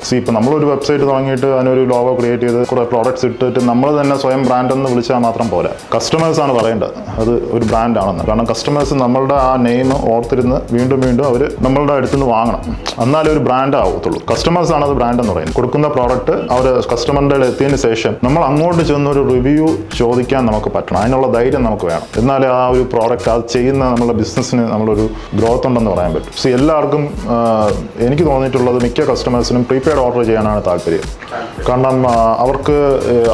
C ഇപ്പോൾ നമ്മളൊരു website തുടങ്ങിയിട്ട് അതിനൊരു ലോഗോ ക്രിയേറ്റ് ചെയ്ത് കുറേ പ്രോഡക്റ്റ്സ് ഇട്ടിട്ട് നമ്മൾ തന്നെ സ്വയം ബ്രാൻഡെന്ന് വിളിച്ചാൽ മാത്രം പോരാ. കസ്റ്റമേഴ്സാണ് പറയേണ്ടത് അത് ഒരു ബ്രാൻഡാണെന്ന്. കാരണം കസ്റ്റമേഴ്സ് നമ്മളുടെ ആ നെയിം ഓർത്തിരുന്ന് വീണ്ടും വീണ്ടും അവർ നമ്മളുടെ അടുത്തുനിന്ന് വാങ്ങണം. എന്നാലേ ഒരു ബ്രാൻഡ് ആവത്തുള്ളൂ. കസ്റ്റമേഴ്സാണ് അത് ബ്രാൻഡ് എന്ന് പറയുന്നത്. കൊടുക്കുന്ന പ്രോഡക്റ്റ് അവർ കസ്റ്റമറിൻ്റെ എത്തിയതിന് ശേഷം നമ്മൾ അങ്ങോട്ട് ചെന്നൊരു റിവ്യൂ ചോദിക്കാൻ നമുക്ക് പറ്റണം. അതിനുള്ള ധൈര്യം നമുക്ക് വേണം. എന്നാലേ ആ ഒരു പ്രോഡക്റ്റ് അത് ചെയ്യുന്ന നമ്മളുടെ ബിസിനസ്സിന് നമ്മളൊരു ഗ്രോത്ത് ഉണ്ടെന്ന് പറയാൻ പറ്റും. സോ എല്ലാവർക്കും എനിക്ക് തോന്നിയിട്ടുള്ളത് മിക്ക കസ്റ്റമേഴ്സിനും പ്രീപെയ്ഡ് ഓർഡർ ചെയ്യാനാണ് താല്പര്യം. കാരണം അവർക്ക്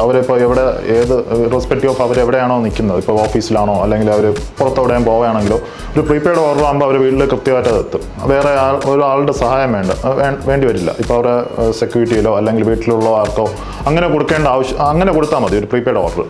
അവരിപ്പോൾ എവിടെ ഏത് റെസ്പെക്റ്റീവ് ഓഫ് അവരെവിടെയാണോ നിൽക്കുന്നത്, ഇപ്പോൾ ഓഫീസിലാണോ അല്ലെങ്കിൽ അവർ പുറത്തെവിടെയും പോവുകയാണെങ്കിലോ ഒരു പ്രീപെയ്ഡ് ഓർഡർ ആകുമ്പോൾ അവർ വീട്ടിൽ കൃത്യമായിട്ട് എത്തും. വേറെ ഒരാളുടെ സഹായം വേണ്ടി വരില്ല. ഇപ്പോൾ അവരുടെ സെക്യൂരിറ്റിയിലോ അല്ലെങ്കിൽ വീട്ടിലുള്ള ആർക്കോ അങ്ങനെ കൊടുക്കേണ്ട ആവശ്യം, അങ്ങനെ കൊടുത്താൽ മതി ഒരു പ്രീപെയ്ഡ് ഓർഡർ.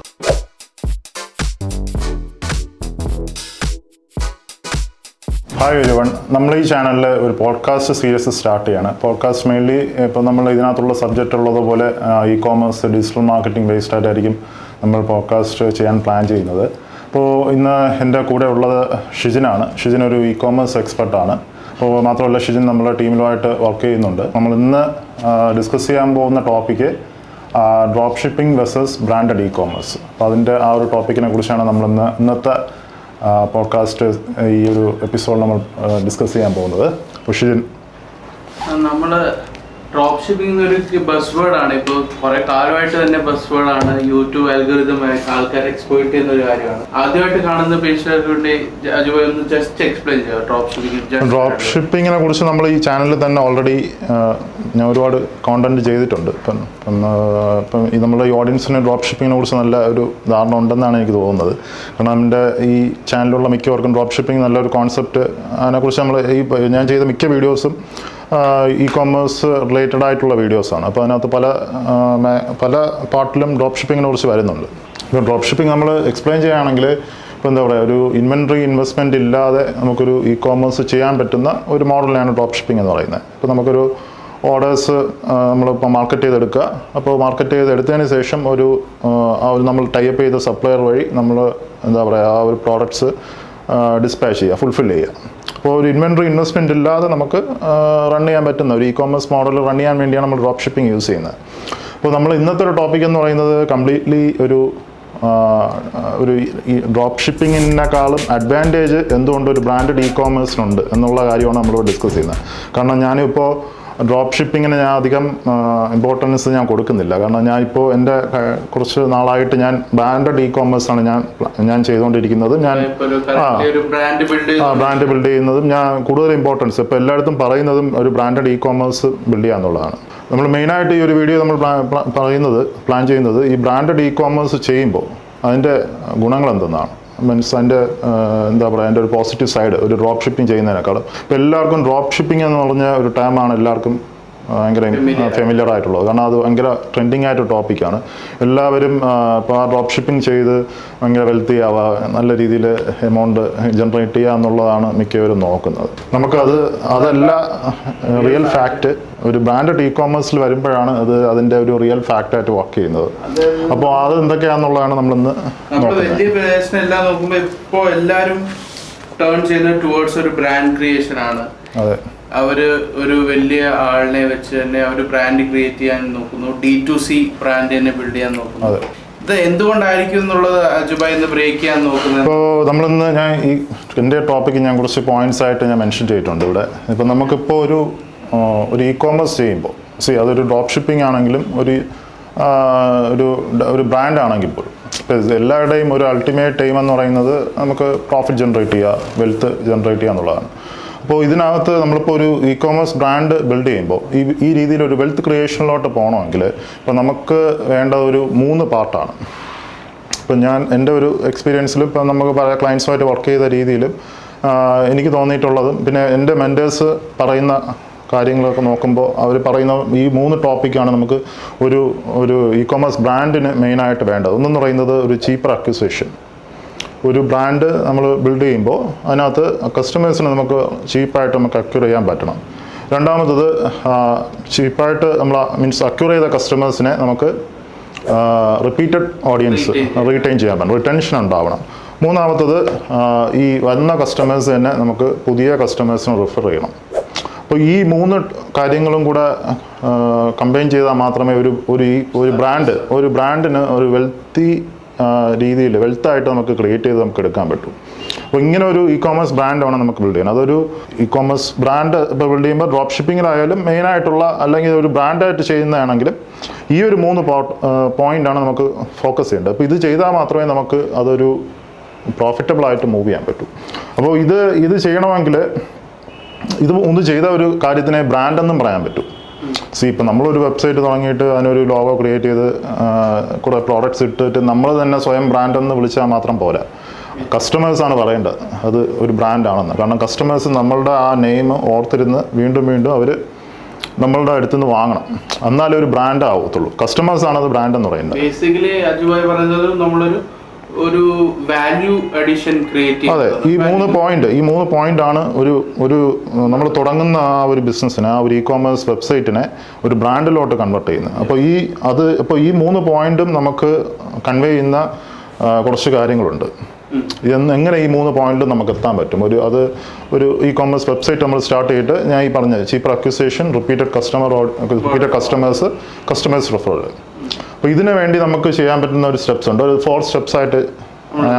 ഹായ് എവരിവൺ, നമ്മൾ ഈ ചാനലിൽ ഒരു പോഡ്കാസ്റ്റ് സീരീസ് സ്റ്റാർട്ട് ചെയ്യാണ്. പോഡ്കാസ്റ്റ് മെയിൻലി ഇപ്പോൾ നമ്മൾ ഇതിനകത്തുള്ള സബ്ജക്റ്റ് ഉള്ളതുപോലെ E commerce, digital marketing based ആയിട്ടായിരിക്കും നമ്മൾ പോഡ്കാസ്റ്റ് ചെയ്യാൻ പ്ലാൻ ചെയ്യുന്നത്. അപ്പോൾ ഇന്ന് എൻ്റെ കൂടെ ഉള്ളത് ഷിജിനാണ്. ഷിജിൻ ഒരു ഇ കോമേഴ്സ് എക്സ്പെർട്ടാണ്. അപ്പോൾ മാത്രമല്ല ഷിജിൻ നമ്മുടെ ടീമിലുമായിട്ട് വർക്ക് ചെയ്യുന്നുണ്ട്. നമ്മൾ ഇന്ന് ഡിസ്കസ് ചെയ്യാൻ പോകുന്ന topic drop shipping versus branded E commerce. അപ്പോൾ അതിൻ്റെ ആ ഒരു ടോപ്പിക്കിനെ കുറിച്ചാണ് നമ്മൾ ഇന്നത്തെ പോഡ്കാസ്റ്റ് ഈ ഒരു എപ്പിസോഡ് നമ്മൾ ഡിസ്കസ് ചെയ്യാൻ പോകുന്നത്. ഷിജിൻ, നമ്മൾ ഡ്രോപ്പ് ഷിപ്പിംഗ് ഒരു ബസ് വേർഡാണ്. ഇപ്പോൾ കുറെ കാലമായിട്ട് തന്നെ ബസ് വേർഡാണ്. യൂട്യൂബ് അൽഗോരിതം ആൾക്കാരെ എക്സ്പ്ലോയിറ്റ് ചെയ്യുന്ന ഒരു കാര്യമാണ്. ആദ്യമായിട്ട് കാണുന്ന പേഷ്യന്റിനെ ഒന്ന് ജസ്റ്റ് എക്സ്പ്ലെയിൻ ചെയ്യുക ഡ്രോപ്പ് ഷിപ്പിങ്ങിനെ കുറിച്ച്. നമ്മൾ ഈ ചാനലിൽ തന്നെ ഓൾറെഡി ഞാൻ ഒരുപാട് കോണ്ടന്റ് ചെയ്തിട്ടുണ്ട്. ഇപ്പം നമ്മുടെ ഈ ഓഡിയൻസിന് ഡ്രോപ്പ് ഷിപ്പിങ്ങിനെ കുറിച്ച് നല്ല ഒരു ധാരണ ഉണ്ടെന്നാണ് എനിക്ക് തോന്നുന്നത്. കാരണം എൻ്റെ ഈ ചാനലിലുള്ള മിക്കവർക്കും ഡ്രോപ്പ് ഷിപ്പിംഗ് നല്ലൊരു കോൺസെപ്റ്റ്, അതിനെക്കുറിച്ച് നമ്മൾ ഞാൻ ചെയ്ത മിക്ക വീഡിയോസും ഇ കോമേഴ്സ് റിലേറ്റഡ് ആയിട്ടുള്ള വീഡിയോസാണ്. അപ്പോൾ അതിനകത്ത് പല പാർട്ടിലും ഡ്രോപ്പ് ഷിപ്പിങ്ങിനെ കുറിച്ച് വരുന്നുണ്ട്. ഇപ്പോൾ ഡ്രോപ്പ് ഷിപ്പിംഗ് നമ്മൾ എക്സ്പ്ലെയിൻ ചെയ്യുകയാണെങ്കിൽ ഇപ്പോൾ എന്താ പറയുക, ഒരു ഇൻവെൻട്രി ഇൻവെസ്റ്റ്മെൻറ്റ് ഇല്ലാതെ നമുക്കൊരു ഇ കോമേഴ്സ് ചെയ്യാൻ പറ്റുന്ന ഒരു മോഡലാണ് ഡ്രോപ്പ് ഷിപ്പിംഗ് എന്ന് പറയുന്നത്. ഇപ്പോൾ നമുക്കൊരു ഓർഡേഴ്സ് നമ്മളിപ്പോൾ മാർക്കറ്റ് ചെയ്തെടുക്കുക. അപ്പോൾ മാർക്കറ്റ് ചെയ്തെടുത്തതിന് ശേഷം നമ്മൾ ടൈപ്പ് ചെയ്ത സപ്ലയർ വഴി നമ്മൾ എന്താ പറയുക ആ ഒരു പ്രോഡക്ട്സ് ഡിസ്പാച്ച് ചെയ്യുക, ഫുൾഫിൽ ചെയ്യുക. അപ്പോൾ ഒരു ഇൻവെൻട്രി ഇൻവെസ്റ്റ്മെൻറ്റ് ഇല്ലാതെ നമുക്ക് റൺ ചെയ്യാൻ പറ്റുന്ന ഒരു ഇ കോമേഴ്സ് മോഡൽ റൺ ചെയ്യാൻ വേണ്ടിയാണ് നമ്മൾ ഡ്രോപ്പ് ഷിപ്പിംഗ് യൂസ് ചെയ്യുന്നത്. അപ്പോൾ നമ്മൾ ഇന്നത്തെ ഒരു ടോപ്പിക് എന്ന് പറയുന്നത് കംപ്ലീറ്റ്ലി ഒരു ഈ ഡ്രോപ്പ് ഷിപ്പിങ്ങിനേക്കാളും അഡ്വാൻറ്റേജ് എന്തുകൊണ്ട് ഒരു ബ്രാൻഡഡ് ഇ കോമേഴ്സിനുണ്ട് എന്നുള്ള കാര്യമാണ് നമ്മൾ ഡിസ്കസ് ചെയ്യുന്നത്. കാരണം ഞാനിപ്പോൾ ഡ്രോപ്പ് ഷിപ്പിങ്ങിന് ഞാൻ അധികം ഇമ്പോർട്ടൻസ് ഞാൻ കൊടുക്കുന്നില്ല. കാരണം ഞാനിപ്പോൾ എൻ്റെ കുറച്ച് നാളായിട്ട് ഞാൻ ബ്രാൻഡഡ് ഇ കോമേഴ്സാണ് ഞാൻ ചെയ്തുകൊണ്ടിരിക്കുന്നത്. ബ്രാൻഡ് ബിൽഡ് ചെയ്യുന്നതും ഞാൻ കൂടുതൽ ഇമ്പോർട്ടൻസ് ഇപ്പോൾ എല്ലായിടത്തും പറയുന്നതും ഒരു ബ്രാൻഡഡ് ഇ കോമേഴ്സ് ബിൽഡ് ചെയ്യുക എന്നുള്ളതാണ്. നമ്മൾ മെയിനായിട്ട് ഈ ഒരു വീഡിയോ നമ്മൾ പ്ലാൻ ചെയ്യുന്നത് ഈ ബ്രാൻഡഡ് ഇ കോമേഴ്സ് ചെയ്യുമ്പോൾ അതിൻ്റെ ഗുണങ്ങൾ എന്തെന്നാണ്. മീൻസ് അതിൻ്റെ എന്താ പറയുക, അതിൻ്റെ ഒരു പോസിറ്റീവ് സൈഡ് ഒരു ഡ്രോപ്പ് ഷിപ്പിംഗ് ചെയ്യുന്നതിനേക്കാളും. ഇപ്പോൾ എല്ലാവർക്കും ഡ്രോപ്പ് ഷിപ്പിംഗ് എന്ന് പറഞ്ഞ ഒരു ടേമാണ് എല്ലാവർക്കും ഭയങ്കര ഫെമിലിയർ ആയിട്ടുള്ളത്. കാരണം അത് ഭയങ്കര ട്രെൻഡിങ് ആയിട്ട് ടോപ്പിക്കാണ്. എല്ലാവരും ഇപ്പോൾ ആ ഡ്രോപ്പ് ഷിപ്പിംഗ് ചെയ്ത് ഭയങ്കര വെൽത്തി ആവുക, നല്ല രീതിയിൽ എമൗണ്ട് ജനറേറ്റ് ചെയ്യുക എന്നുള്ളതാണ് മിക്കവരും നോക്കുന്നത്. അതല്ല റിയൽ ഫാക്റ്റ്. ഒരു ബ്രാൻഡഡ് ഇ കോമേഴ്സിൽ വരുമ്പോഴാണ് അതിൻ്റെ ഒരു റിയൽ ഫാക്റ്റായിട്ട് വർക്ക് ചെയ്യുന്നത്. അപ്പോൾ അത് എന്തൊക്കെയാണെന്നുള്ളതാണ് നമ്മളിന്ന് നോക്കുമ്പോൾ ഇപ്പോൾ എല്ലാവരും ടേൺ ചെയ്യുന്നത് ടുവേർഡ്സ് ഒരു ബ്രാൻഡ് ക്രിയേഷൻ ആണ്. അതെ, അവര് ഒരു വലിയ ആളിനെ വെച്ച് തന്നെ അവർ ബ്രാൻഡ് ക്രിയേറ്റ് ചെയ്യാൻ നോക്കുന്നു. D2C ബ്രാൻഡ് തന്നെ ബിൽഡ് ചെയ്യാൻ നോക്കുന്നു. ഇത് എന്തുകൊണ്ടായിരിക്കും എന്നുള്ളത് അജുബായ് ഇന്ന് ബ്രേക്ക് ചെയ്യാൻ നോക്കുന്നത്. ഇപ്പോൾ നമ്മളിന്ന് എൻ്റെ ടോപ്പിക്ക് ഞാൻ കുറച്ച് പോയിന്റ്സ് ആയിട്ട് ഞാൻ മെൻഷൻ ചെയ്തിട്ടുണ്ട് ഇവിടെ. ഇപ്പോൾ നമുക്കിപ്പോൾ ഒരു ഇ കോമേഴ്സ് ചെയ്യുമ്പോൾ അതൊരു ഡ്രോപ്പ് ഷിപ്പിംഗ് ആണെങ്കിലും ഒരു ബ്രാൻഡ് ആണെങ്കിൽ പോലും എല്ലാവരുടെയും ഒരു അൾട്ടിമേറ്റ് എയിം എന്ന് പറയുന്നത് നമുക്ക് പ്രോഫിറ്റ് ജനറേറ്റ് ചെയ്യുക, വെൽത്ത് ജനറേറ്റ് ചെയ്യുക എന്നുള്ളതാണ്. അപ്പോൾ ഇതിനകത്ത് നമ്മളിപ്പോൾ ഒരു ഇ കോമേഴ്സ് ബ്രാൻഡ് ബിൽഡ് ചെയ്യുമ്പോൾ ഈ രീതിയിൽ ഒരു വെൽത്ത് ക്രിയേഷനിലോട്ട് പോകണമെങ്കിൽ ഇപ്പോൾ നമുക്ക് വേണ്ട ഒരു 3 പാർട്ടാണ്. ഇപ്പം എൻ്റെ ഒരു എക്സ്പീരിയൻസിൽ ഇപ്പം നമുക്ക് പല ക്ലയൻസുമായിട്ട് വർക്ക് ചെയ്ത രീതിയിലും എനിക്ക് തോന്നിയിട്ടുള്ളതും പിന്നെ എൻ്റെ മെൻറ്റേഴ്സ് പറയുന്ന കാര്യങ്ങളൊക്കെ നോക്കുമ്പോൾ അവർ പറയുന്ന ഈ 3 ടോപ്പിക്കാണ് നമുക്ക് ഒരു ഇ കോമേഴ്സ് ബ്രാൻഡിന് മെയിനായിട്ട് വേണ്ടത്. ഒന്നെന്ന് പറയുന്നത് ഒരു ചീപ്പർ അക്വിസിഷൻ. ഒരു ബ്രാൻഡ് നമ്മൾ ബിൽഡ് ചെയ്യുമ്പോൾ അതിനകത്ത് കസ്റ്റമേഴ്സിന് നമുക്ക് ചീപ്പായിട്ട് നമുക്ക് അക്യൂർ ചെയ്യാൻ പറ്റണം. രണ്ടാമത്തത് ചീപ്പായിട്ട് മീൻസ് അക്യൂർ ചെയ്ത കസ്റ്റമേഴ്സിനെ നമുക്ക് റിപ്പീറ്റഡ് ഓഡിയൻസ് റീറ്റെയിൻ ചെയ്യാൻ പറ്റണം, റിട്ടൻഷൻ ഉണ്ടാവണം. മൂന്നാമത്തത് ഈ വന്ന കസ്റ്റമേഴ്സ് തന്നെ നമുക്ക് പുതിയ കസ്റ്റമേഴ്സിനെ റിഫർ ചെയ്യണം. അപ്പോൾ ഈ 3 കാര്യങ്ങളും കൂടെ കമ്പൈൻ ചെയ്താൽ മാത്രമേ ഒരു ബ്രാൻഡിന് ഒരു വെൽത്തി രീതിയിൽ വെൽത്തായിട്ട് നമുക്ക് ക്രിയേറ്റ് ചെയ്ത് നമുക്ക് എടുക്കാൻ പറ്റും. അപ്പോൾ ഇങ്ങനെ ഒരു ഇ-കോമേഴ്സ് ബ്രാൻഡാണ് നമുക്ക് ബിൽഡ് ചെയ്യണം. അതൊരു ഇ-കോമേഴ്സ് ബ്രാൻഡ് ഇപ്പോൾ ബിൽഡ് ചെയ്യുമ്പോൾ ഡ്രോപ്പ് ഷിപ്പിങ്ങിലായാലും മെയിനായിട്ടുള്ള അല്ലെങ്കിൽ ഒരു ബ്രാൻഡായിട്ട് ചെയ്യുന്നതാണെങ്കിലും ഈ ഒരു 3 പോയിൻ്റാണ് നമുക്ക് ഫോക്കസ് ചെയ്യേണ്ടത്. അപ്പോൾ ഇത് ചെയ്താൽ മാത്രമേ നമുക്ക് അതൊരു പ്രോഫിറ്റബിൾ ആയിട്ട് മൂവ് ചെയ്യാൻ പറ്റൂ. അപ്പോൾ ഇത് ചെയ്യണമെങ്കിൽ ഇത് ഒന്ന് ചെയ്ത ഒരു കാര്യത്തിനെ ബ്രാൻഡെന്നും പറയാൻ പറ്റും. ഇപ്പം നമ്മളൊരു വെബ്സൈറ്റ് തുടങ്ങിയിട്ട് അതിനൊരു ലോഗോ ക്രിയേറ്റ് ചെയ്ത് കുറേ പ്രോഡക്റ്റ്സ് ഇട്ടിട്ട് നമ്മൾ തന്നെ സ്വയം ബ്രാൻഡെന്ന് വിളിച്ചാൽ മാത്രം പോരാ. കസ്റ്റമേഴ്സാണ് പറയേണ്ടത് അത് ഒരു ബ്രാൻഡാണെന്ന്. കാരണം കസ്റ്റമേഴ്സ് നമ്മളുടെ ആ നെയിം ഓർത്തിരുന്ന് വീണ്ടും വീണ്ടും അവർ നമ്മളുടെ അടുത്തുനിന്ന് വാങ്ങണം, എന്നാലേ ഒരു ബ്രാൻഡ് ആവത്തുള്ളൂ. കസ്റ്റമേഴ്സാണ് അത് ബ്രാൻഡ് എന്ന് പറയുന്നത്. ബേസിക്കലി അജുഭായ് പറയുന്നത് ഒരു വാല്യൂ അഡീഷൻ ക്രിയേറ്റ് ചെയ്യുക. അതെ, ഈ 3 പോയിന്റ് ആണ് ഒരു നമ്മൾ തുടങ്ങുന്ന ആ ഒരു ബിസിനസ്സിനെ, ആ ഒരു ഇ-കോമേഴ്സ് വെബ്സൈറ്റിനെ ഒരു ബ്രാൻഡിലോട്ട് കൺവേർട്ട് ചെയ്യുന്നത്. അപ്പോൾ ഈ 3 പോയിന്റും നമുക്ക് കൺവേ ചെയ്യുന്ന കുറച്ച് കാര്യങ്ങളുണ്ട്. എങ്ങനെ ഈ 3 പോയിന്റിലും നമുക്ക് എത്താൻ പറ്റും? ഒരു ഇ-കോമേഴ്സ് വെബ്സൈറ്റ് നമ്മൾ സ്റ്റാർട്ട് ചെയ്തിട്ട് ഞാൻ ഈ പറഞ്ഞത് cheaper acquisition, repeated customers, customers referral. അപ്പോൾ ഇതിനു വേണ്ടി നമുക്ക് ചെയ്യാൻ പറ്റുന്ന ഒരു സ്റ്റെപ്സ് ഉണ്ട്. ഒരു 4 സ്റ്റെപ്സ് ആയിട്ട്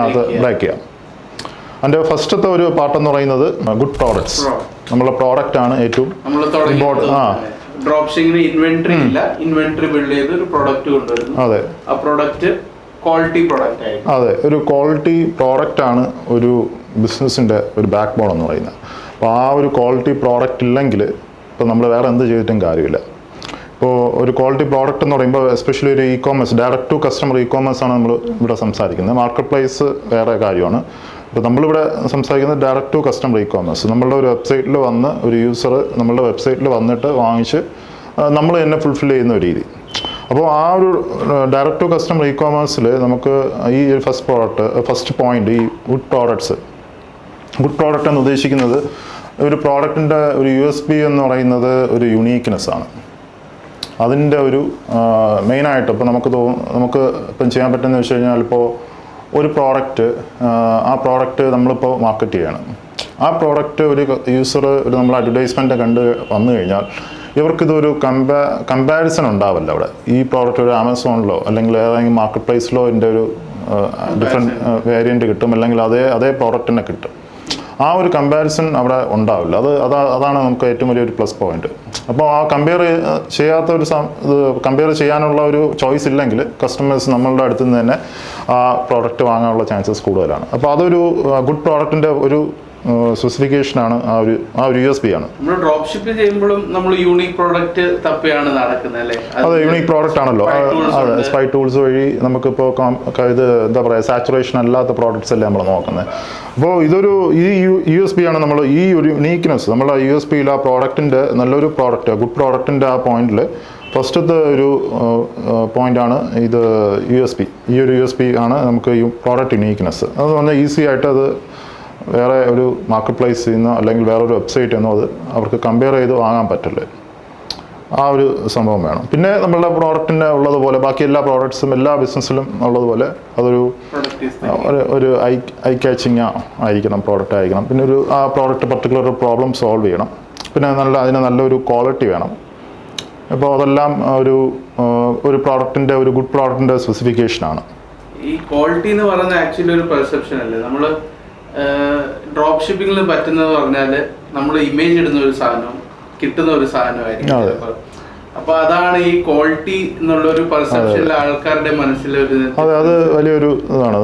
അത് ബ്രേക്ക് ചെയ്യാം. അതിൻ്റെ ഫസ്റ്റത്തെ ഒരു പാർട്ട് എന്ന് പറയുന്നത് ഗുഡ് പ്രോഡക്ട്സ്. നമ്മളെ പ്രോഡക്റ്റ് ആണ് ഏറ്റവും ഇമ്പോർട്ടൻറ്റ്. ഡ്രോപ്പ് ഷിപ്പിംഗിന് ഇൻവെന്ററി ഇല്ല, ഇൻവെന്ററി ബിൽഡ് ചെയ്ത് ഒരു പ്രോഡക്റ്റ് കൊണ്ടുവരുന്നു. അതെ, ആ പ്രോഡക്റ്റ് ക്വാളിറ്റി പ്രോഡക്റ്റ് ആയിരിക്കും. അതെ, ഒരു ക്വാളിറ്റി പ്രോഡക്റ്റ് ആണ് ഒരു ബിസിനസ്സിൻ്റെ ഒരു ബാക്ക് ബോൺ എന്ന് പറയുന്നത്. അപ്പോൾ ആ ഒരു ക്വാളിറ്റി പ്രോഡക്റ്റ് ഇല്ലെങ്കിൽ ഇപ്പോൾ നമ്മൾ വേറെ എന്ത് ചെയ്തിട്ടും കാര്യമില്ല. ഇപ്പോൾ ഒരു ക്വാളിറ്റി പ്രോഡക്റ്റ് എന്ന് പറയുമ്പോൾ എസ്പെഷ്യലി ഒരു e-commerce, direct to customer e-commerce ആണ് നമ്മൾ ഇവിടെ സംസാരിക്കുന്നത്. മാർക്കറ്റ് പ്ലേസ് വേറെ കാര്യമാണ്. ഇപ്പോൾ നമ്മളിവിടെ സംസാരിക്കുന്നത് ഡയറക്റ്റ് ടു കസ്റ്റമർ ഇ-കോമേഴ്സ്. നമ്മളുടെ ഒരു വെബ്സൈറ്റിൽ വന്ന് ഒരു യൂസർ നമ്മളുടെ വെബ്സൈറ്റിൽ വന്നിട്ട് വാങ്ങിച്ച് നമ്മൾ തന്നെ ഫുൾഫിൽ ചെയ്യുന്ന ഒരു രീതി. അപ്പോൾ ആ ഒരു ഡയറക്റ്റ് ടു കസ്റ്റമർ ഇ-കോമേഴ്സിൽ നമുക്ക് ഈ ഫസ്റ്റ് പോയിന്റ്, ഈ ഗുഡ് പ്രോഡക്റ്റ് എന്ന് ഉദ്ദേശിക്കുന്നത് ഒരു പ്രോഡക്റ്റിൻ്റെ ഒരു USP എന്ന് പറയുന്നത് ഒരു യുണീക്ക്നെസ് ആണ്. അതിൻ്റെ ഒരു മെയിനായിട്ട് ഇപ്പോൾ നമുക്ക് ഇപ്പം ചെയ്യാൻ പറ്റുന്നത് വെച്ച് കഴിഞ്ഞാൽ, ഇപ്പോൾ ഒരു പ്രോഡക്റ്റ്, ആ പ്രോഡക്റ്റ് നമ്മളിപ്പോൾ മാർക്കറ്റ് ചെയ്യണം. ആ പ്രോഡക്റ്റ് ഒരു യൂസർ നമ്മൾ അഡ്വർടൈസ്മെൻറ്റ് കണ്ട് വന്നു കഴിഞ്ഞാൽ ഇവർക്കിതൊരു കമ്പാരിസൺ ഉണ്ടാവില്ല. അവിടെ ഈ പ്രോഡക്റ്റ് ഒരു ആമസോണിലോ അല്ലെങ്കിൽ ഏതെങ്കിലും മാർക്കറ്റ് പ്ലേസിലോ ഇതിൻ്റെ ഒരു ഡിഫറെൻറ്റ് വേരിയൻറ്റ് കിട്ടും, അല്ലെങ്കിൽ അതേ പ്രോഡക്റ്റിനെ കിട്ടും. ആ ഒരു കമ്പാരിസൺ അവിടെ ഉണ്ടാവില്ല. അതാണ് നമുക്ക് ഏറ്റവും വലിയൊരു പ്ലസ് പോയിന്റ്. അപ്പോൾ ആ കമ്പയർ ചെയ്യാനുള്ള ഒരു ചോയ്സ് ഇല്ലെങ്കിൽ കസ്റ്റമേഴ്സ് നമ്മളുടെ അടുത്ത് നിന്ന് തന്നെ ആ പ്രോഡക്റ്റ് വാങ്ങാനുള്ള ചാൻസസ് കൂടുതലാണ്. അപ്പോൾ അതൊരു ഗുഡ് പ്രോഡക്റ്റിൻ്റെ ഒരു സ്പെസിഫിക്കേഷനാണ്, ആ ഒരു USP ആണ്. നമ്മൾ ഡ്രോപ്പ് ഷിപ്പ് ചെയ്യുമ്പോഴും നമ്മൾ യൂണിക് പ്രോഡക്റ്റ് തപ്പിയാണ് നടക്കുന്നത് അല്ലേ? അതെ, യൂണിക് പ്രോഡക്റ്റ് ആണല്ലോ. അതെ, സ്പൈ ടൂൾസ് വഴി നമുക്കിപ്പോൾ ഇത് എന്താ പറയുക, സാച്ചുറേഷൻ അല്ലാത്ത പ്രോഡക്റ്റ്സ് അല്ലേ നമ്മൾ നോക്കുന്നത്. അപ്പോൾ ഈ USP ആണ് നമ്മൾ ഈ ഒരു യുണീക്ക്നെസ്, നമ്മുടെ USPയിൽ ആ പ്രോഡക്റ്റിൻ്റെ നല്ലൊരു പ്രോഡക്റ്റ്, ഗുഡ് പ്രോഡക്റ്റിൻ്റെ ആ പോയിന്റിൽ ഫസ്റ്റത്തെ ഒരു പോയിന്റാണ് ഇത് USP. ഈ ഒരു USP ആണ് നമുക്ക് പ്രോഡക്റ്റ് യുണീക്ക്നെസ്. അത് പറഞ്ഞാൽ ഈസി ആയിട്ട് അത് വേറെ ഒരു മാർക്കറ്റ് പ്ലേസ് ചെയ്യുന്ന അല്ലെങ്കിൽ വേറൊരു വെബ്സൈറ്റ് എന്നോ അത് അവർക്ക് കമ്പയർ ചെയ്ത് വാങ്ങാൻ പറ്റില്ല. ആ ഒരു സംഭവം വേണം. പിന്നെ നമ്മളുടെ പ്രോഡക്റ്റിൻ്റെ ഉള്ളതുപോലെ ബാക്കി എല്ലാ പ്രോഡക്ട്സും എല്ലാ ബിസിനസ്സിലും ഉള്ളതുപോലെ അതൊരു ഐ കാച്ചിങ് ആയിരിക്കണം, പ്രോഡക്റ്റ് ആയിരിക്കണം. പിന്നെ ആ പ്രോഡക്റ്റ് പർട്ടിക്കുലർ പ്രോബ്ലം സോൾവ് ചെയ്യണം. പിന്നെ അതിന് നല്ലൊരു ക്വാളിറ്റി വേണം. അപ്പോൾ അതെല്ലാം ഒരു പ്രോഡക്റ്റിൻ്റെ, ഒരു ഗുഡ് പ്രോഡക്റ്റിൻ്റെ സ്പെസിഫിക്കേഷനാണ്. ഈ ക്വാളിറ്റി എന്ന് പറയുന്നത് ആക്ച്വലി ഒരു പെർസെപ്ഷൻ അല്ലേ? നമ്മൾ ഡ്രോപ്പ് ഷിപ്പിംഗിൽ പറ്റുന്നത് പറഞ്ഞാൽ നമ്മൾ ഇമേജ് ഇടുന്ന ഒരു സാധനം കിട്ടുന്ന ഒരു സാധനമായിരിക്കും. അപ്പൊ അതാണ് ഈ ക്വാളിറ്റി എന്നുള്ള ഒരു പെർസെപ്ഷനിൽ ആൾക്കാരുടെ മനസ്സിലൊരു. അതെ, അത് വലിയൊരു ഇതാണ്.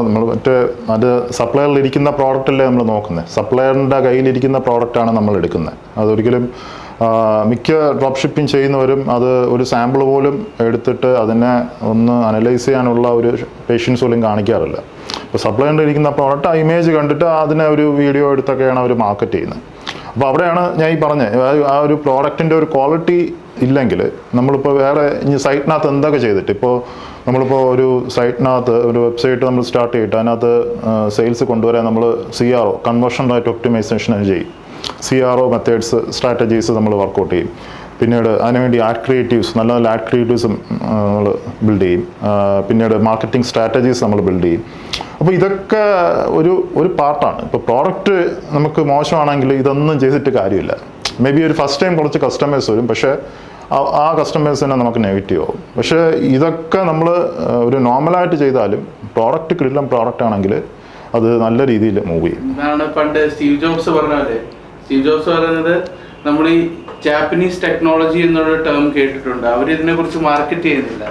നമ്മൾ അത് സപ്ലയറിൽ ഇരിക്കുന്ന പ്രോഡക്റ്റല്ലേ നമ്മൾ നോക്കുന്നത്. സപ്ലയറിൻ്റെ കയ്യിലിരിക്കുന്ന പ്രോഡക്റ്റാണ് നമ്മൾ എടുക്കുന്നത്. അതൊരിക്കലും മിക്ക ഡ്രോപ്പ് ഷിപ്പിംഗ് ചെയ്യുന്നവരും അത് ഒരു സാമ്പിൾ പോലും എടുത്തിട്ട് അതിനെ ഒന്ന് അനലൈസ് ചെയ്യാനുള്ള ഒരു പേഷ്യൻസ് പോലും കാണിക്കാറില്ല. ഇപ്പോൾ സപ്ലൈറിൽ ഇരിക്കുന്ന പ്രോഡക്റ്റ് ആ ഇമേജ് കണ്ടിട്ട് അതിനെ ഒരു വീഡിയോ എടുത്തൊക്കെയാണ് അവർ മാർക്കറ്റ് ചെയ്യുന്നത്. അപ്പോൾ അവിടെയാണ് ഞാൻ ഈ പറഞ്ഞത്, ആ ഒരു പ്രോഡക്റ്റിൻ്റെ ഒരു ക്വാളിറ്റി ഇല്ലെങ്കിൽ നമ്മളിപ്പോൾ വേറെ ഇനി സൈറ്റിനകത്ത് എന്തൊക്കെ ചെയ്തിട്ട്, ഇപ്പോൾ നമ്മളിപ്പോൾ ഒരു സൈറ്റിനകത്ത് ഒരു വെബ്സൈറ്റ് നമ്മൾ സ്റ്റാർട്ട് ചെയ്തിട്ട് അതിനകത്ത് സെയിൽസ് കൊണ്ടുവരാൻ നമ്മൾ CRO, കൺവേർഷൻ റേറ്റ് ഒപ്റ്റിമൈസേഷൻ ചെയ്യും. CRO മെത്തേഡ്സ്, സ്ട്രാറ്റജീസ് നമ്മൾ വർക്കൗട്ട് ചെയ്യും. പിന്നീട് അതിനുവേണ്ടി ആഡ് ക്രിയേറ്റീവ്സ്, നല്ല ആഡ് ക്രിയേറ്റീവ്സും നമ്മൾ ബിൽഡ് ചെയ്യും. പിന്നീട് മാർക്കറ്റിംഗ് സ്ട്രാറ്റജീസ് നമ്മൾ ബിൽഡ് ചെയ്യും. അപ്പോൾ ഇതൊക്കെ ഒരു പാർട്ടാണ്. ഇപ്പോൾ പ്രോഡക്റ്റ് നമുക്ക് മോശമാണെങ്കിൽ ഇതൊന്നും ചെയ്തിട്ട് കാര്യമില്ല. മേ ബി ഒരു ഫസ്റ്റ് ടൈം കുറച്ച് കസ്റ്റമേഴ്സ് വരും, പക്ഷേ ആ കസ്റ്റമേഴ്സ് തന്നെ നമുക്ക് നെഗറ്റീവ് ആവും. പക്ഷേ ഇതൊക്കെ നമ്മൾ ഒരു നോർമലായിട്ട് ചെയ്താലും പ്രോഡക്റ്റ് കിടിലം പ്രോഡക്റ്റ് ആണെങ്കിൽ അത് നല്ല രീതിയിൽ മൂവ് ചെയ്യും. എന്നാണ് പണ്ട് സ്റ്റീവ് ജോബ്സ് പറഞ്ഞാല്, സ്റ്റീവ് ജോബ്സ് പറയുന്നത് നമ്മൾ ഈ ജാപ്പനീസ് ടെക്നോളജി എന്നുള്ള ടേം കേട്ടിട്ടുണ്ട്. അവർ ഇതിനെ കുറിച്ച് മാർക്കറ്റ് ചെയ്യുന്നില്ല.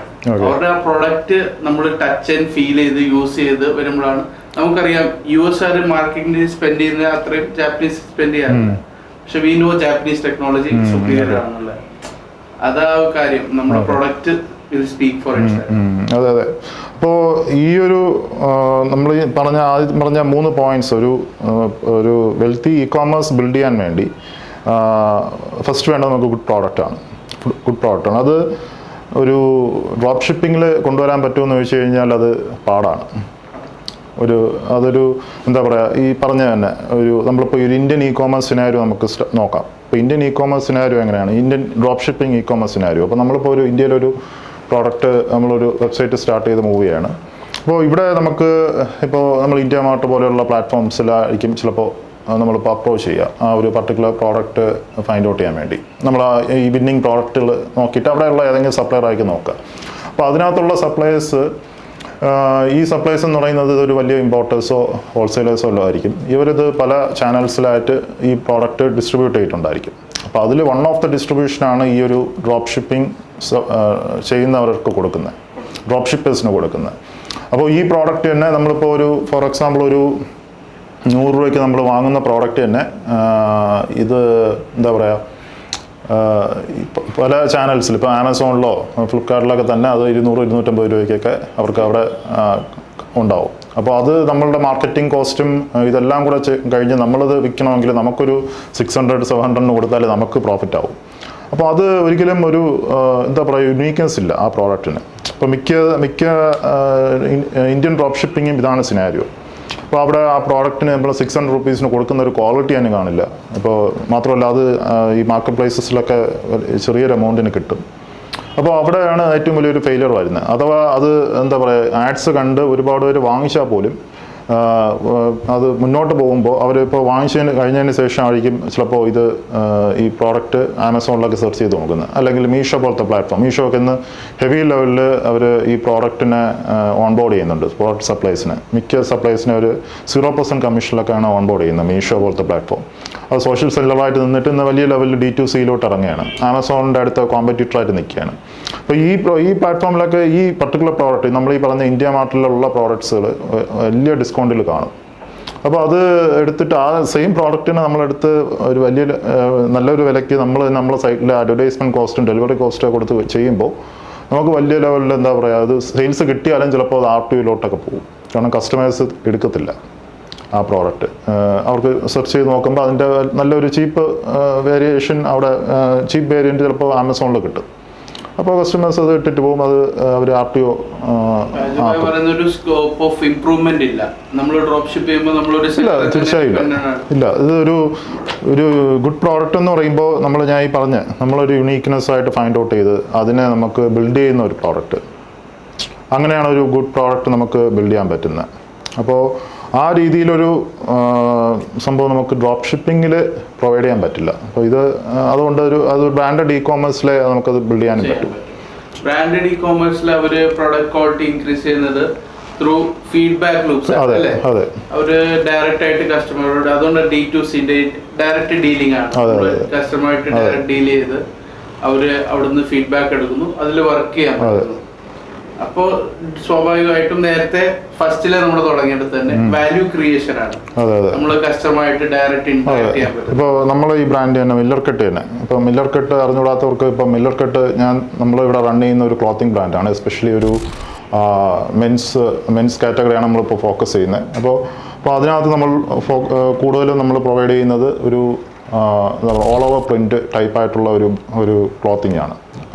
അവരുടെ ആ പ്രൊഡക്റ്റ് നമ്മൾ ടച്ച് ആൻഡ് ഫീൽ ചെയ്ത് യൂസ് ചെയ്ത് വരുമ്പോഴാണ് നമുക്കറിയാം US മാർക്കറ്റിംഗ് സ്പെൻഡ് ചെയ്യുന്നത് അത്രയും ജാപ്പനീസ് സ്പെൻഡ് ചെയ്യാറില്ല. പക്ഷെ we know Japanese technology superior ആണല്ലേ. അതാ കാര്യം, നമ്മുടെ product will speak four itself. അതെ അതെ. അപ്പോൾ ഈ ഒരു നമ്മൾ ആദ്യം പറഞ്ഞ 3 പോയിന്റ്സ് ഒരു വെൽത്തി ഇ കോമേഴ്സ് ബിൽഡ് ചെയ്യാൻ വേണ്ടി ഫസ്റ്റ് വേണ്ടത് നമുക്ക് ഗുഡ് പ്രോഡക്റ്റാണ്. അത് ഒരു ഡ്രോപ്പ് ഷിപ്പിങ്ങിൽ കൊണ്ടുവരാൻ പറ്റുമെന്ന് ചോദിച്ചു കഴിഞ്ഞാൽ അത് പാടാണ്. അതൊരു എന്താ പറയുക, ഈ പറഞ്ഞ തന്നെ നമ്മളിപ്പോൾ ഒരു ഇന്ത്യൻ ഇ കോമേഴ്സ് സിനാരിയോ നമുക്ക് നോക്കാം. ഇപ്പോൾ ഇന്ത്യൻ ഇ കോമേഴ്സ് സിനാരിയോ എങ്ങനെയാണ്, Indian drop shipping E commerce scenario. അപ്പോൾ നമ്മളിപ്പോൾ ഇന്ത്യയിലൊരു പ്രോഡക്റ്റ് നമ്മളൊരു വെബ്സൈറ്റ് സ്റ്റാർട്ട് ചെയ്ത് മൂവ് ചെയ്യാണ്. അപ്പോൾ ഇവിടെ ഇപ്പോൾ നമ്മൾ ഇന്ത്യ മാർട്ട് പോലെയുള്ള പ്ലാറ്റ്ഫോംസിലായിരിക്കും ചിലപ്പോൾ നമ്മളിപ്പോൾ അപ്രോച്ച് ചെയ്യുക ആ ഒരു പർട്ടിക്കുലർ പ്രോഡക്റ്റ് ഫൈൻഡ് ഔട്ട് ചെയ്യാൻ വേണ്ടി. നമ്മൾ ഈ വിന്നിങ് പ്രോഡക്റ്റുകൾ നോക്കിയിട്ട് അവിടെയുള്ള ഏതെങ്കിലും സപ്ലയർ ആയിരിക്കും നോക്കുക. അപ്പോൾ അതിനകത്തുള്ള സപ്ലയേഴ്സ് എന്ന് പറയുന്നത് ഒരു വലിയ ഇമ്പോർട്ടേഴ്സോ ഹോൾസെയിലേഴ്സോ എല്ലാം ആയിരിക്കും. ഇവരിത് പല ചാനൽസിലായിട്ട് ഈ പ്രോഡക്റ്റ് ഡിസ്ട്രിബ്യൂട്ട് ചെയ്തിട്ടുണ്ടായിരിക്കും. അപ്പോൾ അതിൽ വൺ ഓഫ് ദ ഡിസ്ട്രിബ്യൂഷനാണ് ഈ ഒരു ഡ്രോപ്പ് ഷിപ്പിംഗ് ചെയ്യുന്നവർക്ക് കൊടുക്കുന്നത്, ഡ്രോപ്പ് ഷിപ്പേഴ്സിന് കൊടുക്കുന്നത്. അപ്പോൾ ഈ പ്രോഡക്റ്റ് തന്നെ നമ്മളിപ്പോൾ ഫോർ എക്സാമ്പിൾ 100 രൂപയ്ക്ക് നമ്മൾ വാങ്ങുന്ന പ്രോഡക്റ്റ് തന്നെ ഇത് എന്താ പറയുക, പല ചാനൽസിൽ ഇപ്പോൾ ആമസോണിലോ ഫ്ലിപ്കാർട്ടിലൊക്കെ തന്നെ അത് 200-250 രൂപയ്ക്കൊക്കെ അവർക്ക് അവിടെ ഉണ്ടാവും. അപ്പോൾ അത് നമ്മളുടെ മാർക്കറ്റിംഗ് കോസ്റ്റും ഇതെല്ലാം കൂടെ കഴിഞ്ഞ് നമ്മളത് വിൽക്കണമെങ്കിൽ നമുക്കൊരു 600-700 കൊടുത്താലേ നമുക്ക് പ്രോഫിറ്റ് ആവും. അപ്പോൾ അത് ഒരിക്കലും എന്താ പറയുക യുണീക്നെസ് ഇല്ല ആ പ്രോഡക്റ്റിന്. ഇപ്പോൾ മിക്ക ഇന്ത്യൻ ഡ്രോപ്പ് ഷിപ്പിങ്ങും ഇതാണ് സിനാരിയോ. അപ്പോൾ അവിടെ ആ പ്രോഡക്റ്റിന് നമ്മൾ 600 രൂപീസിന് കൊടുക്കുന്ന ഒരു ക്വാളിറ്റി തന്നെ കാണില്ല. അപ്പോൾ മാത്രമല്ല അത് ഈ മാർക്കറ്റ് പ്ലേസസിലൊക്കെ ചെറിയൊരു എമൗണ്ടിന് കിട്ടും. അപ്പോൾ അവിടെയാണ് ഏറ്റവും വലിയൊരു ഫെയിലിയർ വരുന്നത്. അഥവാ അത് എന്താ പറയുക, ആഡ്സ് കണ്ട് ഒരുപാട് പേര് വാങ്ങിച്ചാൽ പോലും അത് മുന്നോട്ട് പോകുമ്പോൾ അവരിപ്പോൾ കഴിഞ്ഞതിന് ശേഷം ആയിരിക്കും ചിലപ്പോൾ ഈ പ്രോഡക്റ്റ് ആമസോണിലൊക്കെ സെർച്ച് ചെയ്ത് നോക്കുന്നത്, അല്ലെങ്കിൽ മീഷോ പോലത്തെ പ്ലാറ്റ്ഫോം. മീഷോ ഒക്കെ ഇന്ന് ഹെവി ലെവലിൽ അവർ ഈ പ്രോഡക്റ്റിനെ ഓൺബോർഡ് ചെയ്യുന്നുണ്ട്. പ്രോഡക്റ്റ് സപ്ലൈസിന് മിക്ക സപ്ലൈസിന് ഒരു 0% കമ്മീഷനിലൊക്കെയാണ് ഓൺബോർഡ് ചെയ്യുന്നത് മീഷോ പോലത്തെ പ്ലാറ്റ്ഫോം. അത് സോഷ്യൽ സെല്ലറായിട്ട് നിന്നിട്ട് ഇന്ന് വലിയ ലെവലിൽ D2Cയിലോട്ട് ഇറങ്ങുകയാണ്. ആമസോണിൻ്റെ അടുത്ത കോമ്പറ്റീറ്ററായിട്ട് നിൽക്കുകയാണ്. അപ്പോൾ ഈ പ്ലാറ്റ്ഫോമിലൊക്കെ ഈ പർട്ടിക്കുലർ പ്രോഡക്റ്റ് നമ്മൾ ഈ പറഞ്ഞ ഇന്ത്യ മാർട്ടിലുള്ള പ്രോഡക്ട്സുകൾ വലിയ ഡിസ്കൗണ്ടിൽ കാണും. അപ്പോൾ അത് എടുത്തിട്ട് ആ സെയിം പ്രോഡക്റ്റിന് നമ്മളെടുത്ത് ഒരു നല്ലൊരു വിലയ്ക്ക് നമ്മളെ സൈറ്റിൽ അഡ്വർടൈസ്മെൻറ്റ് കോസ്റ്റും ഡെലിവറി കോസ്റ്റും കൊടുത്ത് ചെയ്യുമ്പോൾ നമുക്ക് വലിയ ലെവലിൽ എന്താ പറയുക, അത് സെയിൽസ് കിട്ടിയാലും ചിലപ്പോൾ അത് R2ലോട്ടൊക്കെ പോകും. കാരണം കസ്റ്റമേഴ്സ് എടുക്കത്തില്ല ആ പ്രോഡക്റ്റ്. അവർക്ക് സെർച്ച് ചെയ്ത് നോക്കുമ്പോൾ അതിൻ്റെ നല്ലൊരു ചീപ്പ് വേരിയേഷൻ അവിടെ ചീപ്പ് വേരിയൻറ്റ് ചിലപ്പോൾ ആമസോണിൽ കിട്ടും. അപ്പോൾ കസ്റ്റമേഴ്സ് അത് ഇട്ടിട്ട് പോകും. അത് അവർ RTO പറയുന്നൊരു സ്കോപ്പ് ഓഫ് ഇംപ്രൂവ്മെന്റ് ഇല്ല. നമ്മൾ ഡ്രോപ്പ് ഷിപ്പ് ചെയ്യുമ്പോൾ ഇല്ല, തീർച്ചയായും ഇല്ല. ഇത് ഒരു ഗുഡ് പ്രോഡക്റ്റ് എന്ന് പറയുമ്പോൾ ഞാൻ ഈ നമ്മളൊരു യുണീക്നെസ് ആയിട്ട് ഫൈൻഡ് ഔട്ട് ചെയ്ത് അതിനെ നമുക്ക് ബിൽഡ് ചെയ്യുന്ന ഒരു പ്രോഡക്റ്റ്, അങ്ങനെയാണ് ഒരു ഗുഡ് പ്രോഡക്റ്റ് നമുക്ക് ബിൽഡ് ചെയ്യാൻ പറ്റുന്നത്. അപ്പോൾ ആ രീതിയിലൊരു സംഭവം നമുക്ക് ഡ്രോപ്പ് ഷിപ്പിങ്ങിൽ പ്രൊവൈഡ് ചെയ്യാൻ പറ്റില്ല. അപ്പോൾ അതുകൊണ്ട് അത് ബ്രാൻഡഡ് ഇ കോമേഴ്സിലെ നമുക്കത് ബിൽഡ് ചെയ്യാനും പറ്റും. ബ്രാൻഡഡ് ഇ കോമേഴ്സിൽ അവർ പ്രൊഡക്റ്റ് ക്വാളിറ്റി ഇൻക്രീസ് ചെയ്യുന്നത് ത്രൂ ഫീഡ്ബാക്ക് ലൂപ്സ് അല്ലേ? അവര് ഡയറക്റ്റ് ആയിട്ട് കസ്റ്റമറോട്, അതുകൊണ്ട് D2C ഡയറക്റ്റ് ഡീലിംഗ് ആണ്. കസ്റ്റമറായിട്ട് ഡയറക്റ്റ് ഡീൽ ചെയ്ത് അവര് അവിടുന്ന് ഫീഡ്ബാക്ക് എടുക്കുന്നു, അതിൽ വർക്ക് ചെയ്യാൻ പറ്റുന്നു. അപ്പോൾ സ്വാഭാവികമായിട്ടും നേരത്തെ ഫസ്റ്റിലെ നമ്മൾ തുടങ്ങിയിട്ട് തന്നെ വാല്യൂ ക്രിയേഷൻ ആണ്. നമ്മൾ കസ്റ്റമറായിട്ട് ഡയറക്റ്റ് ഇന്ററാക്ട് ചെയ്യാൻ പറ്റും. ഇപ്പോൾ നമ്മൾ ഈ ബ്രാൻഡ് തന്നെ മില്ലർകട്ട് തന്നെ, ഇപ്പോൾ മില്ലർകട്ട് അറിഞ്ഞുകൂടാത്തവർക്ക്, ഇപ്പോൾ മില്ലർകട്ട് നമ്മളിവിടെ റൺ ചെയ്യുന്ന ഒരു ക്ലോത്തിങ് ബ്രാൻഡാണ്. എസ്പെഷ്യലി ഒരു മെൻസ് കാറ്റഗറിയാണ് നമ്മളിപ്പോൾ ഫോക്കസ് ചെയ്യുന്നത്. അപ്പോൾ അതിനകത്ത് നമ്മൾ കൂടുതലും നമ്മൾ പ്രൊവൈഡ് ചെയ്യുന്നത് ഒരു ഓൾ ഓവർ പ്രിൻറ്റ് ടൈപ്പായിട്ടുള്ള ഒരു ക്ലോത്തിങ് ആണ്.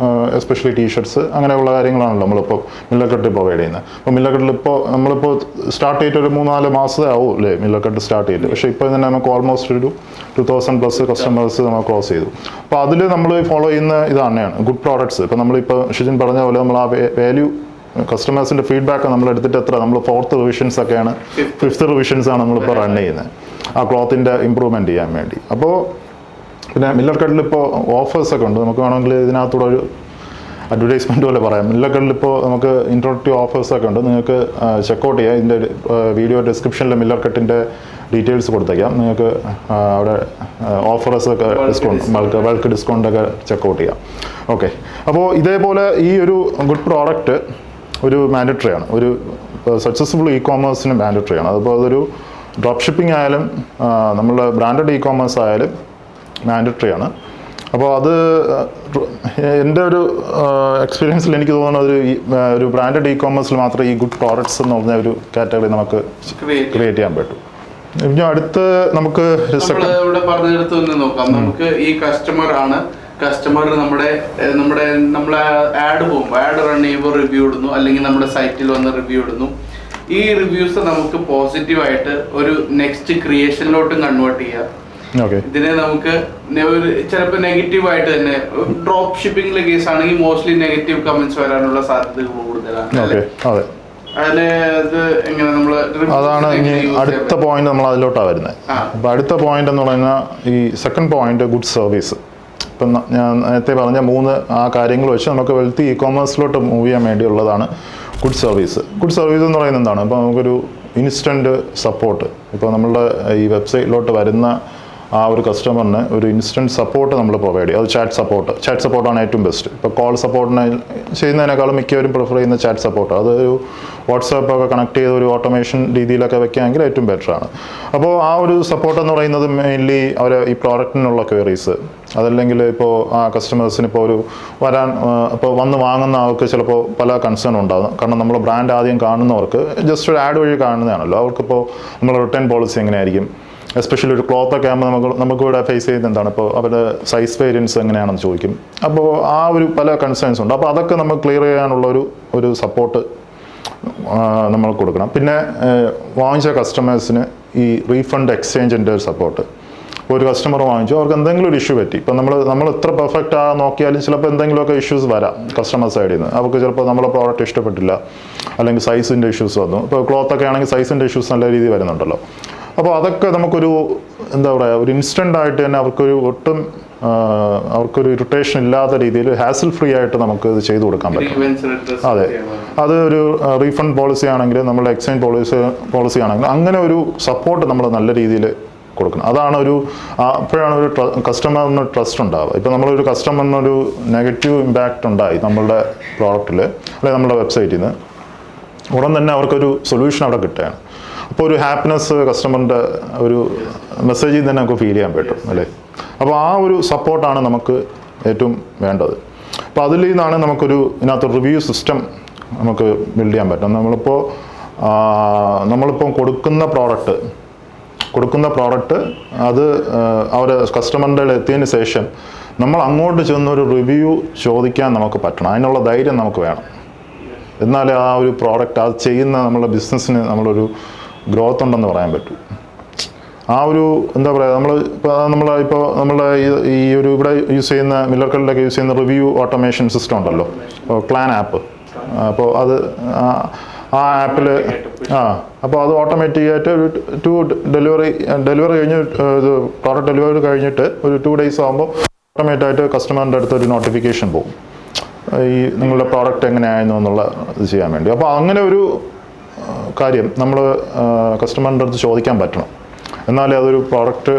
എസ്പെഷ്യലി ടീഷർട്ട്സ് അങ്ങനെയുള്ള കാര്യങ്ങളാണല്ലോ നമ്മളിപ്പോൾ മില്ലർകട്ട് പ്രൊവൈഡ് ചെയ്യുന്നത്. അപ്പോൾ മില്ലർകട്ടിൽ നമ്മളിപ്പോൾ സ്റ്റാർട്ട് ചെയ്തിട്ട് ഒരു 3-4 മാസമേ ആവും അല്ലേ മില്ലർകട്ട് സ്റ്റാർട്ട് ചെയ്തിട്ട്. പക്ഷേ ഇപ്പോൾ തന്നെ നമുക്ക് ഓൾമോസ്റ്റ് ഒരു 2000+ കസ്റ്റമേഴ്സ് നമ്മൾ ക്ലോസ് ചെയ്തു. അപ്പോൾ അതിൽ നമ്മൾ ഫോളോ ചെയ്യുന്ന തന്നെയാണ് ഗുഡ് പ്രോഡക്ട്സ്. ഇപ്പോൾ നമ്മളിപ്പോൾ ഷിജിൻ പറഞ്ഞ പോലെ നമ്മൾ ആ വാല്യൂ കസ്റ്റമേഴ്സിൻ്റെ ഫീഡ്ബാക്ക് നമ്മൾ എടുത്തിട്ട് നമ്മൾ 4th റിവിഷൻസ് ഒക്കെയാണ്, 5th റിവിഷൻസ് ആണ് നമ്മളിപ്പോൾ റൺ ചെയ്യുന്നത് ആ ക്ലോത്തിൻ്റെ ഇമ്പ്രൂവ്മെൻറ്റ് ചെയ്യാൻ വേണ്ടി. അപ്പോൾ പിന്നെ മില്ലർ കട്ടിൽ ഇപ്പോൾ ഓഫേഴ്സൊക്കെ ഉണ്ട്. നമുക്ക് വേണമെങ്കിൽ ഇതിനകത്തൂടെ ഒരു അഡ്വർടൈസ്മെൻറ്റ് പോലെ പറയാം. മില്ലർ കട്ടിൽ ഇപ്പോൾ നമുക്ക് ഇൻട്രോഡക്റ്റീവ് ഓഫേഴ്സൊക്കെ ഉണ്ട്. നിങ്ങൾക്ക് ചെക്കൗട്ട് ചെയ്യാം. ഇതിൻ്റെ വീഡിയോ ഡിസ്ക്രിപ്ഷനിൽ മില്ലർ കട്ടിൻ്റെ ഡീറ്റെയിൽസ് കൊടുത്തേക്കാം. നിങ്ങൾക്ക് അവിടെ ഓഫേഴ്സൊക്കെ ഡിസ്കൗണ്ട് ബൾക്ക് ഡിസ്കൗണ്ടൊക്കെ ചെക്കൗട്ട് ചെയ്യാം. ഓക്കെ, അപ്പോൾ ഇതേപോലെ ഈ ഒരു ഗുഡ് പ്രോഡക്റ്റ് ഒരു മാൻഡറ്ററി ആണ്. ഒരു സക്സസ്ഫുൾ ഇ കോമേഴ്സിന് മാൻഡറ്ററി ആണ്. അതിപ്പോൾ അതൊരു ഡ്രോപ്പ് ഷിപ്പിംഗ് ആയാലും നമ്മളുടെ ബ്രാൻഡഡ് ഇ കോമേഴ്സ് ആയാലും മാൻഡറ്ററി ആണ്. അപ്പോൾ അത് എൻ്റെ ഒരു എക്സ്പീരിയൻസിൽ എനിക്ക് തോന്നുന്നത് ഒരു ബ്രാൻഡഡ് ഇ കോമേഴ്സിൽ മാത്രമേ ഈ ഗുഡ് പ്രോഡക്ട്സ് എന്ന് പറഞ്ഞ ഒരു കാറ്റഗറി നമുക്ക് ക്രിയേറ്റ് ചെയ്യാൻ പറ്റും. ഇനി അടുത്ത് നമുക്ക് ഇവിടെ പറഞ്ഞെടുത്ത് നോക്കാം. നമുക്ക് ഈ കസ്റ്റമർ നമ്മളെ ആഡ് പോകുമ്പോൾ ആഡ് റൺ ചെയ്യുമ്പോൾ റിവ്യൂ ഇടുന്നു, അല്ലെങ്കിൽ നമ്മുടെ സൈറ്റിൽ വന്ന് റിവ്യൂ ഇടുന്നു. ഈ റിവ്യൂസ് നമുക്ക് പോസിറ്റീവായിട്ട് ഒരു നെക്സ്റ്റ് ക്രിയേഷനിലോട്ടും കൺവേർട്ട് ചെയ്യാം. ഇതിനെ നമുക്ക് ചിലപ്പോൾ നെഗറ്റീവായിട്ട് തന്നെ ഡ്രോപ്പ് ഷിപ്പിംഗിലെ കേസ് ആണെങ്കിൽ മോസ്റ്റ്ലി നെഗറ്റീവ് കമന്റ്സ് വരാനുള്ള സാധ്യത കൂടുതലാണ്. അതാണ് ഇനി അടുത്ത പോയിന്റ് നമ്മൾ അതിലോട്ടാണ് വരുന്നത്. അപ്പോൾ അടുത്ത പോയിന്റ് എന്ന് പറഞ്ഞാൽ ഈ സെക്കൻഡ് പോയിന്റ് ഗുഡ് സർവീസ്. ഇപ്പം ഞാൻ നേരത്തെ പറഞ്ഞ 3 ആ കാര്യങ്ങൾ വെച്ച് നമുക്ക് വെൽത്തി ഇ കോമേഴ്സിലോട്ട് മൂവ് ചെയ്യാൻ വേണ്ടിയുള്ളതാണ് ഗുഡ് സർവീസ്. ഗുഡ് സർവീസ് എന്ന് പറയുന്നത് എന്താണ്? ഇപ്പോൾ നമുക്കൊരു ഇൻസ്റ്റൻറ്റ് സപ്പോർട്ട്. ഇപ്പോൾ നമ്മളുടെ ഈ വെബ്സൈറ്റിലോട്ട് വരുന്ന ആ ഒരു കസ്റ്റമറിന് ഒരു ഇൻസ്റ്റൻറ്റ് സപ്പോർട്ട് നമ്മൾ പ്രൊവൈഡ് ചെയ്യും. അത് ചാറ്റ് സപ്പോർട്ടാണ് ഏറ്റവും ബെസ്റ്റ്. ഇപ്പോൾ കോൾ സപ്പോർട്ടിന് ചെയ്യുന്നതിനേക്കാളും മിക്കവരും പ്രിഫർ ചെയ്യുന്ന ചാറ്റ് സപ്പോർട്ട്. അതൊരു വാട്സാപ്പൊക്കെ കണക്ട് ചെയ്ത് ഒരു ഓട്ടോമേഷൻ രീതിയിലൊക്കെ വെക്കുകയാണെങ്കിൽ ഏറ്റവും ബെറ്ററാണ്. അപ്പോൾ ആ ഒരു സപ്പോർട്ട് എന്ന് പറയുന്നത് മെയിൻലി അവർ ഈ പ്രോഡക്റ്റിനുള്ള ക്വയറീസ്, അതല്ലെങ്കിൽ ഇപ്പോൾ ആ കസ്റ്റമേഴ്സിന് ഇപ്പോൾ ഇപ്പോൾ വന്ന് വാങ്ങുന്ന ആൾക്ക് ചിലപ്പോൾ പല കൺസേൺ ഉണ്ടാകും. കാരണം നമ്മൾ ബ്രാൻഡ് ആദ്യം കാണുന്നവർക്ക് ജസ്റ്റ് ഒരു ആഡ് വഴി കാണുന്നതാണല്ലോ. അവർക്കിപ്പോൾ നമ്മൾ റിട്ടേൺ പോളിസി എങ്ങനെയായിരിക്കും, എസ്പെഷ്യലി ഒരു ക്ലോത്തൊക്കെ ആകുമ്പോൾ നമുക്കിവിടെ ഫേസ് ചെയ്യുന്നത് എന്താണ്, ഇപ്പോൾ അവരുടെ സൈസ് വേരിയൻസ് എങ്ങനെയാണെന്ന് ചോദിക്കും. അപ്പോൾ ആ ഒരു പല കൺസേൺസ് ഉണ്ട്. അപ്പോൾ അതൊക്കെ നമുക്ക് ക്ലിയർ ചെയ്യാനുള്ള ഒരു സപ്പോർട്ട് നമ്മൾ കൊടുക്കണം. പിന്നെ വാങ്ങിച്ച കസ്റ്റമേഴ്സിന് ഈ റീഫണ്ട് എക്സ്ചേഞ്ചിൻ്റെ ഒരു സപ്പോർട്ട്. ഇപ്പോൾ ഒരു കസ്റ്റമർ വാങ്ങിച്ചു, അവർക്ക് എന്തെങ്കിലും ഒരു ഇഷ്യൂ പറ്റി, ഇപ്പം നമ്മൾ എത്ര പെർഫെക്റ്റ് നോക്കിയാലും ചിലപ്പോൾ എന്തെങ്കിലുമൊക്കെ ഇഷ്യൂസ് വരാം കസ്റ്റമർ സൈഡിൽ നിന്ന്. അവർക്ക് ചിലപ്പോൾ നമ്മളെ പ്രോഡക്റ്റ് ഇഷ്ടപ്പെട്ടില്ല, അല്ലെങ്കിൽ സൈസിൻ്റെ ഇഷ്യൂസ് വന്നു. ഇപ്പോൾ ക്ലോത്തൊക്കെ ആണെങ്കിൽ സൈസിൻ്റെ ഇഷ്യൂസ് നല്ല രീതിയിൽ വരുന്നുണ്ടല്ലോ. അപ്പോൾ അതൊക്കെ നമുക്കൊരു എന്താ പറയുക, ഒരു ഇൻസ്റ്റൻ്റ് ആയിട്ട് തന്നെ അവർക്കൊരു ഇറിറ്റേഷൻ ഇല്ലാത്ത രീതിയിൽ ഹാസിൽ ഫ്രീ ആയിട്ട് നമുക്ക് ഇത് ചെയ്തു കൊടുക്കാൻ പറ്റും. അതെ, അത് ഒരു റീഫണ്ട് പോളിസി ആണെങ്കിൽ, നമ്മുടെ എക്സ്ചേഞ്ച് പോളിസി ആണെങ്കിൽ, അങ്ങനെ ഒരു സപ്പോർട്ട് നമ്മൾ നല്ല രീതിയിൽ കൊടുക്കണം. അതാണ് അപ്പോഴാണ് ഒരു കസ്റ്റമറിന് ട്രസ്റ്റ് ഉണ്ടാവുക. ഇപ്പോൾ നമ്മളൊരു കസ്റ്റമറിനൊരു നെഗറ്റീവ് ഇമ്പാക്റ്റ് ഉണ്ടായി നമ്മളുടെ പ്രോഡക്റ്റിൽ അല്ലെങ്കിൽ നമ്മുടെ വെബ്സൈറ്റിൽ നിന്ന്, ഉടൻ തന്നെ അവർക്കൊരു സൊല്യൂഷൻ അവിടെ കിട്ടുകയാണ്. അപ്പോൾ ഒരു ഹാപ്പിനെസ് കസ്റ്റമറിൻ്റെ ഒരു മെസ്സേജിൽ തന്നെ നമുക്ക് ഫീൽ ചെയ്യാൻ പറ്റും അല്ലേ. അപ്പോൾ ആ ഒരു സപ്പോർട്ടാണ് നമുക്ക് ഏറ്റവും വേണ്ടത്. അപ്പോൾ അതിൽ നിന്നാണ് ഇതിനകത്ത് റിവ്യൂ സിസ്റ്റം നമുക്ക് ബിൽഡ് ചെയ്യാൻ പറ്റും. നമ്മളിപ്പോൾ കൊടുക്കുന്ന പ്രോഡക്റ്റ് അത് അവർ കസ്റ്റമറിൻ്റെ എത്തിയതിന് ശേഷം നമ്മൾ അങ്ങോട്ട് ചെന്നൊരു റിവ്യൂ ചോദിക്കാൻ നമുക്ക് പറ്റണം. അതിനുള്ള ധൈര്യം നമുക്ക് വേണം. എന്നാലേ ആ ഒരു പ്രോഡക്റ്റ് അത് ചെയ്യുന്ന നമ്മുടെ ബിസിനസ്സിന് നമ്മളൊരു ഗ്രോത്ത് ഉണ്ടെന്ന് പറയാൻ പറ്റും. ആ ഒരു എന്താ പറയുക, നമ്മൾ ഈ ഒരു ഇവിടെ യൂസ് ചെയ്യുന്ന മില്ലർ കട്ടിലൊക്കെ യൂസ് ചെയ്യുന്ന റിവ്യൂ ഓട്ടോമേഷൻ സിസ്റ്റം ഉണ്ടല്ലോ, ക്ലാൻ ആപ്പ്. അപ്പോൾ അത് ആ ആപ്പിൽ അപ്പോൾ അത് ഓട്ടോമാറ്റിക്കായിട്ട് ഒരു ഡെലിവറി കഴിഞ്ഞ് പ്രോഡക്റ്റ് ഡെലിവറി കഴിഞ്ഞിട്ട് ഒരു 2 days ആകുമ്പോൾ ഓട്ടോമാറ്റിക്കായിട്ട് കസ്റ്റമറിൻ്റെ അടുത്ത് ഒരു നോട്ടിഫിക്കേഷൻ പോകും, ഈ നിങ്ങളുടെ പ്രോഡക്റ്റ് എങ്ങനെയായിരുന്നു എന്നുള്ള ഇത് ചെയ്യാൻ വേണ്ടി. അപ്പോൾ അങ്ങനെ ഒരു കാര്യം നമ്മൾ കസ്റ്റമറിൻ്റെ അടുത്ത് ചോദിക്കാൻ പറ്റണം. എന്നാലേ അതൊരു പ്രോഡക്റ്റ്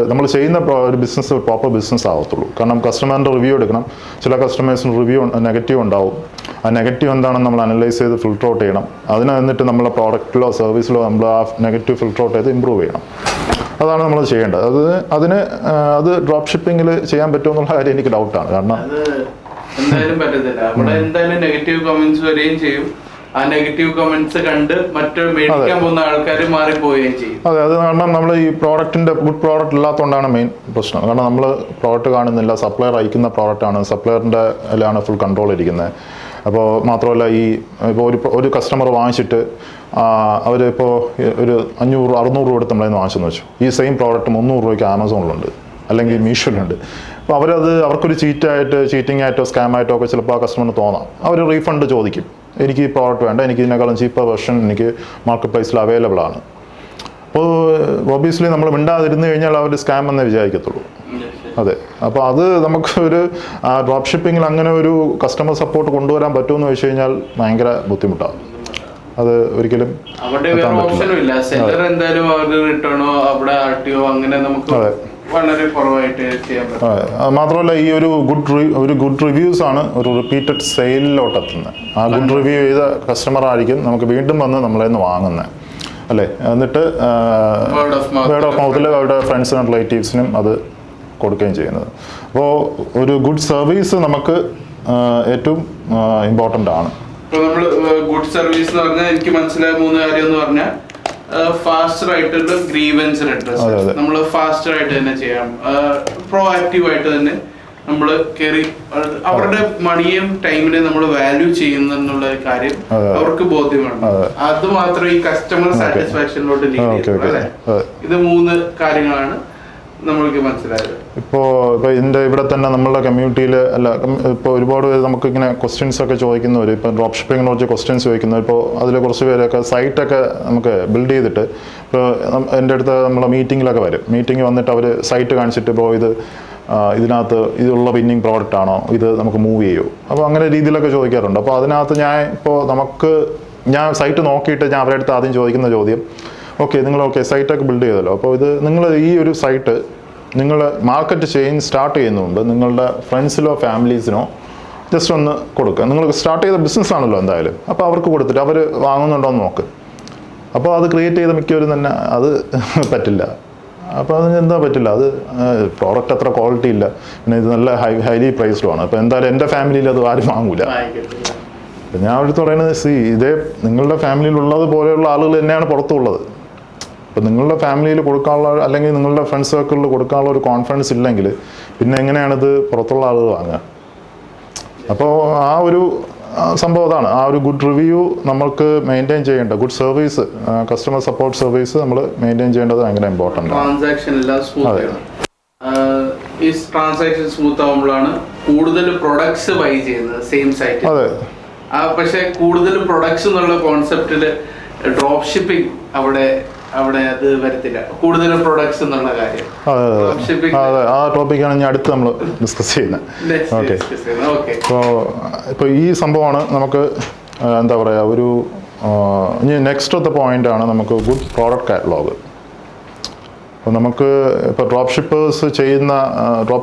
നമ്മൾ ചെയ്യുന്ന ഒരു ബിസിനസ് പ്രോപ്പർ ബിസിനസ് ആവത്തുള്ളൂ. കാരണം കസ്റ്റമറിൻ്റെ റിവ്യൂ എടുക്കണം. ചില കസ്റ്റമേഴ്സിന് റിവ്യൂ നെഗറ്റീവ് ഉണ്ടാവും. ആ നെഗറ്റീവ് എന്താണെന്ന് നമ്മൾ അനലൈസ് ചെയ്ത് ഫിൽട്ടർ ഔട്ട് ചെയ്യണം. എന്നിട്ട് നമ്മളെ പ്രോഡക്റ്റിലോ സർവീസിലോ നമ്മൾ ആ നെഗറ്റീവ് ഫിൽട്ടർ ഔട്ട് ചെയ്ത് ഇമ്പ്രൂവ് ചെയ്യണം. അതാണ് നമ്മൾ ചെയ്യേണ്ടത്. അത് ഡ്രോപ്പ് ഷിപ്പിങ്ങിൽ ചെയ്യാൻ പറ്റുമോ എന്നുള്ള കാര്യം എനിക്ക് ഡൗട്ടാണ്. കാരണം എന്തായാലും പറ്റത്തില്ല. അവിടെ എന്തായാലും നെഗറ്റീവ് കമന്റ്സ് വരികയും ചെയ്യും. ആ നെഗറ്റീവ് കമന്റ്സ് കണ്ട് മേടിക്കാൻ പോകുന്ന ആൾക്കാർ മാറിപ്പോവുകയും ചെയ്യും. അതെ, അത് കാരണം നമ്മൾ ഈ ഗുഡ് പ്രോഡക്റ്റ് ഇല്ലാത്തതുകൊണ്ടാണ് മെയിൻ പ്രശ്നം. കാരണം നമ്മൾ പ്രോഡക്റ്റ് കാണുന്നില്ല, സപ്ലയർ അയക്കുന്ന പ്രോഡക്റ്റാണ്, സപ്ലയറിൻ്റെ അതിലാണ് ഫുൾ കൺട്രോൾ ഇരിക്കുന്നത്. അപ്പോൾ മാത്രമല്ല ഇപ്പോൾ ഒരു കസ്റ്റമർ വാങ്ങിച്ചിട്ട് അവരിപ്പോൾ ഒരു 500-600 രൂപ എടുത്ത് നമ്മളതിന് വാങ്ങിച്ചെന്ന് വെച്ചു. ഈ സെയിം പ്രോഡക്റ്റ് 300 രൂപയ്ക്ക് ആമസോണിലുണ്ട്, അല്ലെങ്കിൽ മീഷോയിലുണ്ട്. അപ്പോൾ അവർക്കൊരു ചീറ്റിംഗ് ആയിട്ടോ സ്കാം ആയിട്ടോ ഒക്കെ ചിലപ്പോൾ ആ കസ്റ്റമറിന് തോന്നാം. അവർ റീഫണ്ട് ചോദിക്കും. എനിക്ക് ഈ പ്രോഡക്റ്റ് വേണ്ട, എനിക്ക് ഇതിനേക്കാളും ചീപ്പർ വെർഷൻ എനിക്ക് മാർക്കറ്റ് പ്രൈസിൽ അവൈലബിൾ ആണ്. അപ്പോൾ ഒബിയസ്ലി നമ്മൾ മിണ്ടാതിരുന്ന് കഴിഞ്ഞാൽ അവർ സ്കാം എന്നേ വിചാരിക്കത്തുള്ളൂ. അതെ. അപ്പോൾ അത് നമുക്ക് ഒരു ഡ്രോപ്പ് ഷിപ്പിങ്ങിൽ അങ്ങനെ ഒരു കസ്റ്റമർ സപ്പോർട്ട് കൊണ്ടുവരാൻ പറ്റുമെന്ന് വെച്ച് കഴിഞ്ഞാൽ ഭയങ്കര ബുദ്ധിമുട്ടാണ്. അത് ഒരിക്കലും അവിടെ വേറെ ഓപ്ഷനും ഇല്ല. സെല്ലർ എന്തായാലും അവർക്ക് റിട്ടേണോ അവിടെ ആർട്ടിയോ അങ്ങനെ നമുക്ക് വളരെ കുറവായിട്ട് ചെയ്യാൻ പറ്റും. മാത്രമല്ല ഈ ഒരു ഗുഡ് റിവ്യൂസ് ആണ് ഒരു റിപ്പീറ്റഡ് സെയിലിലോട്ട് എത്തുന്നത്. ആ ഗുഡ് റിവ്യൂ ചെയ്ത കസ്റ്റമർ ആയിരിക്കും നമുക്ക് വീണ്ടും വന്ന് നമ്മളെ നിന്ന് വാങ്ങുന്നത് അല്ലേ. എന്നിട്ട് വേർഡ് ഓഫ് മൗത്തിൽ അവരുടെ ഫ്രണ്ട്സിനും റിലേറ്റീവ്സിനും അത് കൊടുക്കുകയും ചെയ്യുന്നത്. അപ്പോൾ ഒരു ഗുഡ് സർവീസ് നമുക്ക് ഏറ്റവും ഇമ്പോർട്ടൻ്റ് ആണ്. ഇപ്പോൾ നമ്മൾ ഗുഡ് സർവീസ് എന്ന് പറഞ്ഞാൽ എനിക്ക് മനസ്സിലായ 3 കാര്യം എന്ന് പറഞ്ഞാൽ ഫാസ്റ്റർ ആയിട്ടുള്ള ഗ്രീവൻസ് റെഡ്രസ് നമ്മൾ ഫാസ്റ്റർ ആയിട്ട് തന്നെ ചെയ്യാം. പ്രോ ആക്റ്റീവ് ആയിട്ട് തന്നെ നമ്മൾ കയറി അവരുടെ മണിയും ടൈമിനെ നമ്മൾ വാല്യൂ ചെയ്യുന്നുള്ള കാര്യം അവർക്ക് ബോധ്യമാണ്. അത് മാത്രം ഈ കസ്റ്റമർ സാറ്റിസ്ഫാക്ഷനിലോട്ട് ലീഡ് ചെയ്യുന്നത് അല്ലേ. ഇത് 3 കാര്യങ്ങളാണ് നമ്മൾക്ക് മനസ്സിലായത്. ഇപ്പോൾ ഇതിൻ്റെ ഇവിടെ തന്നെ നമ്മളുടെ കമ്മ്യൂണിറ്റിയിൽ അല്ല ഇപ്പോൾ ഒരുപാട് പേര് നമുക്ക് ഇങ്ങനെ ക്വസ്റ്റ്യൻസ് ഒക്കെ ചോദിക്കുന്നവർ, ഇപ്പോൾ ഡ്രോപ്പ് ഷിപ്പിങ്ങിനെ കുറിച്ച് ക്വസ്റ്റ്യൻസ് ചോദിക്കുന്നവർ, ഇപ്പോൾ അതിൽ കുറച്ച് പേരൊക്കെ സൈറ്റൊക്കെ നമുക്ക് ബിൽഡ് ചെയ്തിട്ട് ഇപ്പോൾ എൻ്റെ അടുത്ത് നമ്മളെ മീറ്റിങ്ങിലൊക്കെ വരും. മീറ്റിംഗ് വന്നിട്ട് അവർ സൈറ്റ് കാണിച്ചിട്ട് ഇപ്പോൾ ഇതിനകത്ത് ഇതുള്ള വിന്നിങ് പ്രോഡക്റ്റ് ആണോ, ഇത് നമുക്ക് മൂവ് ചെയ്യൂ, അപ്പോൾ അങ്ങനെ രീതിയിലൊക്കെ ചോദിക്കാറുണ്ട്. അപ്പോൾ അതിനകത്ത് ഞാൻ സൈറ്റ് നോക്കിയിട്ട് ഞാൻ അവരുടെ അടുത്ത് ആദ്യം ചോദിക്കുന്ന ചോദ്യം, ഓക്കെ നിങ്ങൾ സൈറ്റൊക്കെ ബിൽഡ് ചെയ്തല്ലോ, അപ്പോൾ ഇത് നിങ്ങൾ ഈ ഒരു സൈറ്റ് നിങ്ങൾ മാർക്കറ്റ് സ്റ്റാർട്ട് ചെയ്യുന്ന മുമ്പ് നിങ്ങളുടെ ഫ്രണ്ട്സിലോ ഫാമിലീസിനോ ജസ്റ്റ് ഒന്ന് കൊടുക്കുക. നിങ്ങൾ സ്റ്റാർട്ട് ചെയ്ത ബിസിനസ് ആണല്ലോ എന്തായാലും, അപ്പോൾ അവർക്ക് കൊടുത്തിട്ട് അവർ വാങ്ങുന്നുണ്ടോ എന്ന് നോക്ക്. അപ്പോൾ അത് ക്രിയേറ്റ് ചെയ്ത മിക്കവരും തന്നെ അത് പറ്റില്ല. അപ്പോൾ അതിന് എന്താ പറ്റില്ല, അത് പ്രോഡക്റ്റ് അത്ര ക്വാളിറ്റി ഇല്ല, പിന്നെ ഇത് നല്ല ഹൈലി പ്രൈസ്ഡും ആണ്, അപ്പോൾ എന്തായാലും എൻ്റെ ഫാമിലിയിൽ അത് ആരും വാങ്ങൂല. ഞാൻ അവർക്ക് പറയുന്നത് ഇതേ നിങ്ങളുടെ ഫാമിലിയിലുള്ളത് പോലെയുള്ള ആളുകൾ തന്നെയാണ് പുറത്തുള്ളത്. അപ്പോൾ നിങ്ങളുടെ ഫാമിലിയിൽ കൊടുക്കാനുള്ള അല്ലെങ്കിൽ നിങ്ങളുടെ ഫ്രണ്ട്സ് സർക്കിളിൽ കൊടുക്കാനുള്ള ഒരു കോൺഫിഡൻസ് ഇല്ലെങ്കിൽ പിന്നെ എങ്ങനെയാണിത് പുറത്തുള്ള ആളുകൾ വാങ്ങുക? അപ്പോൾ ആ ഒരു സംഭവം അതാണ്. ആ ഒരു ഗുഡ് റിവ്യൂ നമ്മൾക്ക് മെയിൻറ്റെയിൻ ചെയ്യേണ്ട, good service, customer support service നമ്മൾ മെയിൻറ്റെയിൻ ചെയ്യേണ്ടത് ഭയങ്കര ഇമ്പോർട്ടൻ്റ് ആണ്. ട്രാൻസാക്ഷൻ എല്ലാം സ്മൂത്ത് ഈ ട്രാൻസാക്ഷൻ സ്മൂത്ത് ആകുമ്പോഴാണ് കൂടുതൽ പ്രൊഡക്ട്സ് ബൈ ചെയ്യുന്നത് സെയിം സൈറ്റ്. അതെ. പക്ഷെ കൂടുതൽ പ്രൊഡക്ട്സ് എന്നുള്ള കോൺസെപ്റ്റിൽ ഡ്രോപ്പ് ഷിപ്പിംഗ് അവിടെ അത് വരത്തില്ല. കൂടുതൽ പ്രൊഡക്ട്സ് എന്നുള്ള കാര്യം ആ ടോപ്പിക്കാണ് ഞാൻ അടുത്ത് നമ്മൾ ഡിസ്കസ് ചെയ്യുന്നത്. ഓക്കെ. ഇപ്പോൾ ഈ സംഭവമാണ് നമുക്ക് എന്താ പറയുക ഒരു ഇനി നെക്സ്റ്റത്തെ പോയിൻ്റാണ് നമുക്ക് ഗുഡ് പ്രോഡക്റ്റ് കാറ്റലോഗ്. അപ്പോൾ നമുക്ക് ഇപ്പോൾ ഡ്രോപ്പ്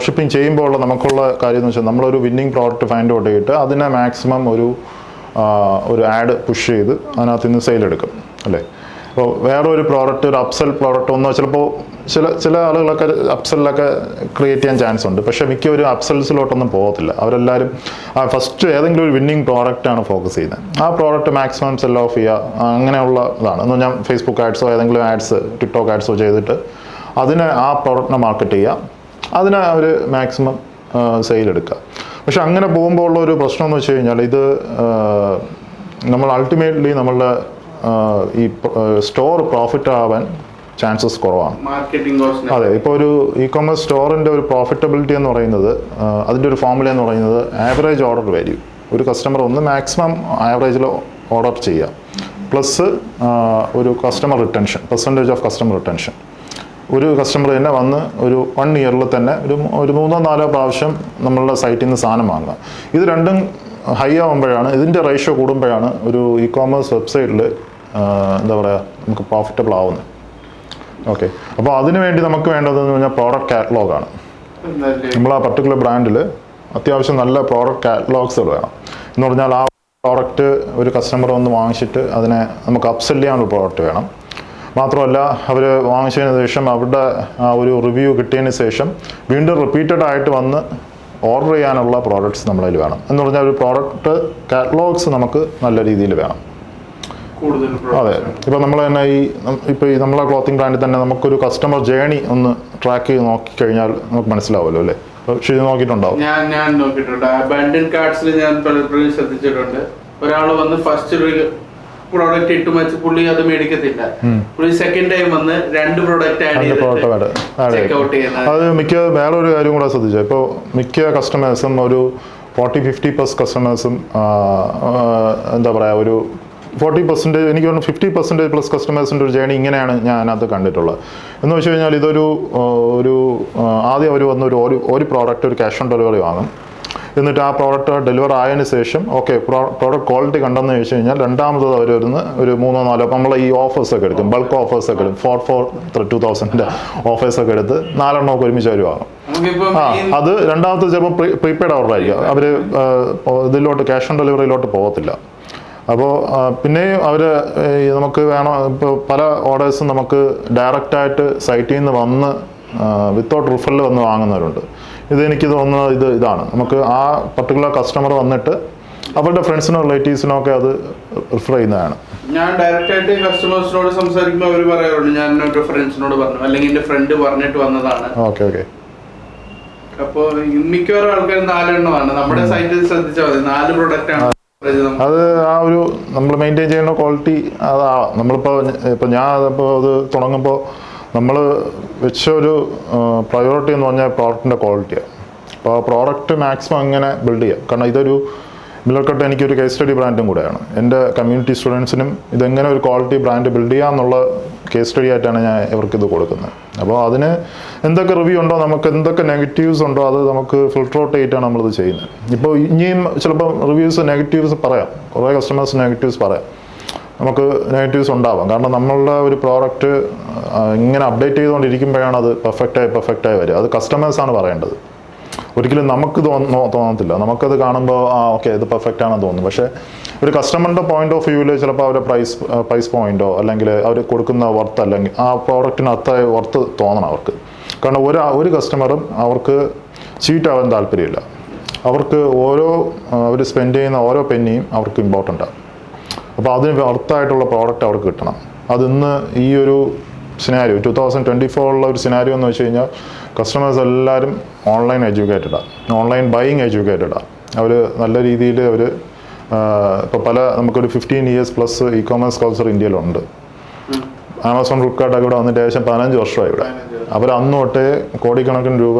ഷിപ്പിംഗ് ചെയ്യുമ്പോൾ ഉള്ള നമുക്കുള്ള കാര്യം എന്ന് വെച്ചാൽ നമ്മളൊരു വിന്നിങ് പ്രോഡക്റ്റ് ഫൈൻഡ് ഔട്ട് ചെയ്തിട്ട് അതിനെ മാക്സിമം ഒരു ആഡ് പുഷ് ചെയ്ത് അതിനകത്ത് നിന്ന് സെയിൽ എടുക്കും അല്ലേ. അപ്പോൾ വേറെ ഒരു പ്രോഡക്റ്റ്, ഒരു അപ്സെൽ പ്രോഡക്റ്റ് ഒന്നോ ചിലപ്പോൾ ചില ആളുകളൊക്കെ അപ്സെല്ലൊക്കെ ക്രിയേറ്റ് ചെയ്യാൻ ചാൻസ് ഉണ്ട്. പക്ഷേ മിക്കവരും അപ്സെൽസിലോട്ടൊന്നും പോകത്തില്ല. അവരെല്ലാവരും ഫസ്റ്റ് ഏതെങ്കിലും ഒരു വിന്നിങ് പ്രോഡക്റ്റാണ് ഫോക്കസ് ചെയ്യുന്നത്. ആ പ്രോഡക്റ്റ് മാക്സിമം സെൽ ഓഫ് ചെയ്യുക, അങ്ങനെയുള്ള ഇതാണ്. എന്ന് പറഞ്ഞാൽ ഫേസ്ബുക്ക് ആഡ്സോ ഏതെങ്കിലും ആഡ്സ് ടിക്ടോക്ക് ആഡ്സോ ചെയ്തിട്ട് അതിനെ ആ പ്രോഡക്റ്റിനെ മാർക്കറ്റ് ചെയ്യുക, അതിനെ അവർ മാക്സിമം സെയിൽ എടുക്കുക. പക്ഷെ അങ്ങനെ പോകുമ്പോൾ ഉള്ള ഒരു പ്രശ്നം എന്ന് വെച്ച് കഴിഞ്ഞാൽ ഇത് നമ്മൾ അൾട്ടിമേറ്റ്ലി നമ്മളുടെ ഈ സ്റ്റോർ പ്രോഫിറ്റ് ആവാൻ ചാൻസസ് കുറവാണ്. അതെ. ഇപ്പോൾ ഒരു ഇ-കൊമേഴ്സ് സ്റ്റോറിൻ്റെ ഒരു പ്രോഫിറ്റബിലിറ്റി എന്ന് പറയുന്നത് അതിൻ്റെ ഒരു ഫോർമുല എന്ന് പറയുന്നത് ആവറേജ് ഓർഡർ വാല്യൂ. ഒരു കസ്റ്റമർ ഒന്ന് മാക്സിമം ആവറേജിൽ ഓർഡർ ചെയ്യുക, പ്ലസ് ഒരു customer retention, percentage of customer retention. ഒരു കസ്റ്റമർ തന്നെ വന്ന് ഒരു 1 ഇയറിൽ തന്നെ ഒരു 3-4 പ്രാവശ്യം നമ്മളുടെ സൈറ്റിൽ നിന്ന് സാധനം വാങ്ങുക. ഇത് രണ്ടും ഹൈ ആകുമ്പോഴാണ്, ഇതിൻ്റെ റേഷ്യോ കൂടുമ്പോഴാണ് ഒരു ഇ-കൊമേഴ്സ് വെബ്സൈറ്റിൽ എന്താ പറയുക നമുക്ക് പ്രോഫിറ്റബിൾ ആവുന്നത്. ഓക്കെ. അപ്പോൾ അതിനു വേണ്ടി നമുക്ക് വേണ്ടതെന്ന് പറഞ്ഞാൽ പ്രോഡക്റ്റ് കാറ്റലോഗാണ്. നമ്മൾ ആ പർട്ടിക്കുലർ ബ്രാൻഡിൽ അത്യാവശ്യം നല്ല പ്രോഡക്റ്റ് കാറ്റലോഗ്സ് വേണം. എന്ന് പറഞ്ഞാൽ ആ പ്രോഡക്റ്റ് ഒരു കസ്റ്റമർ വന്ന് വാങ്ങിച്ചിട്ട് അതിനെ നമുക്ക് അപ്സെൽ ചെയ്യാനുള്ള പ്രോഡക്റ്റ് വേണം. മാത്രമല്ല അവർ വാങ്ങിച്ചതിന് ശേഷം അവരുടെ ആ ഒരു റിവ്യൂ കിട്ടിയതിന് ശേഷം വീണ്ടും റിപ്പീറ്റഡ് ആയിട്ട് വന്ന് ഓർഡർ ചെയ്യാനുള്ള പ്രോഡക്റ്റ്സ് നമ്മളതിൽ വേണം. എന്ന് പറഞ്ഞാൽ ഒരു പ്രോഡക്റ്റ് കാറ്റലോഗ്സ് നമുക്ക് നല്ല രീതിയിൽ വേണം. അതെ. ഇപ്പോൾ നമ്മൾ തന്നെ ഇപ്പോൾ ഈ നമ്മളെ ക്ലോത്തിങ് ബ്രാൻഡിൽ തന്നെ നമുക്കൊരു കസ്റ്റമർ ജേണി ഒന്ന് ട്രാക്ക് ചെയ്ത് നോക്കിക്കഴിഞ്ഞാൽ നമുക്ക് മനസ്സിലാവുമല്ലോ അല്ലേ. പക്ഷേ ഇത് നോക്കിയിട്ടുണ്ടാവും. ഞാൻ നോക്കിയിട്ടുണ്ട്. അബാൻഡൻഡ് കാർട്സിൽ ഞാൻ പലപ്പോഴും ശ്രദ്ധിച്ചിട്ടുണ്ട്. ഒരാൾ വന്ന് ഫസ്റ്റ് പ്രോഡക്റ്റ് ഇട്ട് വെച്ച് പുള്ളി അത് മേടിക്കത്തില്ല. പുള്ളി സെക്കൻഡ് ടൈം വന്ന് 2 പ്രോഡക്റ്റ് ആഡ് ചെയ്ത് അത് വേറെ ഒരു കാര്യം കൂടെ ശ്രദ്ധിച്ചു. ഇപ്പോൾ മിക്ക കസ്റ്റമേഴ്സും ഒരു 40-50+ കസ്റ്റമേഴ്സും എന്താ പറയുക ഒരു 40%, എനിക്ക് തോന്നുന്നു 50% പ്ലസ് കസ്റ്റമേഴ്സിൻ്റെ ഒരു ജേണി ഇങ്ങനെയാണ് ഞാൻ അതിനകത്ത് കണ്ടിട്ടുള്ളത്. എന്ന് വെച്ച് കഴിഞ്ഞാൽ ഇതൊരു ആദ്യം അവർ വന്ന് ഒരു പ്രോഡക്റ്റ് ഒരു ക്യാഷ് ഓൺ ഡെലിവറി വാങ്ങും. എന്നിട്ട് ആ പ്രോഡക്റ്റ് ഡെലിവർ ആയതിനു ശേഷം ഓക്കെ പ്രോഡക്റ്റ് ക്വാളിറ്റി കണ്ടെന്ന് ചോദിച്ചു കഴിഞ്ഞാൽ രണ്ടാമത് അവർ വരുന്ന ഒരു 3-4 നമ്മൾ ഈ ഓഫേഴ്സൊക്കെ എടുക്കും, ബൾക്ക് ഓഫേഴ്സൊക്കെ എടുക്കും, 2000 ഓഫേഴ്സൊക്കെ എടുത്ത് 4 ഒരുമിച്ച് അവർ വാങ്ങും. അത് രണ്ടാമത്തെ ചിലപ്പോൾ പ്രീപെയ്ഡ് ഓർഡർ ആയിരിക്കും, അവർ ഇതിലോട്ട് ക്യാഷ് ഓൺ ഡെലിവറിയിലോട്ട് പോകത്തില്ല. അപ്പോൾ പിന്നെയും അവർ നമുക്ക് വേണം, ഇപ്പോൾ പല ഓർഡേഴ്സും നമുക്ക് ഡയറക്റ്റായിട്ട് സൈറ്റിൽ നിന്ന് വന്ന് വിത്തൗട്ട് റിഫറിൽ വന്ന് വാങ്ങുന്നവരുണ്ട്. ഇതെനിക്ക് തോന്നുന്നത് ഇതാണ്, നമുക്ക് ആ പർട്ടിക്കുലർ കസ്റ്റമർ വന്നിട്ട് അവരുടെ ഫ്രണ്ട്സിനോ റിലേറ്റീവ്സിനോ ഒക്കെ അത് റിഫർ ചെയ്യുന്നതാണ്. ഞാൻ ഡയറക്റ്റ് ആയിട്ട് കസ്റ്റമേഴ്സിനോട് സംസാരിക്കുമ്പോൾ അവർ പറയാറുണ്ട് ഞാൻ എൻ്റെ ഫ്രണ്ട്സിനോട് പറഞ്ഞു, അല്ലെങ്കിൽ എൻ്റെ ഫ്രണ്ട് പറഞ്ഞിട്ട് വന്നതാണ്. Okay okay. അപ്പോൾ മിക്കവാറും ആൾക്കാർ 4 എണ്ണമാണ്. നമ്മുടെ സൈറ്റിൽ ശ്രദ്ധിച്ചാൽ മതി, 4 പ്രൊഡക്റ്റ് ആണ്. അത് ആ ഒരു നമ്മൾ മെയിൻറ്റെയിൻ ചെയ്യുന്ന ക്വാളിറ്റി അതാ. ഇപ്പോൾ ഞാൻ ഇപ്പോൾ അത് തുടങ്ങുമ്പോൾ നമ്മൾ വെച്ച ഒരു പ്രയോറിറ്റി എന്ന് പറഞ്ഞാൽ പ്രോഡക്റ്റിൻ്റെ ക്വാളിറ്റിയാണ്. അപ്പോൾ ആ പ്രോഡക്റ്റ് മാക്സിമം അങ്ങനെ ബിൽഡ് ചെയ്യാം. കാരണം ഇതൊരു മില്ലർക്കട്ട് എനിക്കൊരു കേസ് സ്റ്റഡി ബ്രാൻഡും കൂടെയാണ്. എൻ്റെ കമ്മ്യൂണിറ്റി സ്റ്റുഡൻസിനും ഇതെങ്ങനെ ഒരു ക്വാളിറ്റി ബ്രാൻഡ് ബിൽഡ് ചെയ്യാമെന്നുള്ള കേസ് സ്റ്റഡി ആയിട്ടാണ് ഞാൻ ഇവർക്കിത് കൊടുക്കുന്നത്. അപ്പോൾ അതിന് എന്തൊക്കെ റിവ്യൂ ഉണ്ടോ, നമുക്ക് എന്തൊക്കെ നെഗറ്റീവ്സ് ഉണ്ടോ, അത് നമുക്ക് ഫിൽട്ടർ ഔട്ട് ചെയ്തിട്ടാണ് നമ്മളിത് ചെയ്യുന്നത്. ഇപ്പോൾ ഇനിയും ചിലപ്പോൾ റിവ്യൂസ് നെഗറ്റീവ്സ് പറയാം, കുറേ കസ്റ്റമേഴ്സ് നെഗറ്റീവ്സ് പറയാം, നമുക്ക് നെഗറ്റീവ്സ് ഉണ്ടാവാം. കാരണം നമ്മളുടെ ഒരു പ്രോഡക്റ്റ് ഇങ്ങനെ അപ്ഡേറ്റ് ചെയ്തുകൊണ്ടിരിക്കുമ്പോഴാണ് അത് പെർഫെക്റ്റായി വരിക. അത് കസ്റ്റമേഴ്സാണ് പറയേണ്ടത്, ഒരിക്കലും നമുക്ക് തോന്നത്തില്ല. നമുക്കത് കാണുമ്പോൾ ഓക്കെ ഇത് പെർഫെക്റ്റ് ആണെന്ന് തോന്നും. പക്ഷേ ഒരു കസ്റ്റമറിൻ്റെ പോയിന്റ് ഓഫ് വ്യൂവിൽ ചിലപ്പോൾ അവരുടെ പ്രൈസ് പോയിന്റോ അല്ലെങ്കിൽ അവർ കൊടുക്കുന്ന വർത്ത് അല്ലെങ്കിൽ ആ പ്രോഡക്റ്റിന് അത്ര വർത്ത് തോന്നണം അവർക്ക്. കാരണം ഒരു കസ്റ്റമറും അവർക്ക് ചീറ്റ് ആവാൻ താല്പര്യമില്ല. അവർക്ക് അവർ സ്പെൻഡ് ചെയ്യുന്ന ഓരോ പെന്നിയും അവർക്ക് ഇമ്പോർട്ടൻ്റ് ആണ്. അപ്പോൾ അതിന് വർത്തായിട്ടുള്ള പ്രോഡക്റ്റ് അവർക്ക് കിട്ടണം. അതിന്ന് ഈ ഒരു സിനാരിയോ 2024 ഒരു സിനാരിയോ എന്ന് വെച്ച് കഴിഞ്ഞാൽ കസ്റ്റമേഴ്സ് എല്ലാവരും ഓൺലൈൻ എഡ്യൂക്കേറ്റഡാണ്, ഓൺലൈൻ ബൈയിങ് എഡ്യൂക്കേറ്റഡാണ്. അവർ നല്ല രീതിയിൽ ഇപ്പോൾ നമുക്കൊരു 15 years plus E commerce culture ഇന്ത്യയിലുണ്ട്. ആമസോൺ, ഫ്ലിപ്കാർട്ടൊക്കെ ഇവിടെ വന്നിട്ട് ഏകദേശം 15 വർഷമായി ഇവിടെ. അവർ അന്ന് തൊട്ടേ കോടിക്കണക്കിന് രൂപ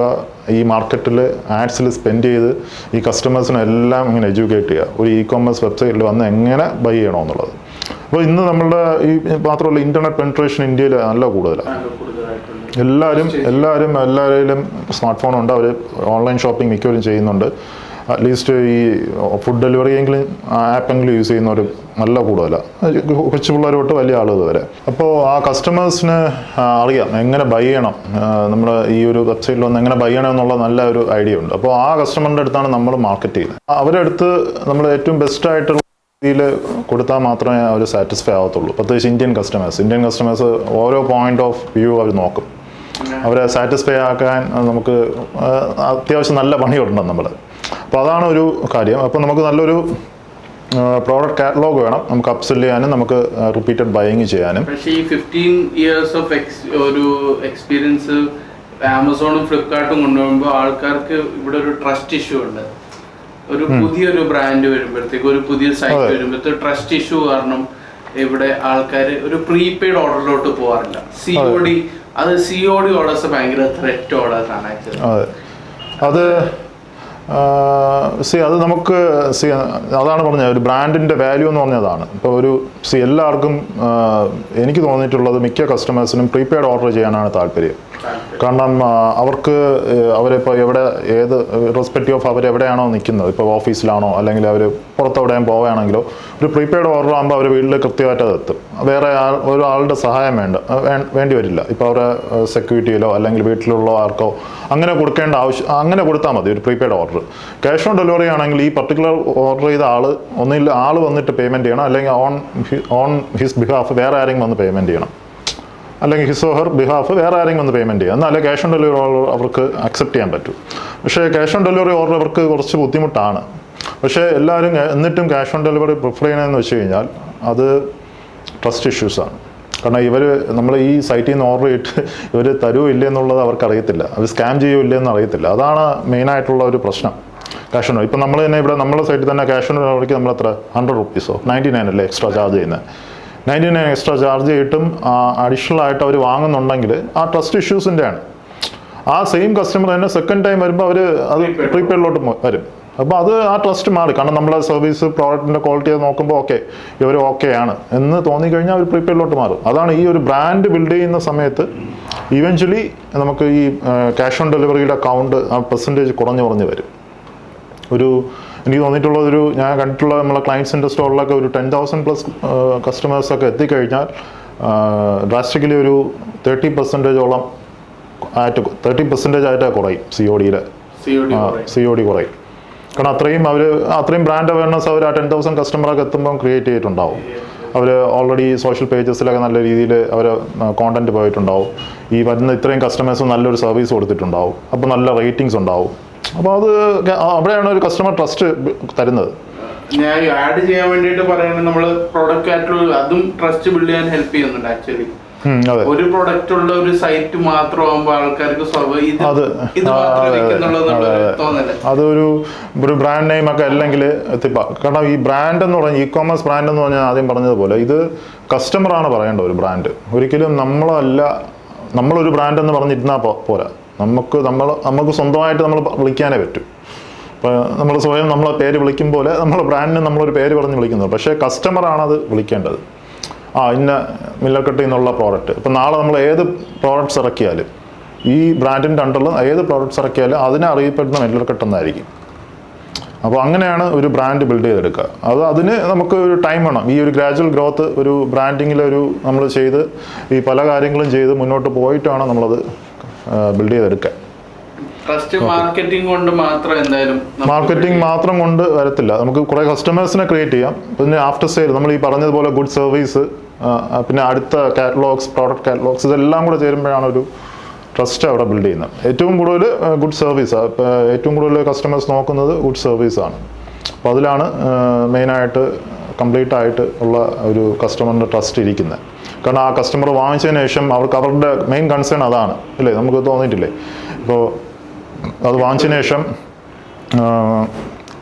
ഈ മാർക്കറ്റിൽ ആഡ്സിൽ സ്പെൻഡ് ചെയ്ത് ഈ കസ്റ്റമേഴ്സിനെല്ലാം ഇങ്ങനെ എഡ്യൂക്കേറ്റ് ചെയ്യുക, ഒരു ഇ കോമേഴ്സ് വെബ്സൈറ്റിൽ വന്ന് എങ്ങനെ ബൈ ചെയ്യണമെന്നുള്ളത്. അപ്പോൾ ഇന്ന് നമ്മളുടെ ഈ മാത്രമല്ല ഇൻ്റർനെറ്റ് പെനിട്രേഷൻ ഇന്ത്യയിൽ നല്ല കൂടുതലാണ്. എല്ലാവരിലും സ്മാർട്ട് ഫോൺ ഉണ്ട്, അവർ ഓൺലൈൻ ഷോപ്പിംഗ് മിക്കവരും ചെയ്യുന്നുണ്ട്. അറ്റ്ലീസ്റ്റ് ഈ ഫുഡ് ഡെലിവറി എങ്കിലും ആപ്പെങ്കിലും യൂസ് ചെയ്യുന്നവർ നല്ല കൂടുതലാണ്, കൊച്ചു പിള്ളേർ തൊട്ട് വലിയ ആളുകൾ വരെ. അപ്പോൾ ആ കസ്റ്റമേഴ്സിന് അറിയാം എങ്ങനെ ബൈ ചെയ്യണം, നമ്മൾ ഈ ഒരു വെബ്സൈറ്റിൽ വന്ന് എങ്ങനെ ബൈ ചെയ്യണം എന്നുള്ള നല്ല ഒരു ഐഡിയ ഉണ്ട്. അപ്പോൾ ആ കസ്റ്റമറിൻ്റെ അടുത്താണ് നമ്മൾ മാർക്കറ്റ് ചെയ്യുന്നത്. അവരുടെ അടുത്ത് നമ്മൾ ഏറ്റവും ബെസ്റ്റായിട്ടുള്ള രീതിയിൽ കൊടുത്താൽ മാത്രമേ അവർ സാറ്റിസ്ഫൈ ആവത്തുള്ളൂ. പ്രത്യേകിച്ച് ഇന്ത്യൻ കസ്റ്റമേഴ്സ് ഓരോ പോയിന്റ് ഓഫ് വ്യൂ അവർ നോക്കും. അവരെ സാറ്റിസ്ഫൈ ആക്കാൻ നമുക്ക് അത്യാവശ്യം നല്ല പണിയുണ്ട് നമ്മൾ. അപ്പോൾ അതാണ് ഒരു കാര്യം. അപ്പോൾ നമുക്ക് നല്ലൊരു പ്രോഡക്റ്റ് കാറ്റലോഗ് വേണം, നമുക്ക് അപ്സെൽ ചെയ്യാനും നമുക്ക് റിപ്പീറ്റഡ് ബൈയിങ് ചെയ്യാനും. പക്ഷേ ഈ 15 years ഓഫ് ഒരു എക്സ്പീരിയൻസ് ആമസോണും ഫ്ലിപ്കാർട്ടും കൊണ്ടുപോകുമ്പോൾ ആൾക്കാർക്ക് ഇവിടെ ഒരു ട്രസ്റ്റ് ഇഷ്യൂ ഉണ്ട്. ഒരു പുതിയൊരു ബ്രാൻഡ് വരുമ്പോഴത്തേക്ക്, ഒരു പുതിയ സൈറ്റ് വരുമ്പോഴത്തേക്ക് ട്രസ്റ്റ് ഇഷ്യൂ കാരണം ഇവിടെ ആൾക്കാർ ഒരു പ്രീപെയ്ഡ് ഓർഡറിലോട്ട് പോകാറില്ല. COD ഓർഡേഴ്സ് ഭയങ്കര ത്രെറ്റ് ഓർഡേഴ്സ് ആണ് ആക്ച്വലി. അത് നമുക്ക് അതാണ് പറഞ്ഞത്, ഒരു ബ്രാൻഡിൻ്റെ വാല്യൂ എന്ന് പറഞ്ഞതാണ്. ഇപ്പോൾ എല്ലാവർക്കും എനിക്ക് തോന്നിയിട്ടുള്ളത് മിക്ക കസ്റ്റമേഴ്സിനും പ്രീപെയ്ഡ് ഓർഡർ ചെയ്യാനാണ് താല്പര്യം. കാരണം അവരിപ്പോൾ ഏത് റെസ്പെക്റ്റീവ് ഓഫ് അവരെവിടെയാണോ നിൽക്കുന്നത്, ഇപ്പോൾ ഓഫീസിലാണോ അല്ലെങ്കിൽ അവർ പുറത്തെവിടെയും പോവുകയാണെങ്കിലോ ഒരു പ്രീപെയ്ഡ് ഓർഡർ ആകുമ്പോൾ അവർ വീട്ടിൽ കൃത്യമായിട്ട് അത് എത്തും. വേറെ ഒരാളുടെ സഹായം വേണ്ടി വരില്ല. ഇപ്പോൾ അവരുടെ സെക്യൂരിറ്റിയിലോ അല്ലെങ്കിൽ വീട്ടിലുള്ള ആർക്കോ അങ്ങനെ അങ്ങനെ കൊടുത്താൽ മതി ഒരു prepaid order. Cash on delivery ആണെങ്കിൽ ഈ പർട്ടിക്കുലർ ഓർഡർ ചെയ്ത ആൾ വന്നിട്ട് പേയ്മെൻറ്റ് ചെയ്യണം, അല്ലെങ്കിൽ ഓൺ ഹിസ് ബിഹാഫ് വേറെ ആരെങ്കിലും വന്ന് പേയ്മെൻറ്റ് ചെയ്യണം, അല്ലെങ്കിൽ ഹിസ് ഓർ ഹെർ ബിഹാഫ് വേറെ ആരെങ്കിലും വന്ന് പേയ്മെൻറ്റ് ചെയ്യുക. എന്നാലേ ക്യാഷ് ഓൺ ഡെലിവറി ഓർഡർ അവർക്ക് അക്സെപ്റ്റ് ചെയ്യാൻ പറ്റും. പക്ഷേ ക്യാഷ് ഓൺ ഡെലിവറി ഓർഡർ അവർക്ക് കുറച്ച് ബുദ്ധിമുട്ടാണ്. പക്ഷേ എല്ലാവരും എന്നിട്ടും ക്യാഷ് ഓൺ ഡെലിവറി പ്രിഫർ ചെയ്യണമെന്ന് വെച്ച് കഴിഞ്ഞാൽ അത് ട്രസ്റ്റ് ഇഷ്യൂസാണ്. കാരണം നമ്മൾ ഈ സൈറ്റിൽ നിന്ന് ഓർഡർ ചെയ്തിട്ട് ഇവർ തരുമോ ഇല്ലേ എന്നുള്ളത് അവർക്കറിയത്തില്ല, അവർ സ്കാം ചെയ്യുമോ ഇല്ലെന്ന് അറിയത്തില്ല. അതാണ് മെയിനായിട്ടുള്ള ഒരു പ്രശ്നം. ക്യാഷ് ഓൺ ഇപ്പോൾ നമ്മൾ തന്നെ ഇവിടെ നമ്മുടെ സൈറ്റിൽ തന്നെ ക്യാഷ് ഓൺ ഡെലിവറിക്ക് നമ്മൾ എത്ര 100 rupees 99 അല്ലേ എക്സ്ട്രാ ചാർജ് ചെയ്യുന്നത്. 99 എക്സ്ട്രാ ചാർജ് ചെയ്തിട്ടും അഡീഷണൽ ആയിട്ട് അവർ വാങ്ങുന്നുണ്ടെങ്കിൽ ആ ട്രസ്റ്റ് ഇഷ്യൂസിൻ്റെ ആണ്. ആ സെയിം കസ്റ്റമർ തന്നെ സെക്കൻഡ് ടൈം വരുമ്പോൾ അത് പ്രീപെയ്ഡിലോട്ട് വരും. അപ്പോൾ അത് ആ ട്രസ്റ്റ് മാറി. കാരണം നമ്മളെ സർവീസ് പ്രോഡക്റ്റിൻ്റെ ക്വാളിറ്റി നോക്കുമ്പോൾ ഓക്കെ ഇവർ ഓക്കെയാണ് എന്ന് തോന്നിക്കഴിഞ്ഞാൽ അവർ പ്രീപെയ്ഡിലോട്ട് മാറും. അതാണ് ഈ ഒരു ബ്രാൻഡ് ബിൽഡ് ചെയ്യുന്ന സമയത്ത് ഇവഞ്ച്വലി നമുക്ക് ഈ ക്യാഷ് ഓൺ ഡെലിവറിയുടെ അക്കൗണ്ട് ആ പെർസെൻറ്റേജ് കുറഞ്ഞു വരും. എനിക്ക് തോന്നിയിട്ടുള്ളതൊരു ഞാൻ കണ്ടിട്ടുള്ള നമ്മളെ ക്ലയൻസിൻ്റെ സ്റ്റോറിലൊക്കെ ഒരു 10,000+ കസ്റ്റമേഴ്സൊക്കെ എത്തിക്കഴിഞ്ഞാൽ ഡ്രാസ്റ്റിക്കലി ഒരു 30% ആയിട്ട് കുറയും COD കുറയും. കാരണം അത്രയും ബ്രാൻഡ് അവയർനെസ് അവർ ആ 10,000 കസ്റ്റമറൊക്കെ എത്തുമ്പം ക്രിയേറ്റ് ചെയ്തിട്ടുണ്ടാവും. അവർ ഓൾറെഡി സോഷ്യൽ പേജസിലൊക്കെ നല്ല രീതിയിൽ അവർ കോണ്ടന്റ് പോയിട്ടുണ്ടാവും. ഈ വരുന്ന ഇത്രയും കസ്റ്റമേഴ്സ് നല്ലൊരു സർവീസ് കൊടുത്തിട്ടുണ്ടാവും. അപ്പോൾ നല്ല റേറ്റിംഗ്സ് ഉണ്ടാവും. അപ്പോൾ അവിടെയാണ് ഒരു കസ്റ്റമർ ട്രസ്റ്റ് തരുന്നത്. ഞാൻ ആഡ് ചെയ്യാൻ വേണ്ടിയിട്ട് പറയുന്നത് നമ്മൾ പ്രോഡക്റ്റ് കാറ്റലോഗ് അതും ട്രസ്റ്റ് ബിൽഡ് ചെയ്യാൻ ഹെൽപ്പ് ചെയ്യുന്നുണ്ട് ആക്ച്വലി. ഒരു പ്രൊഡക്റ്റ് ഉള്ള ഒരു സൈറ്റ് മാത്രമാകുമ്പോൾ ആൾക്കാർക്ക് അതൊരു ബ്രാൻഡ് നെയിം ഒക്കെ അല്ലെങ്കിൽ കാരണം ഈ ബ്രാൻഡ് എന്ന് പറഞ്ഞാൽ ഇ-കോമേഴ്സ് ബ്രാൻഡ് എന്ന് പറഞ്ഞാൽ ആദ്യം പറഞ്ഞതുപോലെ ഇത് കസ്റ്റമറാണ് പറയേണ്ട ഒരു ബ്രാൻഡ്. ഒരിക്കലും നമ്മളൊരു ബ്രാൻഡ് എന്ന് പറഞ്ഞിരുന്നാൽ പോരാ. നമുക്ക് സ്വന്തമായിട്ട് നമ്മൾ വിളിക്കാനേ പറ്റും. ഇപ്പോൾ നമ്മൾ സ്വയം നമ്മളെ പേര് വിളിക്കും പോലെ നമ്മളെ ബ്രാൻഡിന് നമ്മളൊരു പേര് പറഞ്ഞ് വിളിക്കുന്നത്. പക്ഷേ കസ്റ്റമറാണത് വിളിക്കേണ്ടത്. ഇന്ന മില്ലർക്കട്ടിൽ നിന്നുള്ള പ്രോഡക്റ്റ്. ഇപ്പം നാളെ നമ്മൾ ഏത് പ്രോഡക്റ്റ്സ് ഇറക്കിയാലും ഈ ബ്രാൻഡിൻ്റെ അണ്ടറിൽ ഏത് പ്രോഡക്റ്റ്സ് ഇറക്കിയാലും അതിനെ അറിയപ്പെടുന്ന മില്ലർക്കട്ട് എന്നായിരിക്കും. അപ്പോൾ അങ്ങനെയാണ് ഒരു ബ്രാൻഡ് ബിൽഡ് ചെയ്തെടുക്കുക. അതിന് നമുക്ക് ഒരു ടൈം വേണം. ഈ ഒരു ഗ്രാജുവൽ ഗ്രോത്ത് ഒരു ബ്രാൻഡിങ്ങിലൊരു നമ്മൾ ചെയ്ത് ഈ പല കാര്യങ്ങളും ചെയ്ത് മുന്നോട്ട് പോയിട്ടാണ് നമ്മളത് ബിൽഡ് ചെയ്തെടുക്കുക. മാർക്കറ്റിംഗ് മാത്രം കൊണ്ട് വരത്തില്ല. നമുക്ക് കുറേ കസ്റ്റമേഴ്സിനെ ക്രിയേറ്റ് ചെയ്യാം. പിന്നെ ആഫ്റ്റർ സെയിൽ നമ്മൾ ഈ പറഞ്ഞതുപോലെ ഗുഡ് സർവീസ്, പിന്നെ അടുത്ത പ്രോഡക്റ്റ് കാറ്റലോഗ്സ് ഇതെല്ലാം കൂടെ ചേരുമ്പോഴാണ് ഒരു ട്രസ്റ്റ് അവിടെ ബിൽഡ് ചെയ്യുന്നത്. ഏറ്റവും കൂടുതൽ ഗുഡ് സർവീസാണ്. ഏറ്റവും കൂടുതൽ കസ്റ്റമേഴ്സ് നോക്കുന്നത് ഗുഡ് സർവീസാണ്. അപ്പോൾ അതിലാണ് മെയിനായിട്ട് കംപ്ലീറ്റ് ആയിട്ട് ഉള്ള ഒരു കസ്റ്റമറിൻ്റെ ട്രസ്റ്റ് ഇരിക്കുന്നത്. കാരണം ആ കസ്റ്റമർ വാങ്ങിച്ചതിന് ശേഷം അവരുടെ മെയിൻ കൺസേൺ അതാണ് അല്ലേ? നമുക്ക് തോന്നിയിട്ടില്ലേ? ഇപ്പോൾ അത് വാങ്ങിച്ചതിന് ശേഷം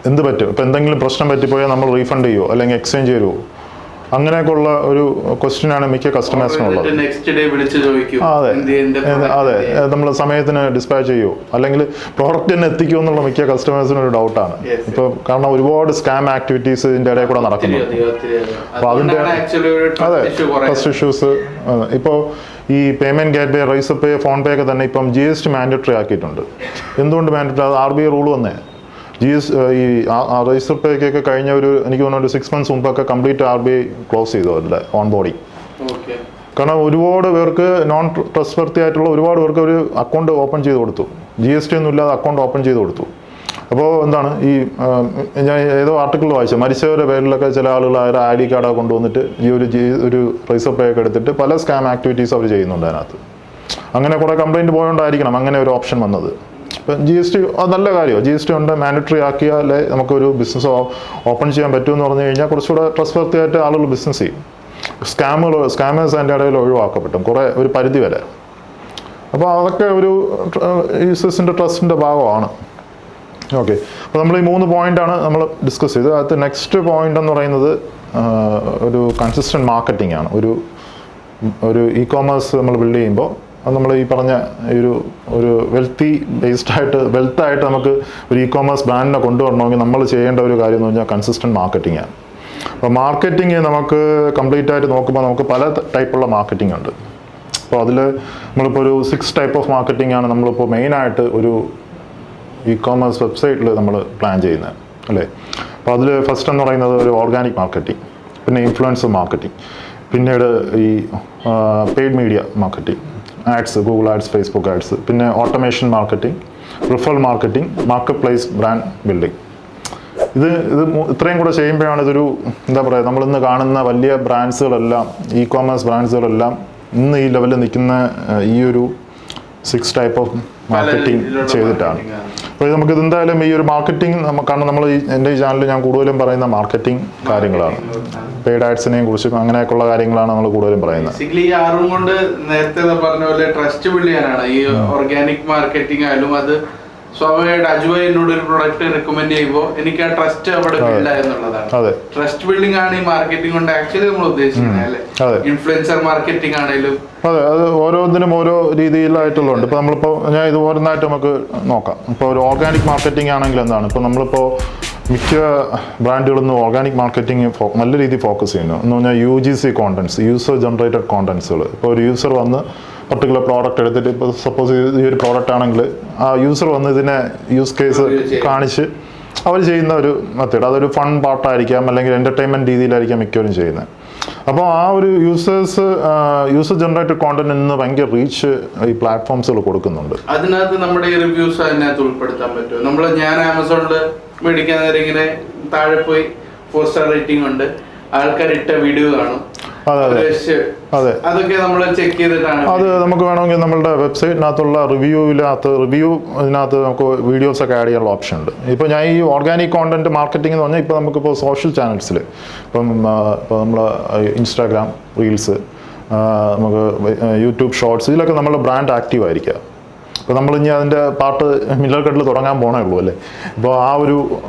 എന്ത് പറ്റും? ഇപ്പോൾ എന്തെങ്കിലും പ്രശ്നം പറ്റിപ്പോയാൽ നമ്മൾ റീഫണ്ട് ചെയ്യുമോ അല്ലെങ്കിൽ എക്സ്ചേഞ്ച് ചെയ്യുമോ? അങ്ങനെയൊക്കെയുള്ള ഒരു ക്വസ്റ്റ്യനാണ് മിക്ക കസ്റ്റമേഴ്സിനുള്ളത്. അതെ നമ്മൾ സമയത്തിന് ഡിസ്പാച്ച് ചെയ്യുമോ അല്ലെങ്കിൽ പ്രോഡക്റ്റ് തന്നെ എത്തിക്കുമോ എന്നുള്ള മിക്ക കസ്റ്റമേഴ്സിനൊരു ഡൗട്ടാണ്. ഇപ്പോൾ കാരണം ഒരുപാട് സ്കാം ആക്ടിവിറ്റീസ് ഇതിൻ്റെ ഇടയിൽ കൂടെ നടക്കുന്നു. അപ്പോൾ അതിൻ്റെ ട്രസ്റ്റ് ഇഷ്യൂസ്. ഇപ്പോൾ ഈ പേയ്മെൻറ്റ് ഗേറ്റ്വേ, റൈസപ്പേ, ഫോൺ പേ ഒക്കെ തന്നെ ഇപ്പം GST മാൻഡറ്ററി ആക്കിയിട്ടുണ്ട്. എന്തുകൊണ്ട് മാൻഡറ്ററി? അത് RBI റൂൾ വന്നേ. ഈ റൈസപ്പേക്കൊക്കെ കഴിഞ്ഞ എനിക്ക് തോന്നുന്നു ഒരു 6 months മുമ്പൊക്കെ കംപ്ലീറ്റ് RBI ക്ലോസ് ചെയ്തു അവരുടെ ഓൺ ബോർഡിങ്. കാരണം ഒരുപാട് പേർക്ക് നോൺ ട്രസ്റ്റ് വർത്തി ആയിട്ടുള്ള ഒരുപാട് പേർക്ക് ഒരു അക്കൗണ്ട് ഓപ്പൺ ചെയ്ത് കൊടുത്തു. GST ഒന്നും ഇല്ലാതെ അക്കൗണ്ട് ഓപ്പൺ ചെയ്ത് കൊടുത്തു. അപ്പോൾ എന്താണ് ഞാൻ ഏതോ ആർട്ടിക്കിൾ വായിച്ചു, മരിച്ചവരുടെ പേരിലൊക്കെ ചില ആളുകൾ അവരുടെ ID കാർഡൊക്കെ കൊണ്ടുവന്നിട്ട് ഒരു റൈസപ്പേ ഒക്കെ എടുത്തിട്ട് പല സ്കാം ആക്ടിവിറ്റീസ് അവർ ചെയ്യുന്നുണ്ട് അതിനകത്ത്. അങ്ങനെ കുറേ കംപ്ലയിൻറ്റ് പോയോണ്ടായിരിക്കണം അങ്ങനെ ഒരു ഓപ്ഷൻ വന്നത്. ഇപ്പം GST അത് നല്ല കാര്യമാണ്. GST ഉണ്ട്, മാൻഡറ്ററി ആക്കിയാലേ നമുക്കൊരു ബിസിനസ് ഓപ്പൺ ചെയ്യാൻ പറ്റുമെന്ന് പറഞ്ഞു കഴിഞ്ഞാൽ കുറച്ചുകൂടെ ട്രസ്റ്റ് വർത്തി ആയിട്ട് ആളുകൾ ബിസിനസ് ചെയ്യും. സ്കാമേഴ്സ് അതിൻ്റെ ഇടയിൽ ഒഴിവാക്കപ്പെട്ടും ഒരു പരിധി വരെ. അപ്പോൾ അതൊക്കെ ഒരു യൂസേഴ്സിൻ്റെ ട്രസ്റ്റിൻ്റെ ഭാഗമാണ്. ഓക്കെ, അപ്പോൾ നമ്മൾ ഈ 3 പോയിൻ്റാണ് നമ്മൾ ഡിസ്കസ് ചെയ്തത്. അതിൽ നെക്സ്റ്റ് പോയിന്റ് എന്ന് പറയുന്നത് ഒരു കൺസിസ്റ്റൻറ്റ് മാർക്കറ്റിംഗ് ആണ്. ഒരു ഇ-കോമേഴ്സ് നമ്മൾ ബിൽഡ് ചെയ്യുമ്പോൾ അത് നമ്മൾ ഈ പറഞ്ഞ ഒരു വെൽത്തായിട്ട് നമുക്ക് ഒരു ഇ-കോമേഴ്സ് ബ്രാൻഡിനെ കൊണ്ടുവരണമെങ്കിൽ നമ്മൾ ചെയ്യേണ്ട ഒരു കാര്യം എന്ന് പറഞ്ഞാൽ കൺസിസ്റ്റൻറ്റ് മാർക്കറ്റിംഗ് ആണ്. അപ്പോൾ മാർക്കറ്റിംഗ് നമുക്ക് കംപ്ലീറ്റ് ആയിട്ട് നോക്കുമ്പോൾ നമുക്ക് പല ടൈപ്പുള്ള മാർക്കറ്റിംഗ് ഉണ്ട്. അപ്പോൾ അതിൽ നമ്മളിപ്പോൾ ഒരു 6 ടൈപ്പ് ഓഫ് മാർക്കറ്റിംഗ് ആണ് നമ്മളിപ്പോൾ മെയിനായിട്ട് ഒരു ഇ-കോമേഴ്സ് വെബ്സൈറ്റിൽ നമ്മൾ പ്ലാൻ ചെയ്യുന്നത് അല്ലേ. അപ്പോൾ അതിൽ ഫസ്റ്റ് എന്ന് പറയുന്നത് ഒരു ഓർഗാനിക് മാർക്കറ്റിംഗ്, പിന്നെ ഇൻഫ്ലുവൻസർ മാർക്കറ്റിംഗ്, പിന്നീട് ഈ paid media marketing, ads, Google ads, Facebook ads, പിന്നെ automation marketing, referral marketing, marketplace brand building. ഇത് ഇത്രയും കൂടെ ചെയ്യുമ്പോഴാണ് ഇതൊരു എന്താ പറയുക, നമ്മളിന്ന് കാണുന്ന വലിയ ബ്രാൻഡ്സുകളെല്ലാം, ഇ-കോമേഴ്സ് ബ്രാൻഡ്സുകളെല്ലാം ഇന്ന് ഈ ലെവലിൽ നിൽക്കുന്ന ഈ ഒരു 6 ടൈപ്പ് ഓഫ് മാർക്കറ്റിംഗ് ചെയ്തിട്ടാണ്. അപ്പോൾ നമുക്കിത് എന്തായാലും ഈ ഒരു മാർക്കറ്റിംഗ് കാരണം നമ്മൾ എൻ്റെ ഈ ചാനലിൽ ഞാൻ കൂടുതലും പറയുന്ന മാർക്കറ്റിംഗ് കാര്യങ്ങളാണ്. പെയ്ഡ് ആഡ്സിനെയും കുറിച്ചും അങ്ങനെയൊക്കെയുള്ള കാര്യങ്ങളാണ് നമ്മൾ കൂടുതലും പറയുന്നത്. കൊണ്ട് നേരത്തെ പറഞ്ഞ പോലെ ട്രസ്റ്റ് ബിൽഡ് ചെയ്യാനാണ് ഈ ഓർഗാനിക് മാർക്കറ്റിംഗ് ആയാലും അത് സ്വാഭാവികമായിട്ട് അജുവ എന്നോട് ഒരു പ്രൊഡക്റ്റ് റെക്കമെൻഡ് ചെയ്യുമ്പോൾ എനിക്ക് ആ ട്രസ്റ്റ് അവിടെ ബിൽഡ് ആയെന്നുള്ളതാണ്. ട്രസ്റ്റ് ബിൽഡിംഗ് ആണ് ഈ മാർക്കറ്റിംഗ് കൊണ്ട് ആക്ച്വലി നമ്മൾ ഉദ്ദേശിക്കുന്നത് അല്ലേ? ഇൻഫ്ലുവൻസർ മാർക്കറ്റിംഗ് ആണെങ്കിലും അതെ, അത് ഓരോന്നിനും ഓരോ രീതിയിലായിട്ടുള്ളതുണ്ട്. ഇപ്പോൾ നമ്മളിപ്പോൾ ഞാൻ ഇത് ഓരോന്നായിട്ട് നമുക്ക് നോക്കാം. ഇപ്പോൾ ഒരു ഓർഗാനിക് മാർക്കറ്റിംഗ് ആണെങ്കിൽ എന്താണ്, ഇപ്പോൾ നമ്മളിപ്പോൾ മിക്ക ബ്രാൻഡുകളൊന്നും ഓർഗാനിക് മാർക്കറ്റിംഗ് നല്ല രീതിയിൽ ഫോക്കസ് ചെയ്യുന്നു എന്ന് പറഞ്ഞാൽ UGC കോണ്ടന്റ്സ്, യൂസർ ജനറേറ്റഡ് കോണ്ടന്റ്സുകൾ. ഇപ്പോൾ ഒരു യൂസർ വന്ന് പർട്ടിക്കുലർ പ്രോഡക്റ്റ് എടുത്തിട്ട്, ഇപ്പോൾ സപ്പോസ് ഈ ഒരു പ്രോഡക്റ്റ് ആണെങ്കിൽ ആ യൂസർ വന്ന് ഇതിനെ യൂസ് കേസ് കാണിച്ച് അവർ ചെയ്യുന്ന ഒരു മെത്തേഡ്, അതൊരു ഫൺ പാർട്ടായിരിക്കാം അല്ലെങ്കിൽ എൻ്റർടൈൻമെൻറ്റ് രീതിയിലായിരിക്കാം മിക്കവരും ചെയ്യുന്നത്. അപ്പോൾ ആ ഒരു യൂസർ ജനറേറ്റഡ് കോണ്ടന്റ് നിന്ന് ഭയങ്കര റീച്ച് ഈ പ്ലാറ്റ്ഫോംസുകൾ കൊടുക്കുന്നുണ്ട്. അതിനകത്ത് നമ്മുടെ ഈ റിവ്യൂസ് അതിനകത്ത് ഉൾപ്പെടുത്താൻ പറ്റും. ഞാൻ ആമസോണിൽ മേടിക്കാൻ നേരം ഇങ്ങനെ താഴെ പോയി 4 സ്റ്റാർ റേറ്റിംഗ് ഉണ്ട്, ആൾക്കാർ ഇട്ട വീഡിയോ കാണും. അതെ, അതൊക്കെ നമ്മൾ ചെക്ക് ചെയ്തിട്ടാണ്. അത് നമുക്ക് വേണമെങ്കിൽ നമ്മളുടെ വെബ്സൈറ്റിനകത്തുള്ള റിവ്യൂ ഇതിനകത്ത് നമുക്ക് വീഡിയോസ് ഒക്കെ ആഡ് ചെയ്യാനുള്ള ഓപ്ഷൻ ഉണ്ട്. ഇപ്പോൾ ഞാൻ ഈ ഓർഗാനിക് കോണ്ടന്റ് മാർക്കറ്റിംഗ് എന്ന് പറഞ്ഞാൽ ഇപ്പോൾ നമുക്കിപ്പോൾ സോഷ്യൽ ചാനൽസിൽ ഇപ്പോൾ നമ്മൾ ഇൻസ്റ്റാഗ്രാം റീൽസ്, നമുക്ക് യൂട്യൂബ് ഷോർട്സ്, ഇതിലൊക്കെ നമ്മുടെ ബ്രാൻഡ് ആക്റ്റീവ് ആയിരിക്കുക. ഇപ്പോൾ നമ്മളിനി അതിൻ്റെ പാർട്ട് മില്ലർ കട്ടിൽ തുടങ്ങാൻ പോകണേ ഉള്ളൂ അല്ലേ? അപ്പോൾ ആ ഒരു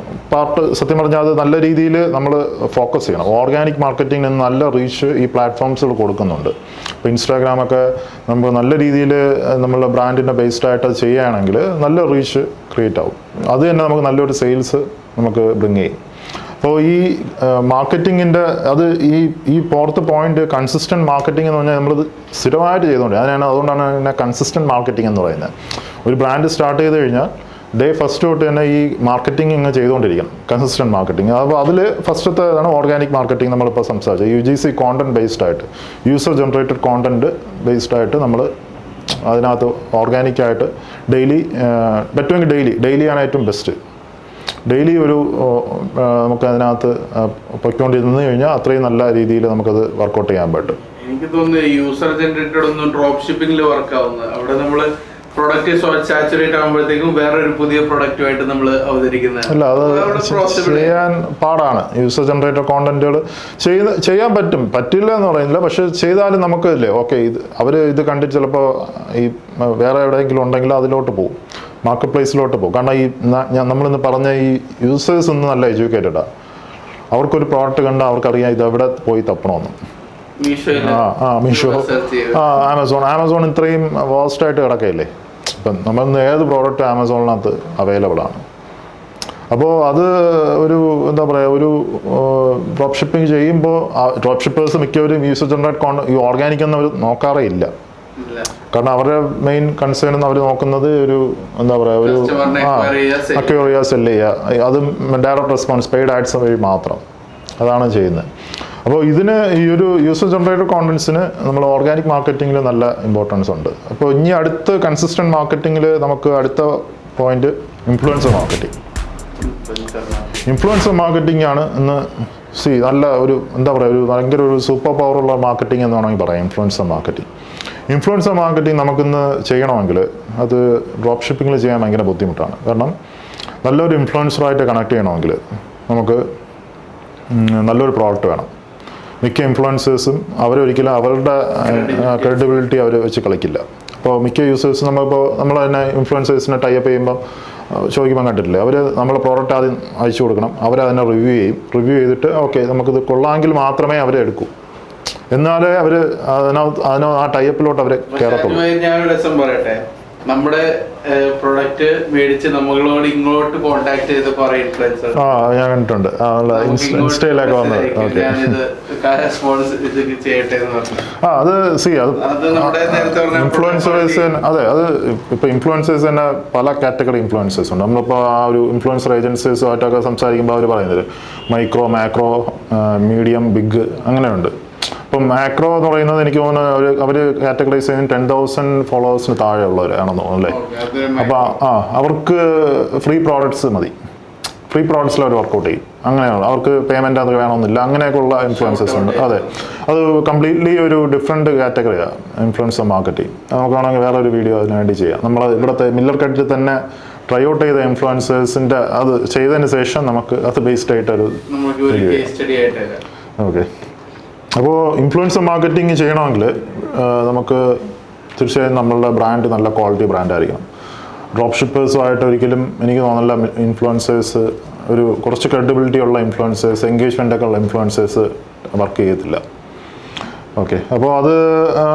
പാർട്ട് സത്യം പറഞ്ഞാൽ അത് നല്ല രീതിയിൽ നമ്മൾ ഫോക്കസ് ചെയ്യണം. ഓർഗാനിക് മാർക്കറ്റിംഗിന് നിന്ന് നല്ല റീച്ച് ഈ പ്ലാറ്റ്ഫോംസുകൾ കൊടുക്കുന്നുണ്ട്. ഇപ്പോൾ ഇൻസ്റ്റാഗ്രാമൊക്കെ നമുക്ക് നല്ല രീതിയിൽ നമ്മളുടെ ബ്രാൻഡിൻ്റെ ബേസ്ഡ് ആയിട്ട് അത് ചെയ്യുകയാണെങ്കിൽ നല്ല റീച്ച് ക്രിയേറ്റ് ആവും. അത് തന്നെ നമുക്ക് നല്ലൊരു സെയിൽസ് നമുക്ക് ബ്രിങ് ചെയ്യും. അപ്പോൾ ഈ മാർക്കറ്റിങ്ങിൻ്റെ ഈ ഫോർത്ത് പോയിന്റ് കൺസിസ്റ്റൻറ്റ് മാർക്കറ്റിംഗ് എന്ന് പറഞ്ഞാൽ നമ്മളിത് സ്ഥിരമായിട്ട് ചെയ്തുകൊണ്ട് അതുകൊണ്ടാണ് ഇതിനെ കൺസിസ്റ്റൻറ്റ് മാർക്കറ്റിംഗ് എന്ന് പറയുന്നത്. ഒരു ബ്രാൻഡ് സ്റ്റാർട്ട് ചെയ്ത് കഴിഞ്ഞാൽ ഡേ ഫസ്റ്റ് തൊട്ട് തന്നെ ഈ മാർക്കറ്റിംഗ് ഇങ്ങനെ ചെയ്തുകൊണ്ടിരിക്കണം, കൺസിസ്റ്റൻറ്റ് മാർക്കറ്റിംഗ്. അപ്പോൾ അതിൽ ഫസ്റ്റത്തേതാണ് ഓർഗാനിക് മാർക്കറ്റിംഗ്. നമ്മളിപ്പോൾ സംസാരിച്ചത് UGC കോണ്ടന്റ് ബേസ്ഡ് ആയിട്ട്, യൂസർ ജനറേറ്റഡ് കോണ്ടന്റ് ബേസ്ഡ് ആയിട്ട് നമ്മൾ അതിനകത്ത് ഓർഗാനിക്കായിട്ട് ഡെയിലി പറ്റുമെങ്കിൽ ഡെയിലി ആണ് ഏറ്റവും ബെസ്റ്റ്. ഡെയിലി ഒരു നമുക്ക് അതിനകത്ത് പൊയ്ക്കൊണ്ടിരുന്നു കഴിഞ്ഞാൽ അത്രയും നല്ല രീതിയിൽ നമുക്കത് വർക്കൗട്ട് ചെയ്യാൻ പറ്റും. എനിക്ക് തോന്നുന്നു യൂസർ ജനറേറ്റഡ് ഒന്നും ഡ്രോപ്പ് ഷിപ്പിംഗിൽ വർക്ക് ആവുന്നത്. അവിടെ നമ്മൾ പ്രൊഡക്റ്റ് സാച്ചുറേറ്റ് ആകുമ്പോഴത്തേക്കും വേറൊരു പുതിയ പ്രൊഡക്റ്റുമായിട്ട് നമ്മൾ അവതരിക്കുന്നത് അല്ല, അത് ചെയ്യാൻ പാടാണ്. യൂസർ ജനറേറ്റഡ് കോണ്ടന്റുകൾ ചെയ്യാൻ പറ്റില്ല എന്ന് പറയുന്നില്ല, പക്ഷെ ചെയ്താലും നമുക്ക് ഇല്ലേ ഓക്കെ അവർ ഇത് കണ്ടിട്ട് ചിലപ്പോൾ ഈ വേറെ എവിടെയെങ്കിലും ഉണ്ടെങ്കിൽ അതിലോട്ട് പോകും, മാർക്കറ്റ് പ്ലേസിലോട്ട് പോകും. കാരണം ഈ നമ്മളിന്ന് പറഞ്ഞ ഈ യൂസേഴ്സ് ഒന്നും നല്ല എഡ്യൂക്കേറ്റഡാണ്. അവർക്കൊരു പ്രോഡക്റ്റ് കണ്ടാൽ അവർക്കറിയാം ഇത് എവിടെ പോയി തപ്പണമെന്ന്. മീഷോ, ആമസോൺ ഇത്രയും വാസ്റ്റായിട്ട് കിടക്കയില്ലേ. ഇപ്പം നമ്മൾ ഏത് പ്രോഡക്റ്റ് ആമസോണിനകത്ത് അവൈലബിൾ ആണ്. അപ്പോൾ അത് ഒരു എന്താ പറയുക, ഒരു ഡ്രോപ്പ് ഷിപ്പിംഗ് ചെയ്യുമ്പോൾ ഡ്രോപ്പ് ഷിപ്പേഴ്സ് മിക്കവരും യൂസർ ജനറേറ്റ് ഈ ഓർഗാനിക് എന്നവർ നോക്കാറേ ഇല്ല. കാരണം അവരുടെ മെയിൻ കൺസേൺ എന്ന് അവർ നോക്കുന്നത് ഒരു എന്താ പറയുക, ഒരു അക്വയർ സെല് ചെയ്യുക, അതും ഡയറക്റ്റ് റെസ്പോൺസ് പെയ്ഡ് ആഡ്സ് വഴി മാത്രം, അതാണ് ചെയ്യുന്നത്. അപ്പോൾ ഇതിന് ഈ ഒരു യൂസർ ജനറേറ്റഡ് കോണ്ടന്റ്സിന് നമ്മൾ ഓർഗാനിക് മാർക്കറ്റിങ്ങിൽ നല്ല ഇമ്പോർട്ടൻസ് ഉണ്ട്. അപ്പോൾ ഇനി അടുത്ത കൺസിസ്റ്റൻറ്റ് മാർക്കറ്റിങ്ങിൽ നമുക്ക് അടുത്ത point influencer marketing. Influencer marketing ആണ് ഇന്ന് നല്ല ഒരു എന്താ പറയുക, ഒരു ഭയങ്കര ഒരു സൂപ്പർ പവറുള്ള മാർക്കറ്റിംഗ് എന്ന് വേണമെങ്കിൽ പറയാം ഇൻഫ്ലുവൻസർ മാർക്കറ്റിംഗ്. ഇൻഫ്ലുവൻസർ മാർക്കറ്റിംഗ് നമുക്കിന്ന് ചെയ്യണമെങ്കിൽ അത് ഡ്രോപ്പ് ഷിപ്പിങ്ങിൽ ചെയ്യാൻ ഭയങ്കര ബുദ്ധിമുട്ടാണ്. കാരണം നല്ലൊരു ഇൻഫ്ലുവൻസറായിട്ട് കണക്ട് ചെയ്യണമെങ്കിൽ നമുക്ക് നല്ലൊരു പ്രോഡക്റ്റ് വേണം. മിക്ക ഇൻഫ്ലുവൻസേഴ്സും അവരൊരിക്കലും അവരുടെ ക്രെഡിബിലിറ്റി അവർ വെച്ച് കളിക്കില്ല. അപ്പോൾ മിക്ക യൂസേഴ്സും നമ്മൾ തന്നെ ഇൻഫ്ലുവൻസേഴ്സിനെ ടൈപ്പ് ചെയ്യുമ്പോൾ ചോദിക്കുമ്പോൾ കണ്ടിട്ടില്ലേ, അവർ നമ്മളെ പ്രോഡക്റ്റ് ആദ്യം അയച്ചു കൊടുക്കണം, അവരതിനെ റിവ്യൂ ചെയ്തിട്ട് ഓക്കെ നമുക്കിത് കൊള്ളാമെങ്കിൽ മാത്രമേ അവരെ എടുക്കൂ, എന്നാലേ അവർ ആ ടൈപ്പിലോട്ട് അവർ കയറത്തുള്ളൂ. ഞാനൊരു രസം പറയട്ടെ, നമ്മുടെ പ്രൊഡക്റ്റ് മേടിച്ച് നമ്മളോട് ഇങ്ങോട്ട് കോണ്ടാക്ട് ചെയ്ത് കുറെ ഇൻഫ്ലുവൻസർ ഞാൻ കണ്ടിട്ടുണ്ട്, ഇൻസ്റ്റയിലൊക്കെ വന്നത്. ഓക്കെ, അത് ഇൻഫ്ലുവൻസേഴ്സ്, അതെ, അത് ഇപ്പോൾ ഇൻഫ്ലുവൻസേഴ്സ് തന്നെ പല കാറ്റഗറി ഇൻഫ്ലുവൻസേഴ്സ് ഉണ്ട്. നമ്മളിപ്പോൾ ആ ഒരു ഇൻഫ്ലുവൻസർ ഏജൻസീസുമായിട്ടൊക്കെ സംസാരിക്കുമ്പോൾ അവർ പറയുന്നത് മൈക്രോ, മാക്രോ, മീഡിയം, ബിഗ് അങ്ങനെയുണ്ട്. ഇപ്പം മാക്രോ എന്ന് പറയുന്നത് എനിക്ക് തോന്നുന്നു അവർ കാറ്റഗറൈസ് ചെയ്യുന്നത് 10,000 ഫോളോവേഴ്സിന് താഴെ ഉള്ളവരാണെന്ന് തോന്നുന്നു അല്ലേ. അപ്പോൾ അവർക്ക് ഫ്രീ പ്രോഡക്ട്സ് മതി, ഫ്രീ പ്രോഡക്ട്സിൽ അവർ വർക്കൗട്ട് ചെയ്യും. അങ്ങനെയാണ്, അവർക്ക് പേയ്മെൻറ്റ് അത് വേണമെന്നില്ല, അങ്ങനെയൊക്കെയുള്ള ഇൻഫ്ലുവൻസേഴ്സ് ഉണ്ട്. അതെ, അത് കംപ്ലീറ്റ്ലി ഒരു ഡിഫറെൻറ്റ് കാറ്റഗറിയാണ് ഇൻഫ്ലുവൻസർ മാർക്കറ്റിംഗ്. നമുക്ക് വേണമെങ്കിൽ വേറെ ഒരു വീഡിയോ അതിന് വേണ്ടി ചെയ്യാം. നമ്മൾ ഇവിടുത്തെ മില്ലർ കട്ടിൽ തന്നെ ട്രൈ ഔട്ട് ചെയ്ത ഇൻഫ്ലുവൻസേഴ്സിൻ്റെ അത് ചെയ്തതിന് ശേഷം നമുക്ക് അത് ബേസ്ഡ് ആയിട്ടൊരു ഓക്കെ. അപ്പോൾ ഇൻഫ്ലുവൻസർ മാർക്കറ്റിംഗ് ചെയ്യണമെങ്കിൽ നമുക്ക് തീർച്ചയായും നമ്മളുടെ ബ്രാൻഡ് നല്ല ക്വാളിറ്റി ബ്രാൻഡ് ആയിരിക്കണം. ഡ്രോപ്പ് ഷിപ്പേഴ്സുമായിട്ട് ഒരിക്കലും എനിക്ക് തോന്നുന്നില്ല ഇൻഫ്ലുവൻസേഴ്സ് ഒരു കുറച്ച് ക്രെഡിബിലിറ്റി ഉള്ള ഇൻഫ്ലുവൻസേഴ്സ്, എൻഗേജ്മെൻ്റ് ഒക്കെ ഉള്ള ഇൻഫ്ലുവൻസേഴ്സ് വർക്ക് ചെയ്യത്തില്ല. ഓക്കെ, അപ്പോൾ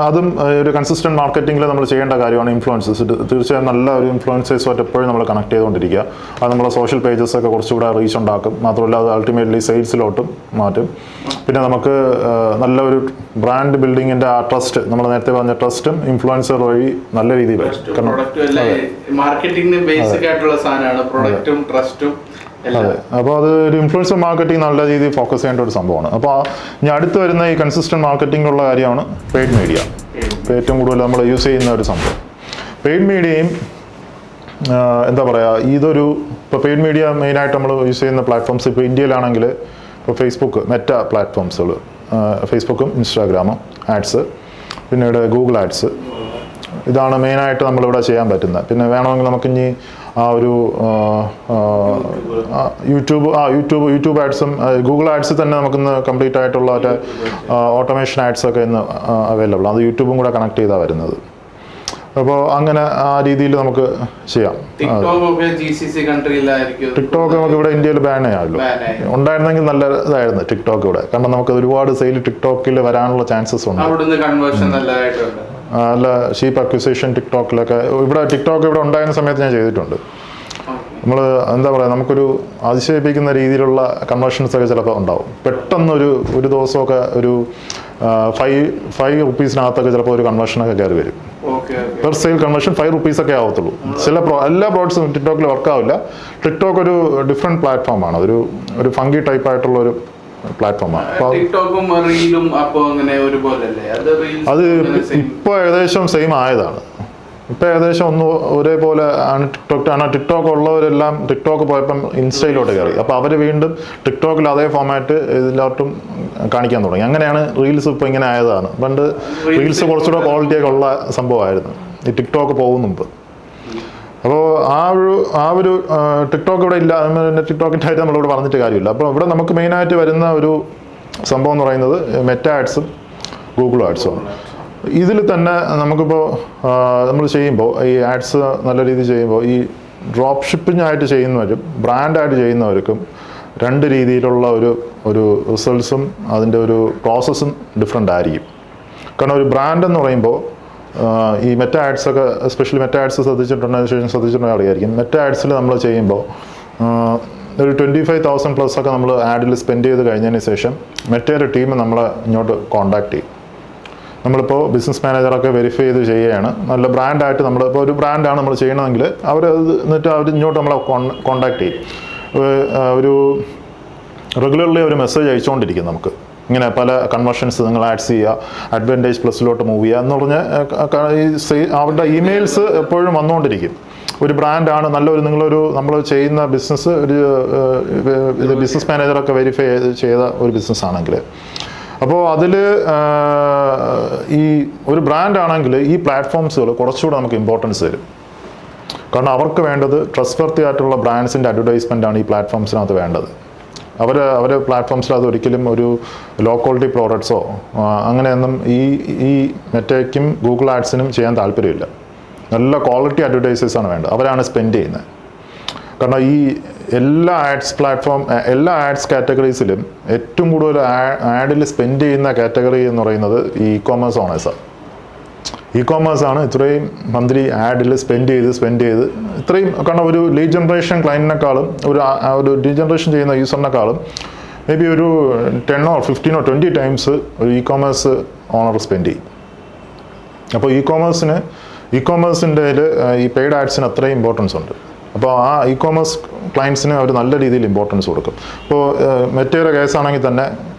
അതും ഒരു കൺസിസ്റ്റൻറ്റ് മാർക്കറ്റിങ്ങിൽ നമ്മൾ ചെയ്യേണ്ട കാര്യമാണ്. ഇൻഫ്ലുവൻസേഴ്സ് തീർച്ചയായും നല്ല ഒരു ഇൻഫ്ലുവൻസേഴ്സുമായിട്ട് എപ്പോഴും നമ്മൾ കണക്ട് ചെയ്തുകൊണ്ടിരിക്കുക. അത് നമ്മളെ സോഷ്യൽ പേജസൊക്കെ കുറച്ചുകൂടെ റീച്ച് ഉണ്ടാക്കും. മാത്രമല്ല അത് അൾട്ടിമേറ്റ്ലി സെയിൽസിലോട്ടും മാറ്റും. പിന്നെ നമുക്ക് നല്ലൊരു ബ്രാൻഡ് ബിൽഡിങ്ങിൻ്റെ ആ ട്രസ്റ്റ്, നമ്മൾ നേരത്തെ പറഞ്ഞ ട്രസ്റ്റും ഇൻഫ്ലുവൻസർ വഴി നല്ല രീതിയിൽ മാർക്കറ്റിംഗിന് ബേസിക് ആയിട്ടുള്ള സാധനമാണ് പ്രൊഡക്റ്റും ട്രസ്റ്റും. അതെ, അപ്പോൾ അത് ഒരു ഇൻഫ്ലുവൻസർ മാർക്കറ്റിംഗ് നല്ല രീതിയിൽ ഫോക്കസ് ചെയ്യേണ്ട ഒരു സംഭവമാണ്. അപ്പോൾ ഞാൻ അടുത്ത് വരുന്ന ഈ കൺസിസ്റ്റൻറ്റ് മാർക്കറ്റിംഗുള്ള കാര്യമാണ് പെയ്ഡ് മീഡിയ. ഇപ്പോൾ ഏറ്റവും കൂടുതൽ നമ്മൾ യൂസ് ചെയ്യുന്ന ഒരു സംഭവം പെയ്ഡ് മീഡിയയും എന്താ പറയുക, ഇപ്പോൾ പെയ്ഡ് മീഡിയ മെയിനായിട്ട് നമ്മൾ യൂസ് ചെയ്യുന്ന പ്ലാറ്റ്ഫോംസ് ഇപ്പോൾ ഇന്ത്യയിലാണെങ്കിൽ ഇപ്പോൾ ഫേസ്ബുക്ക്, മെറ്റ പ്ലാറ്റ്ഫോംസുകൾ, ഫേസ്ബുക്കും ഇൻസ്റ്റാഗ്രാമും ആഡ്സ്, പിന്നീട് ഗൂഗിൾ ആഡ്സ്, ഇതാണ് മെയിനായിട്ട് നമ്മളിവിടെ ചെയ്യാൻ പറ്റുന്നത്. പിന്നെ വേണമെങ്കിൽ നമുക്കിനി ആ ഒരു യൂട്യൂബ് ആഡ്സും ഗൂഗിൾ ആഡ്സ് തന്നെ നമുക്കിന്ന് കംപ്ലീറ്റ് ആയിട്ടുള്ള ഓട്ടോമേഷൻ ആഡ്സൊക്കെ ഇന്ന് അവൈലബിൾ. അത് യൂട്യൂബും കൂടെ കണക്ട് ചെയ്താണ് വരുന്നത്. അപ്പോൾ അങ്ങനെ ആ രീതിയിൽ നമുക്ക് ചെയ്യാം. ടിക്ടോക്ക് നമുക്ക് ഇവിടെ ഇന്ത്യയിൽ ബാൻ ചെയ്യാമല്ലോ. ഉണ്ടായിരുന്നെങ്കിൽ നല്ല ഇതായിരുന്നു ടിക്ടോക്ക് ഇവിടെ, കാരണം നമുക്ക് ഒരുപാട് സെയിൽ ടിക്ടോക്കിൽ വരാനുള്ള ചാൻസസ് ഉണ്ട്. നല്ല ഷീപ്പ് അക്വിസിഷൻ ടിക്ടോക്കിലൊക്കെ ഇവിടെ ഉണ്ടായിരുന്ന സമയത്ത് ഞാൻ ചെയ്തിട്ടുണ്ട്. നമ്മൾ എന്താ പറയുക, നമുക്കൊരു അതിശയിപ്പിക്കുന്ന രീതിയിലുള്ള കൺവേർഷൻസൊക്കെ ചിലപ്പോൾ ഉണ്ടാവും. പെട്ടെന്നൊരു ദിവസമൊക്കെ ഒരു 5 റുപ്പീസിനകത്തൊക്കെ ചിലപ്പോൾ ഒരു കൺവേർഷനൊക്കെ കയറി വരും. Per sale conversion 5 റുപ്പീസൊക്കെ ആവത്തുള്ളൂ. എല്ലാ പ്രോഡക്ട്സും ടിക്ടോക്കിൽ വർക്കാവില്ല. ടിക്ടോക്ക് ഒരു ഡിഫറെൻറ്റ് പ്ലാറ്റ്ഫോമാണ്, ഒരു ഫംഗി ടൈപ്പ് ആയിട്ടുള്ള ഒരു പ്ലാറ്റ്ഫോമാണ്. അത് ഇപ്പോൾ ഏകദേശം സെയിം ആയതാണ്. ഇപ്പോൾ ഏകദേശം ഒരേപോലെ ആണ് ടിക്ടോക്ക് ഉള്ളവരെല്ലാം ടിക്ടോക്ക് പോയപ്പം ഇൻസ്റ്റയിലോട്ട് കയറി. അപ്പോൾ അവർ വീണ്ടും ടിക്ടോക്കിൽ അതേ ഫോമാറ്റ് ഇതിലോട്ടും കാണിക്കാൻ തുടങ്ങി. അങ്ങനെയാണ് റീൽസ് ഇപ്പോൾ ഇങ്ങനെ ആയതാണ്. പണ്ട് റീൽസ് കുറച്ചുകൂടെ ക്വാളിറ്റിയൊക്കെ ഉള്ള സംഭവമായിരുന്നു ഈ ടിക്ടോക്ക് പോകും മുമ്പ്. അപ്പോൾ ആ ഒരു ടിക്ടോക്ക് ഇവിടെ ഇല്ല. ടിക്ടോക്കിൻ്റെ ആയിട്ട് നമ്മളിവിടെ പറഞ്ഞിട്ട് കാര്യമില്ല. അപ്പോൾ ഇവിടെ നമുക്ക് മെയിനായിട്ട് വരുന്ന ഒരു സംഭവം എന്ന് പറയുന്നത് മെറ്റ ആഡ്സും ഗൂഗിൾ ആഡ്സുമാണ്. ഇതിൽ തന്നെ നമുക്കിപ്പോൾ നമ്മൾ ചെയ്യുമ്പോൾ ഈ ആഡ്സ് നല്ല രീതിയിൽ ചെയ്യുമ്പോൾ ഈ ഡ്രോപ്പ് ഷിപ്പിംഗ് ആയിട്ട് ചെയ്യുന്നവരും ബ്രാൻഡായിട്ട് ചെയ്യുന്നവർക്കും രണ്ട് രീതിയിലുള്ള ഒരു റിസൾട്ട്സും അതിൻ്റെ ഒരു പ്രോസസ്സും ഡിഫറെൻ്റ് ആയിരിക്കും. കാരണം ഒരു ബ്രാൻഡ് എന്ന് പറയുമ്പോൾ ഈ മെറ്റ ആഡ്സൊക്കെ, എസ്പെഷ്യലി മെറ്റ ആഡ്സ് ശ്രദ്ധിച്ചിട്ടുണ്ടെങ്കിൽ അറിയായിരിക്കും. മെറ്റ ആഡ്സിൽ നമ്മൾ ചെയ്യുമ്പോൾ ഒരു 25,000+ ഒക്കെ നമ്മൾ ആഡിൽ സ്പെൻഡ് ചെയ്ത് കഴിഞ്ഞതിന് ശേഷം മെറ്റയുടെ ടീം നമ്മളെ ഇങ്ങോട്ട് കോൺടാക്ട് ചെയ്യും. നമ്മളിപ്പോൾ ബിസിനസ് മാനേജറൊക്കെ വെരിഫൈ ചെയ്ത് ചെയ്യുകയാണ്. നല്ല ബ്രാൻഡായിട്ട് നമ്മളിപ്പോൾ ഒരു ബ്രാൻഡാണ് നമ്മൾ ചെയ്യണമെങ്കിൽ എന്നിട്ട് അവർ ഇങ്ങോട്ട് നമ്മളെ കോൺടാക്ട് ചെയ്യും. ഒരു റെഗുലർലി ഒരു മെസ്സേജ് അയച്ചുകൊണ്ടിരിക്കും നമുക്ക്. ഇങ്ങനെ പല കൺവേർഷൻസ് നിങ്ങൾ ആഡ്സ് ചെയ്യുക, അഡ്വാൻറ്റേജ് പ്ലസിലോട്ട് മൂവ് ചെയ്യുക എന്ന് പറഞ്ഞ് അവരുടെ ഇമെയിൽസ് എപ്പോഴും വന്നുകൊണ്ടിരിക്കും. ഒരു ബ്രാൻഡാണ് നമ്മൾ ചെയ്യുന്ന ബിസിനസ് ഇത് ബിസിനസ് മാനേജറൊക്കെ വെരിഫൈ ചെയ്ത ഒരു ബിസിനസ് ആണെങ്കിൽ, അപ്പോൾ അതിൽ ഈ ഒരു ബ്രാൻഡാണെങ്കിൽ ഈ പ്ലാറ്റ്ഫോംസുകൾ കുറച്ചുകൂടെ നമുക്ക് ഇമ്പോർട്ടൻസ് തരും. കാരണം അവർക്ക് വേണ്ടത് ട്രസ്റ്റ് വർത്തി ആയിട്ടുള്ള ബ്രാൻഡ്സിൻ്റെ അഡ്വർടൈസ്മെൻ്റാണ് ഈ പ്ലാറ്റ്ഫോംസിനകത്ത് വേണ്ടത്. അവരെ പ്ലാറ്റ്ഫോംസിൽ അത് ഒരിക്കലും ഒരു ലോ ക്വാളിറ്റി പ്രോഡക്ട്സോ അങ്ങനെയൊന്നും ഈ മെറ്റയ്ക്കും ഗൂഗിൾ ആഡ്സിനും ചെയ്യാൻ താല്പര്യമില്ല. നല്ല ക്വാളിറ്റി അഡ്വർടൈസേഴ്സാണ് വേണ്ടത്. അവരാണ് സ്പെൻഡ് ചെയ്യുന്നത്. കാരണം ഈ എല്ലാ ആഡ്സ് കാറ്റഗറീസിലും ഏറ്റവും കൂടുതൽ ആഡിൽ സ്പെൻഡ് ചെയ്യുന്ന കാറ്റഗറി എന്ന് പറയുന്നത് ഈ ഇ-കോമേഴ്സ് ഓണേഴ്സാണ്. ഇ-കോമേഴ്സാണ് ഇത്രയും മന്ത്ലി ആഡിൽ സ്പെൻഡ് ചെയ്ത് ഇത്രയും. കാരണം ഒരു ലീഡ് ജനറേഷൻ ക്ലയൻറ്റിനെക്കാളും ഒരു ലീഡ് ജനറേഷൻ ചെയ്യുന്ന യൂസറിനെക്കാളും മേ ബി ഒരു 10 or 15 or 20 ടൈംസ് ഒരു ഇ-കോമേഴ്സ് ഓണർ സ്പെൻഡ് ചെയ്യും. അപ്പോൾ ഇ-കോമേഴ്സിൻ്റെ ഈ പെയ്ഡ് ആഡ്സിന് അത്രയും ഇമ്പോർട്ടൻസ് ഉണ്ട്. അപ്പോൾ ആ ഇ-കോമേഴ്സ് ക്ലയൻസിന് അവർ നല്ല രീതിയിൽ ഇമ്പോർട്ടൻസ് കൊടുക്കും. ഇപ്പോൾ മെറ്റയുടെ കേസാണെങ്കിൽ തന്നെ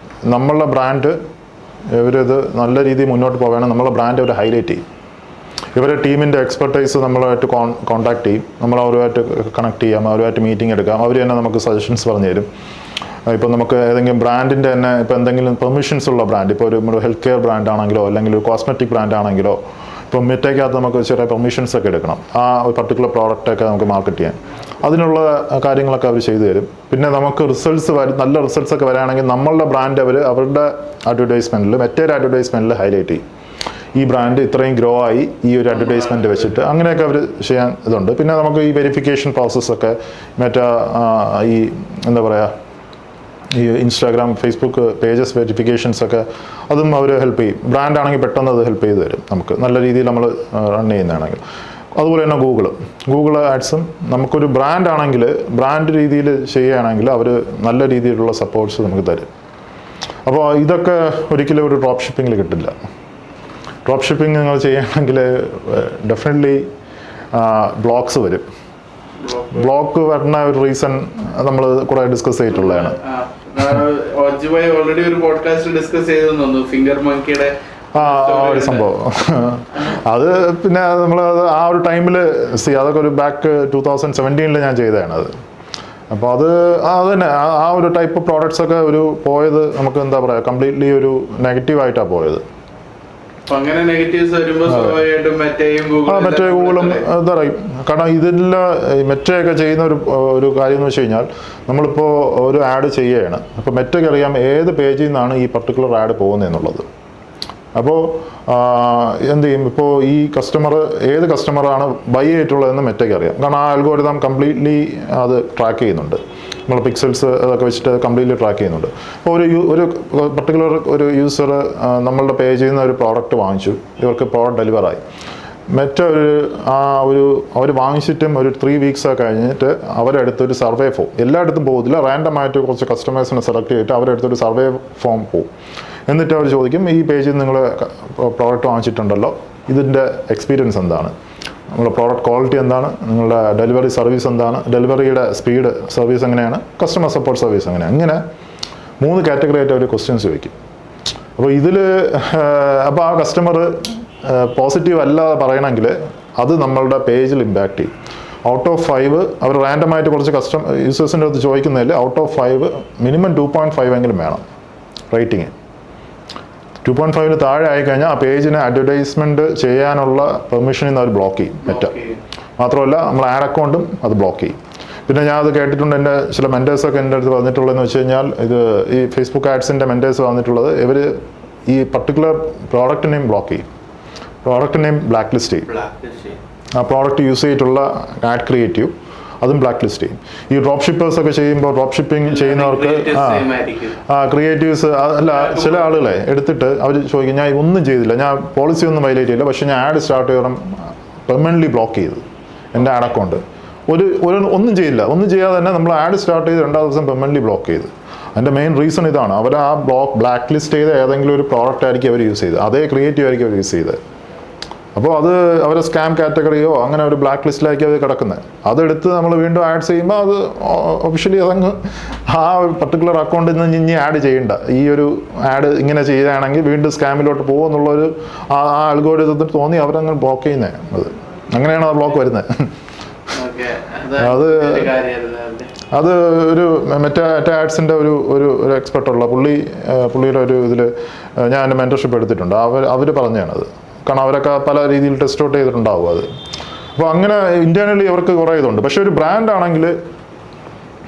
നമ്മളുടെ ബ്രാൻഡ് ഇവരിത് നല്ല രീതിയിൽ മുന്നോട്ട് പോവുകയാണെങ്കിൽ നമ്മളെ ബ്രാൻഡ് അവർ ഹൈലൈറ്റ് ചെയ്യും. ഇവരുടെ ടീമിൻ്റെ എക്സ്പെർട്ടൈസ് നമ്മളുമായിട്ട് കോൺടാക്ട് ചെയ്യും. നമ്മൾ അവരുമായിട്ട് കണക്ട് ചെയ്യാം, അവരുമായിട്ട് മീറ്റിംഗ് എടുക്കാം. അവർ തന്നെ നമുക്ക് സജഷൻസ് പറഞ്ഞു തരും. ഇപ്പോൾ നമുക്ക് ഏതെങ്കിലും ബ്രാൻഡിൻ്റെ തന്നെ ഇപ്പോൾ എന്തെങ്കിലും പെർമിഷൻസ് ഉള്ള ബ്രാൻഡ്, ഇപ്പോൾ ഒരു ഹെൽത്ത് കെയർ ബ്രാൻഡ് ആണെങ്കിലോ അല്ലെങ്കിൽ ഒരു കോസ്മെറ്റിക് ബ്രാൻഡ് ആണെങ്കിലോ, ഇപ്പോൾ മെറ്റയ്ക്കകത്ത് നമുക്ക് ചെറിയ പെർമിഷൻസ് ഒക്കെ എടുക്കണം ആ ഒരു പർട്ടിക്കുലർ പ്രോഡക്റ്റൊക്കെ നമുക്ക് മാർക്കറ്റ് ചെയ്യാൻ. അതിനുള്ള കാര്യങ്ങളൊക്കെ അവർ ചെയ്തു തരും. പിന്നെ നമുക്ക് നല്ല റിസൾട്ട്സ് ഒക്കെ വരികയാണെങ്കിൽ നമ്മളുടെ ബ്രാൻഡ് അവരുടെ അഡ്വർടൈസ്മെൻറ്റിൽ മെറ്റയുടെ അഡ്വർടൈസ്മെൻറ്റിൽ ഹൈലൈറ്റ് ചെയ്യും. ഈ ബ്രാൻഡ് ഇത്രയും ഗ്രോ ആയി ഈ ഒരു അഡ്വർടൈസ്മെൻറ്റ് വെച്ചിട്ട് അങ്ങനെയൊക്കെ അവർ ചെയ്യാൻ ഇതുണ്ട്. പിന്നെ നമുക്ക് ഈ വെരിഫിക്കേഷൻ പ്രോസസ്സൊക്കെ മറ്റേ ഈ എന്താ പറയുക ഈ ഇൻസ്റ്റാഗ്രാം ഫേസ്ബുക്ക് പേജസ് വെരിഫിക്കേഷൻസ് ഒക്കെ അതും അവർ ഹെൽപ്പ് ചെയ്യും. ബ്രാൻഡ് ആണെങ്കിൽ പെട്ടെന്ന് അത് ഹെൽപ്പ് ചെയ്ത് തരും നമുക്ക് നല്ല രീതിയിൽ നമ്മൾ റൺ ചെയ്യുന്നതാണെങ്കിൽ. അതുപോലെ തന്നെ ഗൂഗിൾ ആഡ്സും നമുക്കൊരു ബ്രാൻഡ് ആണെങ്കിൽ ബ്രാൻഡ് രീതിയിൽ ചെയ്യുകയാണെങ്കിൽ അവർ നല്ല രീതിയിലുള്ള സപ്പോർട്ട്സ് നമുക്ക് തരും. അപ്പോൾ ഇതൊക്കെ ഒരിക്കലും ഒരു ഡ്രോപ്പ് ഷിപ്പിങ്ങിൽ കിട്ടില്ല. ഡ്രോപ്പ് ഷിപ്പിംഗ് നിങ്ങൾ ചെയ്യുകയാണെങ്കിൽ ഡെഫിനറ്റ്ലി ബ്ലോക്സ് വരും. ബ്ലോക്ക് വരുന്ന ഒരു റീസൺ നമ്മൾ കുറെ ഡിസ്കസ് ചെയ്തിട്ടുള്ളതാണ്. ഓൾറെഡി ഒരു പോഡ്കാസ്റ്റ് ഡിസ്കസ് ചെയ്തു ഫിംഗർ മങ്കിയുടെ ഒരു സംഭവം. അത് പിന്നെ നമ്മൾ ആ ഒരു ടൈമിൽ അതൊക്കെ ഒരു ബാക്ക് 2017 ഞാൻ ചെയ്തതാണ് അത്. അപ്പോൾ അത് തന്നെ ആ ഒരു ടൈപ്പ് പ്രോഡക്ട്സ് ഒക്കെ ഒരു പോയത് നമുക്ക് എന്താ പറയുക കംപ്ലീറ്റ്ലി ഒരു നെഗറ്റീവായിട്ടാണ് പോയത്. മറ്റേ ഗൂഗിളും എന്താ പറയും, കാരണം ഇതില്ല മെറ്റയൊക്കെ ചെയ്യുന്ന ഒരു കാര്യം എന്ന് വെച്ച് കഴിഞ്ഞാൽ നമ്മളിപ്പോൾ ഒരു ആഡ് ചെയ്യുകയാണ്. അപ്പോൾ മെറ്റയ്ക്ക് അറിയാം ഏത് പേജിൽ നിന്നാണ് ഈ പർട്ടിക്കുലർ ആഡ് പോകുന്നതെന്നുള്ളത്. അപ്പോൾ എന്ത് ചെയ്യും, ഇപ്പോൾ ഈ ഏത് കസ്റ്റമറാണ് ബൈ ചെയ്തിട്ടുള്ളതെന്ന് മെറ്റയ്ക്ക് അറിയാം. കാരണം ആ അൽഗോരിതം കംപ്ലീറ്റ്ലി അത് ട്രാക്ക് ചെയ്യുന്നുണ്ട്. നമ്മൾ പിക്സൽസ് അതൊക്കെ വെച്ചിട്ട് കംപ്ലീറ്റ്ലി ട്രാക്ക് ചെയ്യുന്നുണ്ട്. അപ്പോൾ ഒരു പർട്ടിക്കുലർ ഒരു യൂസർ നമ്മളുടെ പേജിൽ നിന്ന് ഒരു പ്രോഡക്റ്റ് വാങ്ങിച്ചു, ഇവർക്ക് പ്രോഡക്റ്റ് ഡെലിവറായി. അവർ വാങ്ങിച്ചിട്ടും ഒരു 3 വീക്സ് കഴിഞ്ഞിട്ട് അവരെടുത്തൊരു സർവേ ഫോം, എല്ലായിടത്തും പോകുന്നില്ല, റാൻഡമായിട്ട് കുറച്ച് കസ്റ്റമേഴ്സിനെ സെലക്ട് ചെയ്തിട്ട് അവരെടുത്തൊരു സർവേ ഫോം പോകും. എന്നിട്ട് അവർ ചോദിക്കും ഈ പേജിൽ നിങ്ങൾ പ്രോഡക്റ്റ് വാങ്ങിച്ചിട്ടുണ്ടല്ലോ, ഇതിൻ്റെ എക്സ്പീരിയൻസ് എന്താണ്, നിങ്ങളുടെ പ്രോഡക്റ്റ് ക്വാളിറ്റി എന്താണ്, നിങ്ങളുടെ ഡെലിവറി സർവീസ് എന്താണ്, ഡെലിവറിയുടെ സ്പീഡ് സർവീസ് എങ്ങനെയാണ്, കസ്റ്റമർ സപ്പോർട്ട് സർവീസ് എങ്ങനെയാണ്, ഇങ്ങനെ 3 കാറ്റഗറി ആയിട്ട് അവർ ക്വസ്റ്റ്യൻസ് ചോദിക്കും. അപ്പോൾ അപ്പോൾ ആ കസ്റ്റമർ പോസിറ്റീവ് അല്ലാതെ പറയണമെങ്കിൽ അത് നമ്മളുടെ പേജിൽ ഇമ്പാക്റ്റ് ചെയ്യും. ഔട്ട് ഓഫ് 5 അവർ റാൻഡമായിട്ട് കുറച്ച് യൂസേഴ്സിൻ്റെ അടുത്ത് ചോദിക്കുന്നതിൽ ഔട്ട് ഓഫ് 5 മിനിമം 2.5 എങ്കിലും വേണം റേറ്റിംഗ്. 2.5 താഴെ ആയിക്കഴിഞ്ഞാൽ ആ പേജിന് അഡ്വർടൈസ്മെൻറ്റ് ചെയ്യാനുള്ള പെർമിഷനിൽ നിന്ന് അവർ ബ്ലോക്ക് ചെയ്യും മെറ്റ. മാത്രമല്ല നമ്മൾ ആഡ് അക്കൗണ്ടും അത് ബ്ലോക്ക് ചെയ്യും. പിന്നെ ഞാൻ അത് കേട്ടിട്ടുണ്ട്, എൻ്റെ ചില മെൻറ്റേഴ്സൊക്കെ എൻ്റെ അടുത്ത് വന്നിട്ടുള്ളതെന്ന് വെച്ച് കഴിഞ്ഞാൽ ഈ ഫേസ്ബുക്ക് ആഡ്സിൻ്റെ മെൻറ്റേഴ്സ് വന്നിട്ടുള്ളത് ഇവർ ഈ പർട്ടിക്കുലർ പ്രോഡക്റ്റ് നെയിം ബ്ലോക്ക് ചെയ്യും, പ്രോഡക്റ്റ് നെയിം ബ്ലാക്ക് ലിസ്റ്റ് ചെയ്യും. ആ പ്രോഡക്റ്റ് യൂസ് ചെയ്തിട്ടുള്ള ആഡ് ക്രിയേറ്റീവ് അതും ബ്ലാക്ക് ലിസ്റ്റ് ചെയ്യും. ഈ ഡ്രോപ്പ് ഷിപ്പേഴ്സ് ഒക്കെ ചെയ്യുമ്പോൾ ഡ്രോപ്പ് ഷിപ്പിംഗ് ചെയ്യുന്നവർക്ക് ക്രിയേറ്റീവ്സ് അല്ല, ചില ആളുകളെ എടുത്തിട്ട് അവർ ചോദിക്കും ഞാൻ ഒന്നും ചെയ്തില്ല, ഞാൻ പോളിസി ഒന്നും വയലേറ്റ് ചെയ്യില്ല, പക്ഷേ ഞാൻ ആഡ് സ്റ്റാർട്ട് ചെയ്യണം പെർമനൻ്റ്ലി ബ്ലോക്ക് ചെയ്തു എൻ്റെ ആഡ് അക്കൗണ്ട്. ഒന്നും ചെയ്യില്ല, ഒന്നും ചെയ്യാതെ തന്നെ നമ്മൾ ആഡ് സ്റ്റാർട്ട് ചെയ്ത് 2 ദിവസം പെർമനൻ്റ്ലി ബ്ലോക്ക് ചെയ്ത്. അതിൻ്റെ മെയിൻ റീസൺ ഇതാണ്, അവർ ആ ബ്ലാക്ക് ലിസ്റ്റ് ചെയ്ത ഏതെങ്കിലും ഒരു പ്രോഡക്റ്റ് ആയിരിക്കും അവർ യൂസ് ചെയ്തത്, അതേ ക്രിയേറ്റീവ് ആയിരിക്കും അവർ യൂസ് ചെയ്തത്. അപ്പോൾ അത് അവരെ സ്കാം കാറ്റഗറിയോ അങ്ങനെ ഒരു ബ്ലാക്ക് ലിസ്റ്റിലായിരിക്കും അത് കിടക്കുന്നത്. അതെടുത്ത് നമ്മൾ വീണ്ടും ആഡ് ചെയ്യുമ്പോൾ അത് ഒഫീഷ്യലി അതങ്ങ് ആ പർട്ടിക്കുലർ അക്കൗണ്ടിൽ നിന്ന് ഇനി ആഡ് ചെയ്യേണ്ട, ഈ ഒരു ആഡ് ഇങ്ങനെ ചെയ്യുകയാണെങ്കിൽ വീണ്ടും സ്കാമിലോട്ട് പോകുമെന്നുള്ളൊരു ആ അൽഗോരിതത്തിൽ തോന്നി അവരങ്ങ് ബ്ലോക്ക് ചെയ്യുന്നത്. അങ്ങനെയാണ് ആ ബ്ലോക്ക് വരുന്നത്. അത് ഒരു മെറ്റ ആഡ്സിൻ്റെ ഒരു എക്സ്പെർട്ടുള്ള പുള്ളിയുടെ ഒരു ഇതിൽ ഞാൻ എൻ്റെ മെൻറ്റർഷിപ്പ് എടുത്തിട്ടുണ്ട്. അവർ പറഞ്ഞതാണത്. കാരണം അവരൊക്കെ പല രീതിയിൽ ടെസ്റ്റ് ഔട്ട് ചെയ്തിട്ടുണ്ടാവും അത്. അപ്പോൾ അങ്ങനെ ഇൻറ്റേർണലി അവർക്ക് കുറേ ഇതുണ്ട്. പക്ഷേ ഒരു ബ്രാൻഡ് ആണെങ്കിൽ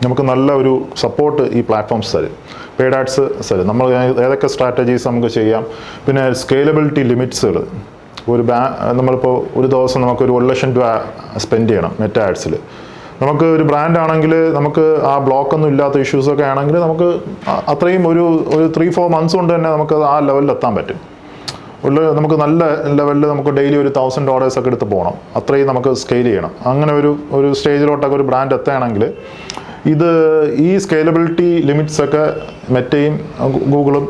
നമുക്ക് നല്ല ഒരു സപ്പോർട്ട് ഈ പ്ലാറ്റ്ഫോംസ് തരും, പെയ്ഡ് ആഡ്സ് തരും. നമ്മൾ ഏതൊക്കെ സ്ട്രാറ്റജീസ് നമുക്ക് ചെയ്യാം. പിന്നെ സ്കെയിലബിലിറ്റി ലിമിറ്റ്സുകൾ, നമ്മളിപ്പോൾ ഒരു ദിവസം നമുക്കൊരു 1 ലക്ഷം രൂപ സ്പെൻഡ് ചെയ്യണം മെറ്റ ആഡ്സിൽ. നമുക്ക് ഒരു ബ്രാൻഡ് ആണെങ്കിൽ നമുക്ക് ആ ബ്ലോക്കൊന്നും ഇല്ലാത്ത ഇഷ്യൂസൊക്കെ ആണെങ്കിൽ നമുക്ക് അത്രയും ഒരു 3-4 മന്ത്സ് കൊണ്ട് തന്നെ നമുക്ക് ആ ലെവലിൽ എത്താൻ പറ്റും. നമുക്ക് നല്ല ലെവലിൽ നമുക്ക് ഡെയിലി ഒരു 1000 ഓർഡേഴ്സ് ഒക്കെ എടുത്ത് പോകണം, അത്രയും നമുക്ക് സ്കെയിൽ ചെയ്യണം. അങ്ങനെ ഒരു സ്റ്റേജിലോട്ടൊക്കെ ഒരു ബ്രാൻഡ് എത്തുകയാണെങ്കിൽ ഈ സ്കെയിലബിലിറ്റി ലിമിറ്റ്സ് ഒക്കെ മെറ്റയും ഗൂഗിളും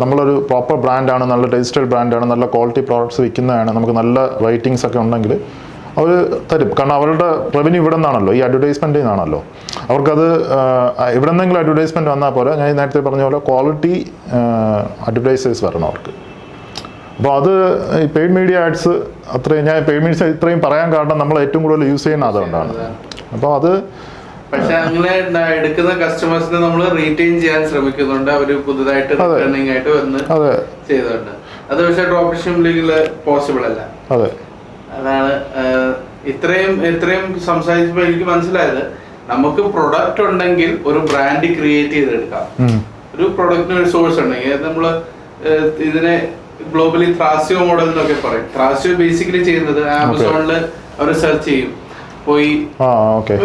നമ്മളൊരു പ്രോപ്പർ ബ്രാൻഡാണ്, നല്ല രജിസ്റ്റേർഡ് ബ്രാൻഡാണ്, നല്ല ക്വാളിറ്റി പ്രോഡക്ട്സ് വിൽക്കുന്നതാണ്, നമുക്ക് നല്ല റേറ്റിംഗ്സ് ഒക്കെ ഉണ്ടെങ്കിൽ അവർ തരും. കാരണം അവരുടെ റവന്യൂ ഇവിടെ നിന്നാണല്ലോ, ഈ അഡ്വർടൈസ്മെൻറ്റിൽ നിന്നാണല്ലോ. അവർക്കത് ഇവിടെ നിന്നെങ്കിലും അഡ്വർടൈസ്മെൻറ്റ് വന്നാൽ പോലെ ഞാൻ നേരത്തെ പറഞ്ഞ പോലെ ക്വാളിറ്റി അഡ്വർടൈസേഴ്സ് വരണം അവർക്ക്. അപ്പോൾ അത് ഈ പെയ്ഡ് മീഡിയ ആഡ്സ് ഞാൻ പെയ്ഡ് മീഡിയ ഇത്രയും പറയാൻ കാരണം നമ്മൾ ഏറ്റവും കൂടുതൽ യൂസ് ചെയ്യുന്ന അതുകൊണ്ടാണ്. അപ്പോൾ അത് പക്ഷെ അങ്ങനെ എടുക്കുന്ന കസ്റ്റമേഴ്സിനെ നമ്മൾ റീറ്റെയിൻ ചെയ്യാൻ ശ്രമിക്കുന്നുണ്ട്, അവർ പുതുതായിട്ട് റിട്ടേണിംഗ് ആയിട്ട് വന്ന് ചെയ്തുകൊണ്ട്. അത് പക്ഷേ ഡ്രോപ്പ് ഷിപ്പിംഗിൽ പോസിബിൾ അല്ല. അതാണ് ഇത്രയും സംസാരിച്ചപ്പോൾ എനിക്ക് മനസ്സിലായത്, നമുക്ക് പ്രൊഡക്റ്റ് ഉണ്ടെങ്കിൽ ഒരു ബ്രാൻഡ് ക്രിയേറ്റ് ചെയ്തെടുക്കാം. ഒരു പ്രൊഡക്റ്റിന് ഒരു സോഴ്സ് ഉണ്ടെങ്കിൽ നമ്മൾ ഇതിനെ ഗ്ലോബലി ത്രാസിയോ മോഡൽ എന്നൊക്കെ പറയും. ത്രാസിയോ ബേസിക്കലി ചെയ്യുന്നത് ആമസോണിൽ അവർ സെർച്ച് ചെയ്യും, പോയി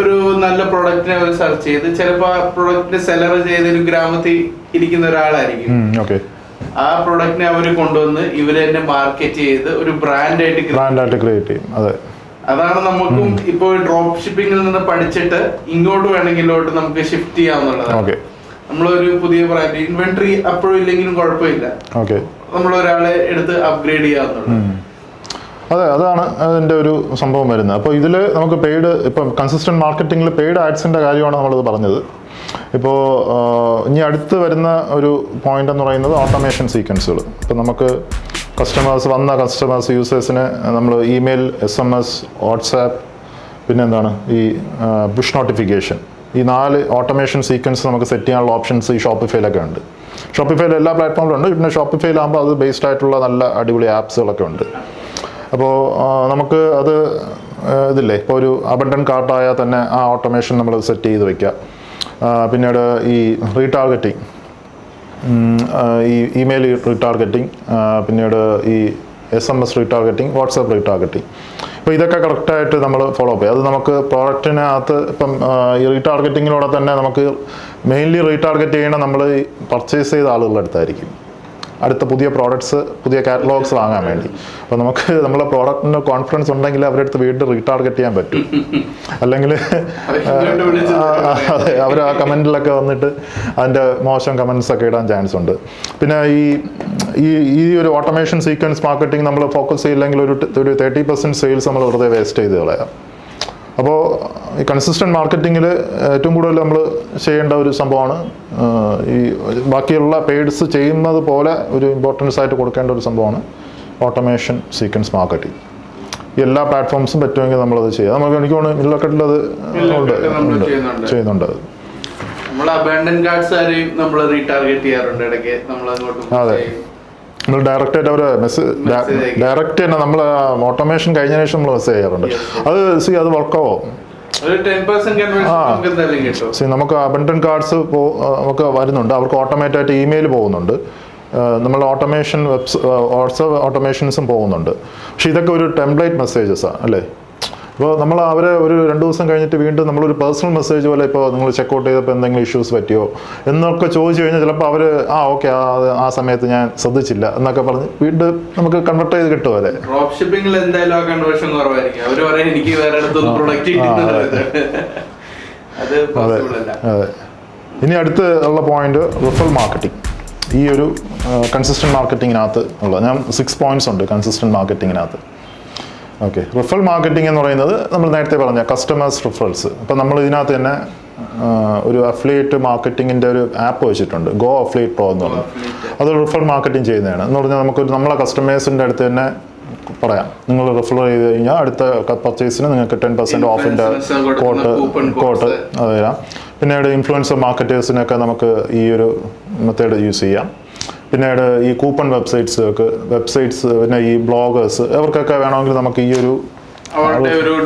ഒരു നല്ല പ്രൊഡക്റ്റിനെ അവർ സെർച്ച് ചെയ്ത് ചിലപ്പോ ആ പ്രൊഡക്റ്റിന്റെ സെലർ ചെയ്ത് ഒരു ഗ്രാമത്തിൽ ഇരിക്കുന്ന ഒരാളായിരിക്കും. ആ പ്രൊഡക്റ്റിനെ അവർ കൊണ്ടുവന്ന് ഇവര് തന്നെ മാർക്കറ്റ് ചെയ്ത് ഒരു ബ്രാൻഡായിട്ട് ക്രിയേറ്റ് ചെയ്യും. അതാണ് നമുക്കും ഇപ്പോൾ ഡ്രോപ്പ് ഷിപ്പിംഗിൽ നിന്ന് പഠിച്ചിട്ട് ഇങ്ങോട്ട് വേണമെങ്കിലോട്ട് നമുക്ക് ഷിഫ്റ്റ് ചെയ്യാവുന്നതാണ്. നമ്മളൊരു പുതിയ ബ്രാൻഡ് ഇൻവെന്ററി അപ്പോഴും ഇല്ലെങ്കിലും കുഴപ്പമില്ല, നമ്മളൊരാളെ എടുത്ത് അപ്ഗ്രേഡ് ചെയ്യാവുന്നതാണ്. അതാണ് അതിൻ്റെ ഒരു സംഭവം വരുന്നത്. അപ്പോൾ ഇതിൽ നമുക്ക് പെയ്ഡ്, ഇപ്പം കൺസിസ്റ്റന്റ് മാർക്കറ്റിംഗിൽ പെയ്ഡ് ആഡ്സിൻ്റെ കാര്യമാണ് നമ്മളിത് പറഞ്ഞത്. ഇപ്പോൾ ഇനി അടുത്ത് വരുന്ന ഒരു പോയിന്റ് എന്ന് പറയുന്നത് ഓട്ടോമേഷൻ സീക്വൻസുകൾ. ഇപ്പം നമുക്ക് കസ്റ്റമേഴ്സ് യൂസേഴ്സിന് നമ്മൾ ഇമെയിൽ, SMS, വാട്സാപ്പ്, പിന്നെന്താണ് ഈ പുഷ് നോട്ടിഫിക്കേഷൻ, ഈ 4 ഓട്ടോമേഷൻ സീക്വൻസ് നമുക്ക് സെറ്റ് ചെയ്യാനുള്ള ഓപ്ഷൻസ് ഈ ഷോപ്പിഫൈയിലൊക്കെ ഉണ്ട്. ഷോപ്പിഫൈയിൽ എല്ലാ പ്ലാറ്റ്ഫോമിലും ഉണ്ട്. പിന്നെ ഷോപ്പിഫൈയിലാകുമ്പോൾ അത് ബേസ്ഡ് ആയിട്ടുള്ള നല്ല അടിപൊളി ആപ്സുകളൊക്കെ ഉണ്ട്. അപ്പോൾ നമുക്ക് അത് ഇതില്ലേ, ഇപ്പോൾ ഒരു അബണ്ടന്റ് കാർട്ടായാൽ തന്നെ ആ ഓട്ടോമേഷൻ നമ്മൾ സെറ്റ് ചെയ്ത് വയ്ക്കുക. പിന്നീട് ഈ റീടാർഗറ്റിംഗ്, ഈ ഇമെയിൽ റീടാർഗറ്റിംഗ്, പിന്നീട് ഈ SMS റീടാർഗറ്റിംഗ്, വാട്സാപ്പ് റീടാർഗറ്റിംഗ്. അപ്പോൾ ഇതൊക്കെ കറക്റ്റായിട്ട് നമ്മൾ ഫോളോ അപ്പ് ചെയ്യും. അത് നമുക്ക് പ്രോഡക്റ്റിനകത്ത് ഇപ്പം ഈ റീടാർഗറ്റിങ്ങിലൂടെ തന്നെ നമുക്ക് മെയിൻലി റീടാർഗറ്റ് ചെയ്യണം നമ്മൾ പർച്ചേസ് ചെയ്ത ആളുകളുടെ അടുത്തായിരിക്കും, അടുത്ത പുതിയ പ്രോഡക്ട്സ്, പുതിയ കാറ്റലോഗ്സ് വാങ്ങാൻ വേണ്ടി. അപ്പോൾ നമുക്ക് നമ്മളെ പ്രോഡക്റ്റിന് കോൺഫിഡൻസ് ഉണ്ടെങ്കിൽ അവരുടെ അടുത്ത് വീണ്ടും റീടാർഗറ്റ് ചെയ്യാൻ പറ്റും. അല്ലെങ്കിൽ അതെ, അവർ ആ കമൻറ്റിലൊക്കെ വന്നിട്ട് അതിൻ്റെ മോശം കമൻസ് ഒക്കെ ഇടാൻ ചാൻസ് ഉണ്ട്. പിന്നെ ഈ ഒരു ഓട്ടോമേഷൻ സീക്വൻസ് മാർക്കറ്റിംഗ് നമ്മൾ ഫോക്കസ് ചെയ്യില്ലെങ്കിൽ ഒരു 30% സെയിൽസ് നമ്മൾ വെറുതെ വേസ്റ്റ് ചെയ്ത് കളയാം. അപ്പോൾ ഈ കൺസിസ്റ്റന്റ് മാർക്കറ്റിങ്ങിൽ ഏറ്റവും കൂടുതൽ നമ്മൾ ചെയ്യേണ്ട ഒരു സംഭവമാണ് ഈ ബാക്കിയുള്ള പെയ്ഡ്സ് ചെയ്യുന്നത് പോലെ ഒരു ഇമ്പോർട്ടൻസ് ആയിട്ട് കൊടുക്കേണ്ട ഒരു സംഭവമാണ് ഓട്ടോമേഷൻ സീക്വൻസ് മാർക്കറ്റിംഗ്. എല്ലാ പ്ലാറ്റ്ഫോംസും പറ്റുമെങ്കിൽ നമ്മളത് ചെയ്യാം. നമുക്ക് എനിക്ക് തോന്നുന്നു മിഡിൽ അത് ചെയ്യുന്നുണ്ട്. അതെ, നമ്മൾ ഡയറക്റ്റ് ആയിട്ട് അവരെ ഡയറക്റ്റ് തന്നെ നമ്മൾ ഓട്ടോമേഷൻ കഴിഞ്ഞ ശേഷം നമ്മൾ മെസ്സേജ് ചെയ്യാറുണ്ട്. അത് വർക്കാവോ? നമുക്ക് അബണ്ടന്റ് കാർഡ്സ് നമുക്ക് വരുന്നുണ്ട്, അവർക്ക് ഓട്ടോമേറ്റ് ആയിട്ട് ഇമെയിൽ പോകുന്നുണ്ട്, നമ്മൾ ഓട്ടോമേഷൻ വാട്സാപ്പ് ഓട്ടോമേഷൻസും പോകുന്നുണ്ട്. പക്ഷെ ഇതൊക്കെ ഒരു ടെംപ്ലേറ്റ് മെസ്സേജസാണ് അല്ലേ. അപ്പോൾ നമ്മൾ അവരെ ഒരു 2 ദിവസം കഴിഞ്ഞിട്ട് വീണ്ടും നമ്മളൊരു പേഴ്സണൽ മെസ്സേജ് പോലെ, ഇപ്പോൾ നിങ്ങൾ ചെക്കൗട്ട് ചെയ്തപ്പോൾ എന്തെങ്കിലും ഇഷ്യൂസ് പറ്റിയോ എന്നൊക്കെ ചോദിച്ചു കഴിഞ്ഞാൽ ചിലപ്പോൾ അവർ ഓക്കെ ആ സമയത്ത് ഞാൻ ശ്രദ്ധിച്ചില്ല എന്നൊക്കെ പറഞ്ഞ് വീണ്ടും നമുക്ക് കൺവേർട്ട് ചെയ്ത് കിട്ടും. അതെ, ഡ്രോപ്പ് ഷിപ്പിംഗിൽ എന്തായാലും ആ കൺവേർഷൻ കുറവായിരിക്കും. അവർ പറയും എനിക്ക് വേറെ അടുത്തൊന്നും പ്രൊഡക്റ്റ് അതെ. ഇനി അടുത്ത് ഉള്ള പോയിന്റ് റിഫറൽ മാർക്കറ്റിംഗ്. ഈ ഒരു കൺസിസ്റ്റന്റ് മാർക്കറ്റിങ്ങിനകത്ത് ഉള്ള 6 പോയിന്റ്സ് ഉണ്ട് കൺസിസ്റ്റന്റ് മാർക്കറ്റിങ്ങിനകത്ത്. ഓക്കെ, റിഫറൽ മാർക്കറ്റിംഗ് എന്ന് പറയുന്നത് നമ്മൾ നേരത്തെ പറഞ്ഞ കസ്റ്റമേഴ്സ് റിഫറൽസ്. അപ്പം നമ്മൾ ഇതിനകത്ത് തന്നെ ഒരു അഫിലിയേറ്റ് മാർക്കറ്റിങ്ങിൻ്റെ ഒരു ആപ്പ് വെച്ചിട്ടുണ്ട്, ഗോ അഫിലിയേറ്റ് പ്രോ എന്ന് പറഞ്ഞത്. അത് റിഫറൽ മാർക്കറ്റിംഗ് ചെയ്യുന്നതാണ്. എന്ന് പറഞ്ഞാൽ നമുക്ക് നമ്മളെ കസ്റ്റമേഴ്സിൻ്റെ അടുത്ത് തന്നെ പറയാം, നിങ്ങൾ റിഫർ ചെയ്ത് കഴിഞ്ഞാൽ അടുത്ത പർച്ചേസിന് നിങ്ങൾക്ക് 10% ഓഫിൻ്റെ കോട്ട് അത് തരാം. പിന്നീട് ഇൻഫ്ലുവൻസർ മാർക്കറ്റേഴ്സിനൊക്കെ നമുക്ക് ഈ ഒരു മെത്തേഡ് യൂസ് ചെയ്യാം. പിന്നീട് ഈ കൂപ്പൺ വെബ്സൈറ്റ്സ്, പിന്നെ ഈ ബ്ലോഗേഴ്സ്, അവർക്കൊക്കെ വേണമെങ്കിൽ നമുക്ക് ഈ ഒരു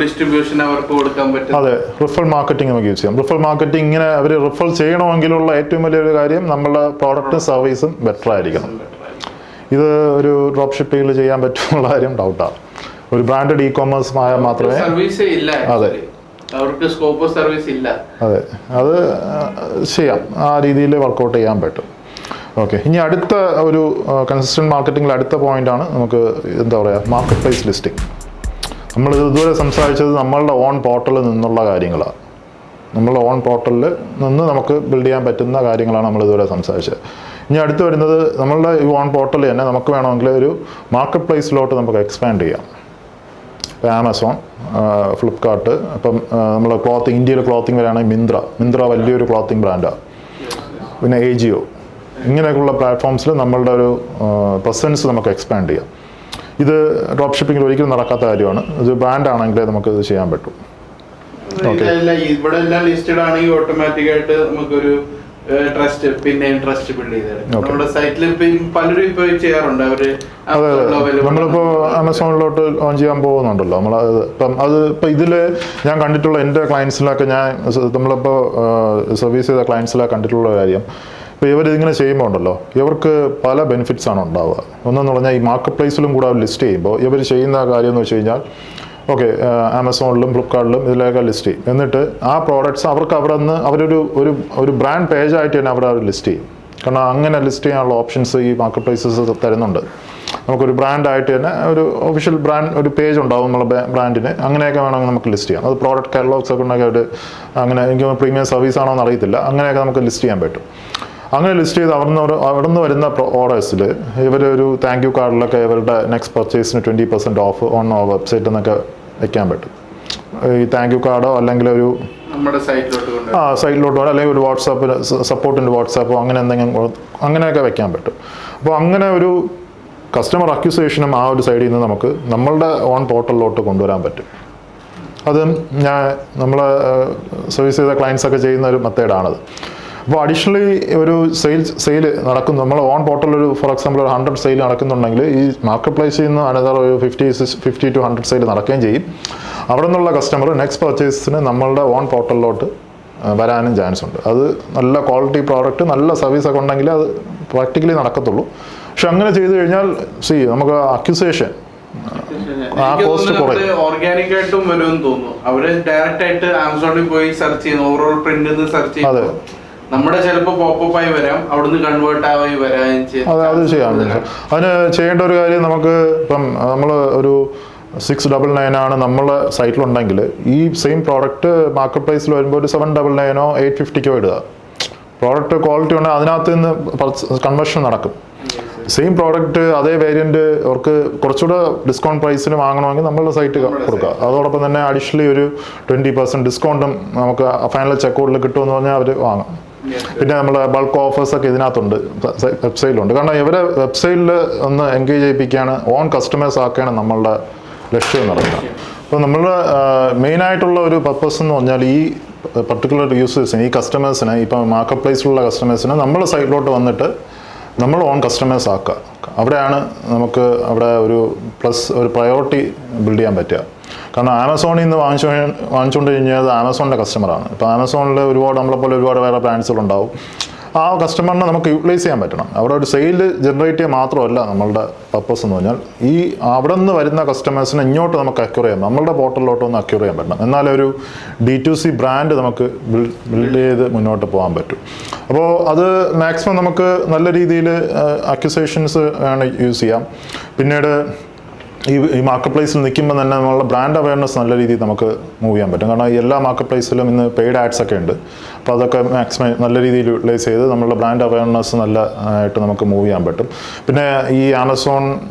ഡിസ്ട്രിബ്യൂഷൻ അവർക്ക് കൊടുക്കാൻ പറ്റും. അതെ, റിഫറൽ മാർക്കറ്റിംഗ് നമുക്ക് യൂസ് ചെയ്യാം. റിഫറൽ മാർക്കറ്റിംഗ് ഇങ്ങനെ അവർ റിഫർ ചെയ്യണമെങ്കിലുള്ള ഏറ്റവും വലിയൊരു കാര്യം നമ്മളുടെ പ്രോഡക്റ്റും സർവീസും ബെറ്റർ ആയിരിക്കണം. ഇത് ഒരു ഡ്രോപ്പ് ഷിപ്പിംഗിൽ ചെയ്യാൻ പറ്റുമുള്ള കാര്യം ഡൗട്ടാണ്. ഒരു ബ്രാൻഡഡ് ഇ-കോമേഴ്സ് ആയാൽ മാത്രമേ. അതെ, അവർക്ക് സ്കോപ്പ് ഓഫ് സർവീസ് ഇല്ല. അതെ, അത് ചെയ്യാം, ആ രീതിയിൽ വർക്കൗട്ട് ചെയ്യാൻ പറ്റും. ഓക്കെ, ഇനി അടുത്ത ഒരു കൺസിസ്റ്റന്റ് മാർക്കറ്റിംഗിൽ അടുത്ത പോയിന്റാണ് നമുക്ക് എന്താ പറയുക, മാർക്കറ്റ് പ്ലേസ് ലിസ്റ്റിംഗ്. നമ്മൾ ഇതുവരെ സംസാരിച്ചത് നമ്മളുടെ ഓൺ പോർട്ടലിൽ നിന്നുള്ള കാര്യങ്ങളാണ്. നമ്മളുടെ ഓൺ പോർട്ടലിൽ നിന്ന് നമുക്ക് ബിൽഡ് ചെയ്യാൻ പറ്റുന്ന കാര്യങ്ങളാണ് നമ്മൾ ഇതുവരെ സംസാരിച്ചത്. ഇനി അടുത്ത് വരുന്നത് നമ്മളുടെ ഈ ഓൺ പോർട്ടലിൽ തന്നെ നമുക്ക് വേണമെങ്കിൽ ഒരു മാർക്കറ്റ് പ്ലേസിലോട്ട് നമുക്ക് എക്സ്പാൻഡ് ചെയ്യാം. ഇപ്പോൾ ആമസോൺ, ഫ്ലിപ്കാർട്ട്, ഇപ്പം നമ്മൾ ക്ലോത്തിങ്, ഇന്ത്യയിൽ ക്ലോത്തിങ് വരികയാണെങ്കിൽ മിന്ത്ര വലിയൊരു ക്ലോത്തിങ് ബ്രാൻഡാണ്. പിന്നെ AJIO, ഇങ്ങനെയൊക്കെയുള്ള പ്ലാറ്റ്ഫോംസിൽ നമ്മളുടെ ഒരു പ്രസൻസ് നമുക്ക് എക്സ്പാൻഡ് ചെയ്യാം. ഇത് ഡ്രോപ്പ് ഷിപ്പിംഗിൽ ഒരിക്കലും നടക്കാത്ത കാര്യമാണ്. ഇത് ബ്രാൻഡ് ആണെങ്കിലേ നമുക്ക് ഇത് ചെയ്യാൻ പറ്റും. ഇവിടെ എല്ലാം ലിസ്റ്റഡ് ആണെങ്കിൽ ഓട്ടോമാറ്റിക് ആയിട്ട് നമുക്കൊരു ട്രസ്റ്റ് ബിൽഡ് ചെയ്തെടുക്കും. നമ്മുടെ സൈറ്റിൽ പലരും ഇപ്പോൾ ചെയ്യാറുണ്ട്. നമ്മളിപ്പോൾ ആമസോണിലോട്ട് ലോഞ്ച് ചെയ്യാൻ പോകുന്നുണ്ടല്ലോ ഇപ്പം ഇതിൽ ഞാൻ കണ്ടിട്ടുള്ള എൻ്റെ ക്ലയൻസിലൊക്കെ നമ്മളിപ്പോൾ സർവീസ് ചെയ്ത ക്ലയൻസിലൊക്കെ കണ്ടിട്ടുള്ള കാര്യം, അപ്പോൾ ഇവരിങ്ങനെ ചെയ്യുമ്പോൾ ഉണ്ടല്ലോ ഇവർക്ക് പല ബെനിഫിറ്റ്സ് ആണ് ഉണ്ടാവുക. ഒന്നെന്ന് പറഞ്ഞാൽ ഈ മാർക്കറ്റ് പ്ലേസിലും കൂടെ ലിസ്റ്റ് ചെയ്യുമ്പോൾ ഇവർ ചെയ്യുന്ന കാര്യം എന്ന് വെച്ച് കഴിഞ്ഞാൽ ഓക്കെ ആമസോണിലും ഫ്ലിപ്കാർട്ടിലും ഇതിലൊക്കെ ലിസ്റ്റ് ചെയ്യും. എന്നിട്ട് ആ പ്രോഡക്റ്റ്സ് അവർക്ക് അവിടെ നിന്ന് ഒരു ബ്രാൻഡ് പേജായിട്ട് തന്നെ അവർ ലിസ്റ്റ് ചെയ്യും. കാരണം അങ്ങനെ ലിസ്റ്റ് ചെയ്യാനുള്ള ഓപ്ഷൻസ് ഈ മാർക്കറ്റ് പ്ലേസസ് തരുന്നുണ്ട്. നമുക്കൊരു ബ്രാൻഡായിട്ട് തന്നെ ഒരു ഒഫീഷ്യൽ ബ്രാൻഡ് ഒരു പേജ് ഉണ്ടാവും നമ്മളെ ബ്രാൻഡിന്. അങ്ങനെയൊക്കെ വേണമെങ്കിൽ നമുക്ക് ലിസ്റ്റ് ചെയ്യാം. അത് പ്രോഡക്റ്റ് കാറ്റലോഗ്സ് ഒക്കെ ഉണ്ടെങ്കിൽ ഒരു അങ്ങനെ എനിക്ക് പ്രീമിയം സർവീസ് ആണോ എന്ന് അറിയത്തില്ല, അങ്ങനെയൊക്കെ നമുക്ക് ലിസ്റ്റ് ചെയ്യാൻ പറ്റും. അങ്ങനെ ലിസ്റ്റ് ചെയ്ത് അവിടുന്ന് വരുന്ന ഓർഡേഴ്സിൽ ഇവരൊരു താങ്ക് യു കാർഡിലൊക്കെ ഇവരുടെ നെക്സ്റ്റ് പർച്ചേസിന് 20% ഓഫ് ഓൺ വെബ്സൈറ്റ് എന്നൊക്കെ വെക്കാൻ പറ്റും. ഈ താങ്ക് യു കാർഡോ അല്ലെങ്കിൽ ഒരു നമ്മുടെ സൈറ്റിലോട്ട് അല്ലെങ്കിൽ ഒരു വാട്സാപ്പിൽ സപ്പോർട്ടിൻ്റെ വാട്സാപ്പോ അങ്ങനെ എന്തെങ്കിലും അങ്ങനെയൊക്കെ വെക്കാൻ പറ്റും. അപ്പോൾ അങ്ങനെ ഒരു കസ്റ്റമർ അക്യൂസേഷനും ആ ഒരു സൈഡിൽ നിന്ന് നമുക്ക് നമ്മളുടെ ഓൺ പോർട്ടലിലോട്ട് കൊണ്ടുവരാൻ പറ്റും. അത് നമ്മളെ സർവീസ് ചെയ്ത ക്ലയൻസൊക്കെ ചെയ്യുന്ന ഒരു മെത്തേഡാണത്. അപ്പോൾ അഡീഷണലി ഒരു സെയിൽ നടക്കുന്നു, നമ്മൾ ഓൺ പോർട്ടൽ ഒരു ഫോർ എക്സാമ്പിൾ ഒരു 100 സെയിൽ നടക്കുന്നുണ്ടെങ്കിൽ ഈ മാർക്കറ്റ് പ്ലേസിൽ നിന്ന് അനദർ ഒരു 50 to 100 സെയിൽ നടക്കുകയും ചെയ്യും. അവിടെ നിന്നുള്ള കസ്റ്റമർ നെക്സ്റ്റ് പർച്ചേസിന് നമ്മളുടെ ഓൺ പോർട്ടലിലോട്ട് വരാനും ചാൻസ് ഉണ്ട്. അത് നല്ല ക്വാളിറ്റി പ്രോഡക്റ്റ് നല്ല സർവീസൊക്കെ ഉണ്ടെങ്കിൽ അത് പ്രാക്ടിക്കലി നടക്കത്തുള്ളൂ. പക്ഷെ അങ്ങനെ ചെയ്തു കഴിഞ്ഞാൽ നമുക്ക് അക്യൂസേഷൻ ഓർഗാനിക് ആയിട്ടും വരുമെന്ന് തോന്നുന്നു. അവര് ഡയറക്റ്റ് ആയിട്ട് ആമസോണിൽ പോയി സെർച്ച് ചെയ്യുന്നു, ഓവറോൾ പ്രിന്റ് സെർച്ച് ചെയ്യുന്നു. നമ്മുടെ ചിലപ്പോൾ പോപ്പപ്പ് ആയി വരാം, അവിടുന്ന് കൺവേർട്ട് ആയി വരാൻ അത് ചെയ്യാം. അതിന് ചെയ്യേണ്ട ഒരു കാര്യം നമുക്ക് ഇപ്പം നമ്മൾ ഒരു 699 ആണ് നമ്മളെ സൈറ്റിലുണ്ടെങ്കിൽ ഈ സെയിം പ്രോഡക്റ്റ് മാർക്കറ്റ് പ്രൈസിൽ വരുമ്പോൾ ഒരു 799 850 ഇടുക. പ്രോഡക്റ്റ് ക്വാളിറ്റി ഉണ്ടെങ്കിൽ അതിനകത്ത് നിന്ന് കൺവേർഷൻ നടക്കും. സെയിം പ്രോഡക്റ്റ് അതേ വേരിയൻറ്റ് അവർക്ക് കുറച്ചുകൂടെ ഡിസ്കൗണ്ട് പ്രൈസിന് വാങ്ങണമെങ്കിൽ നമ്മളുടെ സൈറ്റ് കൊടുക്കുക. അതോടൊപ്പം തന്നെ അഡീഷണലി ഒരു 20% ഡിസ്കൗണ്ടും നമുക്ക് ഫൈനൽ ചെക്കൗട്ടിൽ കിട്ടുമെന്ന് പറഞ്ഞാൽ അവർ വാങ്ങും. പിന്നെ നമ്മൾ ബൾക്ക് ഓഫേഴ്സൊക്കെ ഇതിനകത്തുണ്ട്, വെബ്സൈറ്റിലുണ്ട്. കാരണം ഇവരെ വെബ്സൈറ്റിൽ ഒന്ന് എൻഗേജ് ചെയ്യിപ്പിക്കുകയാണ്, ഓൺ കസ്റ്റമേഴ്സ് ആക്കുകയാണ് നമ്മളുടെ ലക്ഷ്യം നടക്കുന്നത്. അപ്പോൾ നമ്മൾ മെയിനായിട്ടുള്ള ഒരു പർപ്പസ് എന്ന് പറഞ്ഞാൽ ഈ പർട്ടിക്കുലർ യൂസേഴ്സിന്, ഈ കസ്റ്റമേഴ്സിന്, ഇപ്പം മാർക്കറ്റ് പ്ലേസിലുള്ള കസ്റ്റമേഴ്സിന് നമ്മളെ സൈറ്റിലോട്ട് വന്നിട്ട് നമ്മൾ ഓൺ കസ്റ്റമേഴ്സ് ആക്കുക. അവിടെയാണ് നമുക്ക് അവിടെ ഒരു പ്രയോറിറ്റി ബിൽഡ് ചെയ്യാൻ പറ്റുക. കാരണം ആമസോണിൽ നിന്ന് വാങ്ങിച്ചുകൊണ്ട് കഴിഞ്ഞാൽ ആമസോണിൻ്റെ കസ്റ്റമറാണ്. ഇപ്പോൾ ആമസോണിൽ നമ്മളെപ്പോലെ ഒരുപാട് വേറെ ബ്രാൻഡ്സുകളുണ്ടാവും. ആ കസ്റ്റമറിനെ നമുക്ക് യൂട്ടിലൈസ് ചെയ്യാൻ പറ്റണം. അവിടെ ഒരു സെയിൽ ജനറേറ്റ് ചെയ്യാൻ മാത്രമല്ല നമ്മളുടെ പർപ്പസ് എന്ന് പറഞ്ഞാൽ ഈ അവിടെ നിന്ന് വരുന്ന കസ്റ്റമേഴ്സിനെ ഇങ്ങോട്ട് നമുക്ക് അക്യൂർ ചെയ്യാം, നമ്മളുടെ പോർട്ടലിലോട്ട് ഒന്ന് അക്യൂർ ചെയ്യാൻ പറ്റണം. എന്നാലേ ഒരു D2C ബ്രാൻഡ് നമുക്ക് ബിൽഡ് ചെയ്ത് മുന്നോട്ട് പോകാൻ പറ്റും. അപ്പോൾ അത് മാക്സിമം നമുക്ക് നല്ല രീതിയിൽ അക്യൂസേഷൻസ് ആണ് യൂസ് ചെയ്യാം. പിന്നീട് ഈ മാർക്കറ്റ് പ്ലേസിൽ നിൽക്കുമ്പോൾ തന്നെ നമ്മളുടെ ബ്രാൻഡ് അവയർനെസ് നല്ല രീതിയിൽ നമുക്ക് മൂവ് ചെയ്യാൻ പറ്റും. കാരണം എല്ലാ മാർക്കറ്റ് പ്ലേസിലും ഇന്ന് പെയ്ഡ് ആഡ്സ് ഒക്കെ ഉണ്ട്. അപ്പോൾ അതൊക്കെ മാക്സിമം നല്ല രീതിയിൽ യൂട്ടിലൈസ് ചെയ്ത് നമ്മളുടെ ബ്രാൻഡ് അവയർനെസ് നല്ല ആയിട്ട് നമുക്ക് മൂവ് ചെയ്യാൻ പറ്റും. പിന്നെ ഈ ആമസോൺ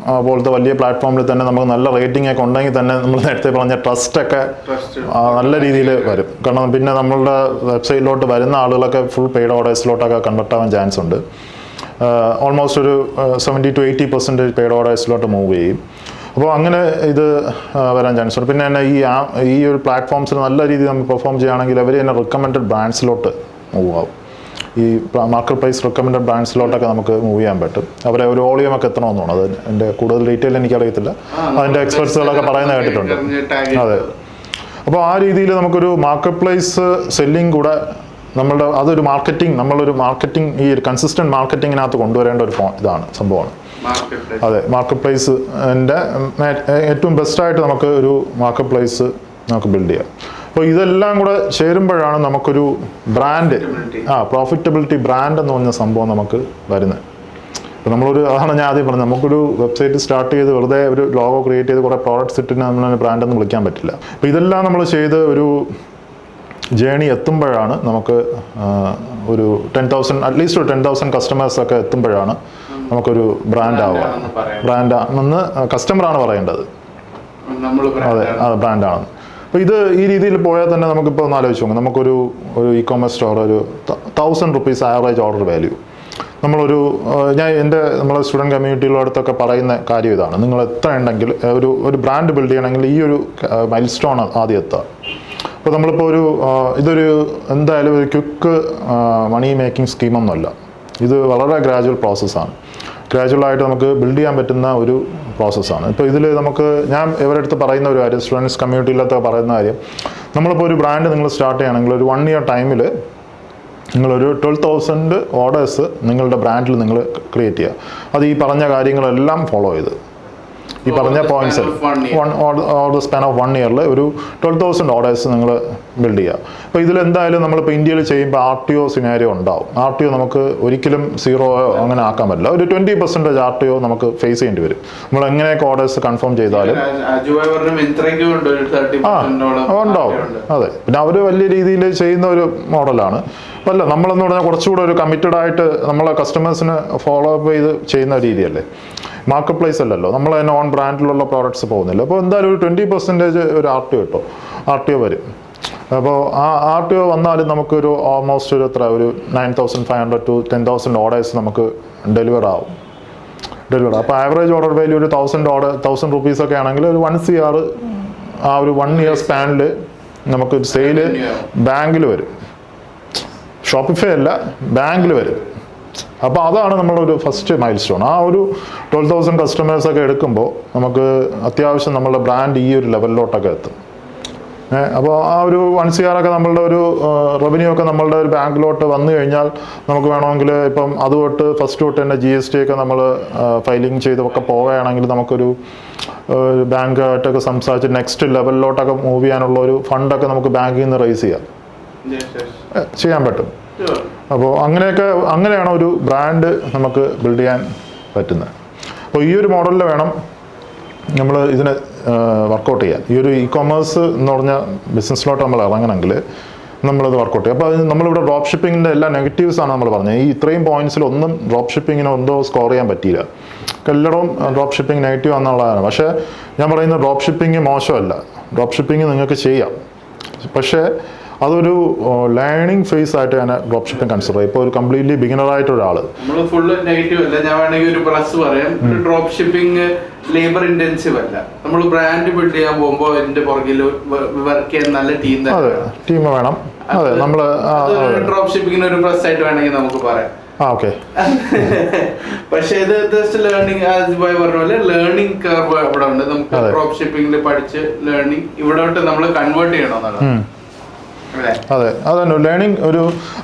പോലത്തെ വലിയ പ്ലാറ്റ്ഫോമിൽ തന്നെ നമുക്ക് നല്ല റേറ്റിംഗ് ഒക്കെ ഉണ്ടെങ്കിൽ തന്നെ നമ്മൾ നേരത്തെ പറഞ്ഞ ട്രസ്റ്റൊക്കെ നല്ല രീതിയിൽ വരും. കാരണം പിന്നെ നമ്മളുടെ വെബ്സൈറ്റിലോട്ട് വരുന്ന ആളുകളൊക്കെ ഫുൾ പെയ്ഡ് ഓർഡേഴ്സിലോട്ടൊക്കെ കൺവെർട്ട് ആവാൻ ചാൻസ് ഉണ്ട്. ഓൾമോസ്റ്റ് ഒരു 70 to 80% പെയ്ഡ് ഓർഡേഴ്സിലോട്ട് മൂവ് ചെയ്യും. അപ്പോൾ അങ്ങനെ ഇത് വരാൻ ചാൻസ് ഉണ്ട്. പിന്നെ തന്നെ ഈ ഒരു പ്ലാറ്റ്ഫോംസിൽ നല്ല രീതിയിൽ നമ്മൾ പെർഫോം ചെയ്യുകയാണെങ്കിൽ അവർ തന്നെ റെക്കമെൻഡഡ് ബ്രാൻഡ്സിലോട്ട് മൂവ് ആവും. ഈ മാർക്കറ്റ് പ്രൈസ് റെക്കമെൻഡഡ് ബ്രാൻഡ്സിലോട്ടൊക്കെ നമുക്ക് മൂവ് ചെയ്യാൻ പറ്റും. അവരെ ഒരു വോളിയമൊക്കെ എത്തണമെന്നാണ്. അത് എൻ്റെ കൂടുതൽ ഡീറ്റെയിൽ എനിക്കറിയത്തില്ല, അതിൻ്റെ എക്സ്പെർട്സുകളൊക്കെ പറയുന്നത് കേട്ടിട്ടുണ്ട്. അതെ. അപ്പോൾ ആ രീതിയിൽ നമുക്കൊരു മാർക്കറ്റ് പ്ലേസ് സെല്ലിംഗ് കൂടെ അതൊരു നമ്മളൊരു മാർക്കറ്റിംഗ് ഈ ഒരു കൺസിസ്റ്റൻറ്റ് മാർക്കറ്റിങ്ങിനകത്ത് കൊണ്ടുവരേണ്ട ഒരു സംഭവമാണ്. അതെ, മാർക്കറ്റ് പ്ലേസിൻ്റെ ഏറ്റവും ബെസ്റ്റായിട്ട് നമുക്ക് ഒരു മാർക്കറ്റ് പ്ലേസ് നമുക്ക് ബിൽഡ് ചെയ്യാം. അപ്പോൾ ഇതെല്ലാം കൂടെ ചേരുമ്പോഴാണ് നമുക്കൊരു ബ്രാൻഡ് പ്രോഫിറ്റബിലിറ്റി ബ്രാൻഡ് എന്ന് പറഞ്ഞ സംഭവം നമുക്ക് വരുന്നത്. അപ്പോൾ അതാണ് ഞാൻ ആദ്യം പറഞ്ഞത്, നമുക്കൊരു വെബ്സൈറ്റ് സ്റ്റാർട്ട് ചെയ്ത് വെറുതെ ഒരു ലോഗോ ക്രിയേറ്റ് ചെയ്ത് കുറേ പ്രോഡക്റ്റ്സ് ഇട്ടിട്ട് നമ്മൾ ബ്രാൻഡെന്ന് വിളിക്കാൻ പറ്റില്ല. അപ്പോൾ ഇതെല്ലാം നമ്മൾ ചെയ്ത് ഒരു ജേണി എത്തുമ്പോഴാണ് നമുക്ക് ഒരു 10,000 അറ്റ്ലീസ്റ്റ് ഒരു 10,000 കസ്റ്റമേഴ്സൊക്കെ എത്തുമ്പോഴാണ് നമുക്കൊരു ബ്രാൻഡാവുക. ബ്രാൻഡാണെന്ന് കസ്റ്റമറാണ് പറയേണ്ടത്. അതെ, ബ്രാൻഡാണെന്ന്. അപ്പോൾ ഈ രീതിയിൽ പോയാൽ തന്നെ നമുക്കിപ്പോൾ ഒന്ന് ആലോചിച്ച് നോക്കാം. നമുക്കൊരു ഇ-കോമേഴ്സ് സ്റ്റോർ ഒരു 1,000 rupees ആവറേജ് ഓർഡർ വാല്യൂ. നമ്മളെ സ്റ്റുഡൻറ്റ് കമ്മ്യൂണിറ്റികളടുത്തൊക്കെ പറയുന്ന കാര്യം ഇതാണ്, നിങ്ങൾ എത്ര ഉണ്ടെങ്കിൽ ഒരു ബ്രാൻഡ് ബിൽഡ് ചെയ്യണമെങ്കിൽ ഈ ഒരു മൈൽ സ്റ്റോൺ ആദ്യം എത്തുക. അപ്പോൾ നമ്മളിപ്പോൾ ഇതൊരു എന്തായാലും ഒരു ക്വിക്ക് മണി മേക്കിംഗ് സ്കീമൊന്നുമല്ല. ഇത് വളരെ ഗ്രാജുവൽ പ്രോസസ്സാണ്. ഗ്രാജുവലായിട്ട് നമുക്ക് ബിൽഡ് ചെയ്യാൻ പറ്റുന്ന ഒരു പ്രോസസ്സാണ്. ഇപ്പോൾ ഇതിൽ ഞാൻ ഇവരുടെ അടുത്ത് പറയുന്ന ഒരു കാര്യം, സ്റ്റുഡൻസ് കമ്മ്യൂണിറ്റിയിലൊക്കെ പറയുന്ന കാര്യം, നമ്മളിപ്പോൾ ഒരു ബ്രാൻഡ് നിങ്ങൾ സ്റ്റാർട്ട് ചെയ്യുകയാണെങ്കിൽ ഒരു 1 year ടൈമിൽ നിങ്ങളൊരു 12,000 ഓർഡേഴ്സ് നിങ്ങളുടെ ബ്രാൻഡിൽ നിങ്ങൾ ക്രിയേറ്റ് ചെയ്യുക. അത് ഈ പറഞ്ഞ കാര്യങ്ങളെല്ലാം ഫോളോ ചെയ്ത് ഈ പറഞ്ഞ points or the span of 1 ഇയറിൽ ഒരു 12,000 ഓർഡേഴ്സ് നിങ്ങൾ ബിൽഡ് ചെയ്യുക. അപ്പോൾ ഇതിലെന്തായാലും നമ്മളിപ്പോൾ ഇന്ത്യയിൽ ചെയ്യുമ്പോൾ RTO സിനാരിയോ ഉണ്ടാവും. RTO നമുക്ക് ഒരിക്കലും 0 അങ്ങനെ ആക്കാൻ പറ്റില്ല. ഒരു 20% RTO നമുക്ക് ഫേസ് ചെയ്യേണ്ടി വരും. നമ്മൾ എങ്ങനെയൊക്കെ ഓർഡേഴ്സ് കൺഫേം ചെയ്താലും ഉണ്ടാവും. അതെ, പിന്നെ അവർ വലിയ രീതിയിൽ ചെയ്യുന്ന ഒരു മോഡലാണ്. അല്ല, നമ്മളെന്ന് പറഞ്ഞാൽ കുറച്ചുകൂടെ ഒരു കമ്മിറ്റഡ് ആയിട്ട് നമ്മളെ കസ്റ്റമേഴ്സിന് ഫോളോ അപ്പ് ചെയ്ത് ചെയ്യുന്ന രീതിയല്ലേ. മാർക്കറ്റ് പ്ലേസ് അല്ലല്ലോ, നമ്മൾ തന്നെ ഓൺ ബ്രാൻഡിലുള്ള പ്രോഡക്ട്സ് പോകുന്നില്ല. അപ്പോൾ എന്തായാലും ഒരു 20% ഒരു RTO കിട്ടും, RTO വരും. അപ്പോൾ ആ RTO വന്നാലും നമുക്കൊരു ഓൾമോസ്റ്റ് ഒരു 9,500 to 10,000 ഓർഡേഴ്സ് നമുക്ക് ഡെലിവർ ആവും. അപ്പോൾ ആവറേജ് ഓർഡർ വാല്യൂ ഒരു 1,000 റുപ്പീസൊക്കെ ആണെങ്കിൽ ഒരു 1 CR ആ ഒരു 1 ഇയർ സ്പാനിൽ നമുക്ക് സെയില് ബാങ്കിൽ വരും. ഷോപ്പിഫൈ അല്ല, ബാങ്കിൽ വരും. അപ്പോൾ അതാണ് നമ്മളൊരു ഫസ്റ്റ് മൈൽ സ്റ്റോൺ. ആ ഒരു 12,000 കസ്റ്റമേഴ്സൊക്കെ എടുക്കുമ്പോൾ നമുക്ക് അത്യാവശ്യം നമ്മളുടെ ബ്രാൻഡ് ഈ ഒരു ലെവലിലോട്ടൊക്കെ എത്തും. അപ്പോൾ ആ ഒരു 1 CR ഒക്കെ നമ്മളുടെ ഒരു റവന്യൂ ഒക്കെ നമ്മളുടെ ഒരു ബാങ്കിലോട്ട് വന്നു കഴിഞ്ഞാൽ നമുക്ക് വേണമെങ്കിൽ ഇപ്പം അതുതൊട്ട് ഫസ്റ്റ് തൊട്ട് തന്നെ GST ഒക്കെ നമ്മൾ ഫയലിംഗ് ചെയ്തൊക്കെ പോവുകയാണെങ്കിൽ നമുക്കൊരു ബാങ്കായിട്ടൊക്കെ സംസാരിച്ച് നെക്സ്റ്റ് ലെവലിലോട്ടൊക്കെ മൂവ് ചെയ്യാനുള്ള ഒരു ഫണ്ടൊക്കെ നമുക്ക് ബാങ്കിൽ നിന്ന് റേസ് ചെയ്യാൻ പറ്റും. അപ്പോൾ അങ്ങനെയാണ് ഒരു ബ്രാൻഡ് നമുക്ക് ബിൽഡ് ചെയ്യാൻ പറ്റുന്നത്. അപ്പോൾ ഈ ഒരു മോഡലിൽ വേണം നമ്മൾ ഇതിനെ വർക്കൗട്ട് ചെയ്യാൻ. ഈ ഒരു ഇ-കൊമേഴ്സ് എന്ന് പറഞ്ഞ ബിസിനസ്സിലോട്ട് നമ്മൾ ഇറങ്ങണമെങ്കിൽ നമ്മളത് വർക്കൗട്ട് ചെയ്യും. അപ്പോൾ അത് നമ്മളിവിടെ ഡ്രോപ്പ് ഷിപ്പിങ്ങിൻ്റെ എല്ലാ നെഗറ്റീവ്സാണ് നമ്മൾ പറഞ്ഞത്. ഈ ഇത്രയും പോയിന്റ്സിലൊന്നും ഡ്രോപ്പ് ഷിപ്പിങ്ങിന് സ്കോർ ചെയ്യാൻ പറ്റിയില്ല. എല്ലായിടവും ഡ്രോപ്പ് ഷിപ്പിംഗ് നെഗറ്റീവ് എന്നുള്ളതാണ്. പക്ഷേ ഞാൻ പറയുന്നത് ഡ്രോപ്പ് ഷിപ്പിംഗ് മോശമല്ല, ഡ്രോപ്പ് ഷിപ്പിംഗ് നിങ്ങൾക്ക് ചെയ്യാം. പക്ഷേ അതൊരു ലേണിംഗ് ഫേസ് ആയിട്ട് ഞാൻ ഡ്രോപ്പ് ഷിപ്പിംഗ് കൺസിഡർ ചെയ്യും. ഇപ്പോൾ ഒരു കംപ്ലീറ്റ്ലി ബിഗിനർ ആയിട്ട് ഒരാൾ ഫുള്ള് നെഗറ്റീവ് അല്ല, ഞാൻ വേണമെങ്കിൽ ഒരു പ്ലസ് പറയാം. ഡ്രോപ്പ് ഷിപ്പിംഗ് ലേബർ ഇന്റൻസീവ് അല്ല. നമ്മൾ ബ്രാൻഡ് ബിൽഡ് ചെയ്യാൻ പോകുമ്പോൾ അതിന്റെ പുറകിൽ വർക്ക് ചെയ്യാൻ നല്ല ടീം വേണം. അതെ, നമ്മൾ ഡ്രോപ്പ് ഷിപ്പിംഗിന് ഒരു പ്ലസ് ആയിട്ട് വേണമെങ്കിൽ നമുക്ക് പറയാം. പക്ഷെ ഇത് ജസ്റ്റ് ലേണിംഗ് പറഞ്ഞ പോലെ ലേണിംഗ് കർവ് ഇവിടെ ഉണ്ട്. നമുക്ക് ഡ്രോപ്പ് ഷിപ്പിംഗിൽ പഠിച്ച് ലേണിംഗ് ഇവിടോട്ട് നമ്മൾ കൺവേർട്ട് ചെയ്യണമെന്നുള്ളത്. അതെ, അതന്നെ ലേണിംഗ്.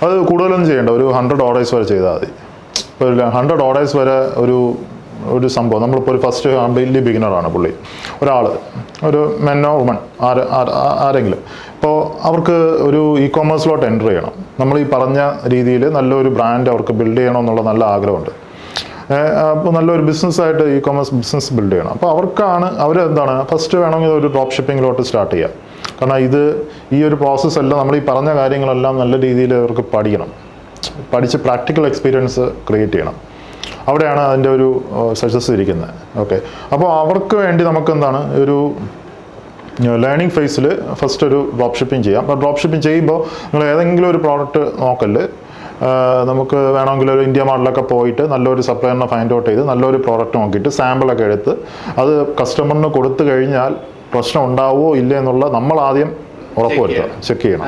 അത് കൂടുതലൊന്നും ചെയ്യേണ്ട, ഒരു 100 ഓർഡേഴ്സ് വരെ ചെയ്താൽ മതി. ഇപ്പോൾ 100 ഓർഡേഴ്സ് വരെ ഒരു സംഭവം. നമ്മളിപ്പോൾ ഒരു ഫസ്റ്റ് കംപ്ലീറ്റ്ലി ബിഗിനറാണ് പുള്ളി, ഒരു മെന്നോ വുമൺ ആരെങ്കിലും. ഇപ്പോൾ അവർക്ക് ഒരു ഇ-കൊമേഴ്സിലോട്ട് എൻ്റർ ചെയ്യണം. നമ്മൾ ഈ പറഞ്ഞ രീതിയിൽ നല്ലൊരു ബ്രാൻഡ് അവർക്ക് ബിൽഡ് ചെയ്യണമെന്നുള്ള നല്ല ആഗ്രഹമുണ്ട്. അപ്പോൾ നല്ലൊരു ബിസിനസ്സായിട്ട് ഇ-കൊമേഴ്സ് ബിസിനസ് ബിൽഡ് ചെയ്യണം. അപ്പോൾ അവരെന്താണ് ഫസ്റ്റ് വേണമെങ്കിൽ ഒരു ഡ്രോപ്പ് ഷിപ്പിങ്ങിലോട്ട് സ്റ്റാർട്ട് ചെയ്യാം. കാരണം ഈ ഒരു പ്രോസസ്സ് എല്ലാം നമ്മൾ ഈ പറഞ്ഞ കാര്യങ്ങളെല്ലാം നല്ല രീതിയിൽ അവർക്ക് പഠിച്ച് പ്രാക്ടിക്കൽ എക്സ്പീരിയൻസ് ക്രിയേറ്റ് ചെയ്യണം. അവിടെയാണ് അതിൻ്റെ ഒരു സക്സസ് ഇരിക്കുന്നത്. ഓക്കെ, അപ്പോൾ അവർക്ക് വേണ്ടി നമുക്ക് എന്താണ് ഒരു ലേണിംഗ് ഫേസിൽ ഫസ്റ്റ് ഒരു ഡ്രോപ്പ് ഷിപ്പിംഗ് ചെയ്യാം. അപ്പോൾ ഡ്രോപ്പ് ഷിപ്പിംഗ് ചെയ്യുമ്പോൾ നിങ്ങൾ ഏതെങ്കിലും ഒരു പ്രോഡക്റ്റ് നോക്കല്, നമുക്ക് വേണമെങ്കിൽ ഒരു ഇന്ത്യ മാർട്ടിലൊക്കെ പോയിട്ട് നല്ലൊരു സപ്ലയറിനെ ഫൈൻഡ് ഔട്ട് ചെയ്ത് നല്ലൊരു പ്രോഡക്റ്റ് നോക്കിയിട്ട് സാമ്പിളൊക്കെ എടുത്ത് അത് കസ്റ്റമറിന് കൊടുത്തു കഴിഞ്ഞാൽ പ്രശ്നം ഉണ്ടാവുമോ ഇല്ല എന്നുള്ള നമ്മൾ ആദ്യം ഉറപ്പുവരുത്തുക, ചെക്ക് ചെയ്യണം.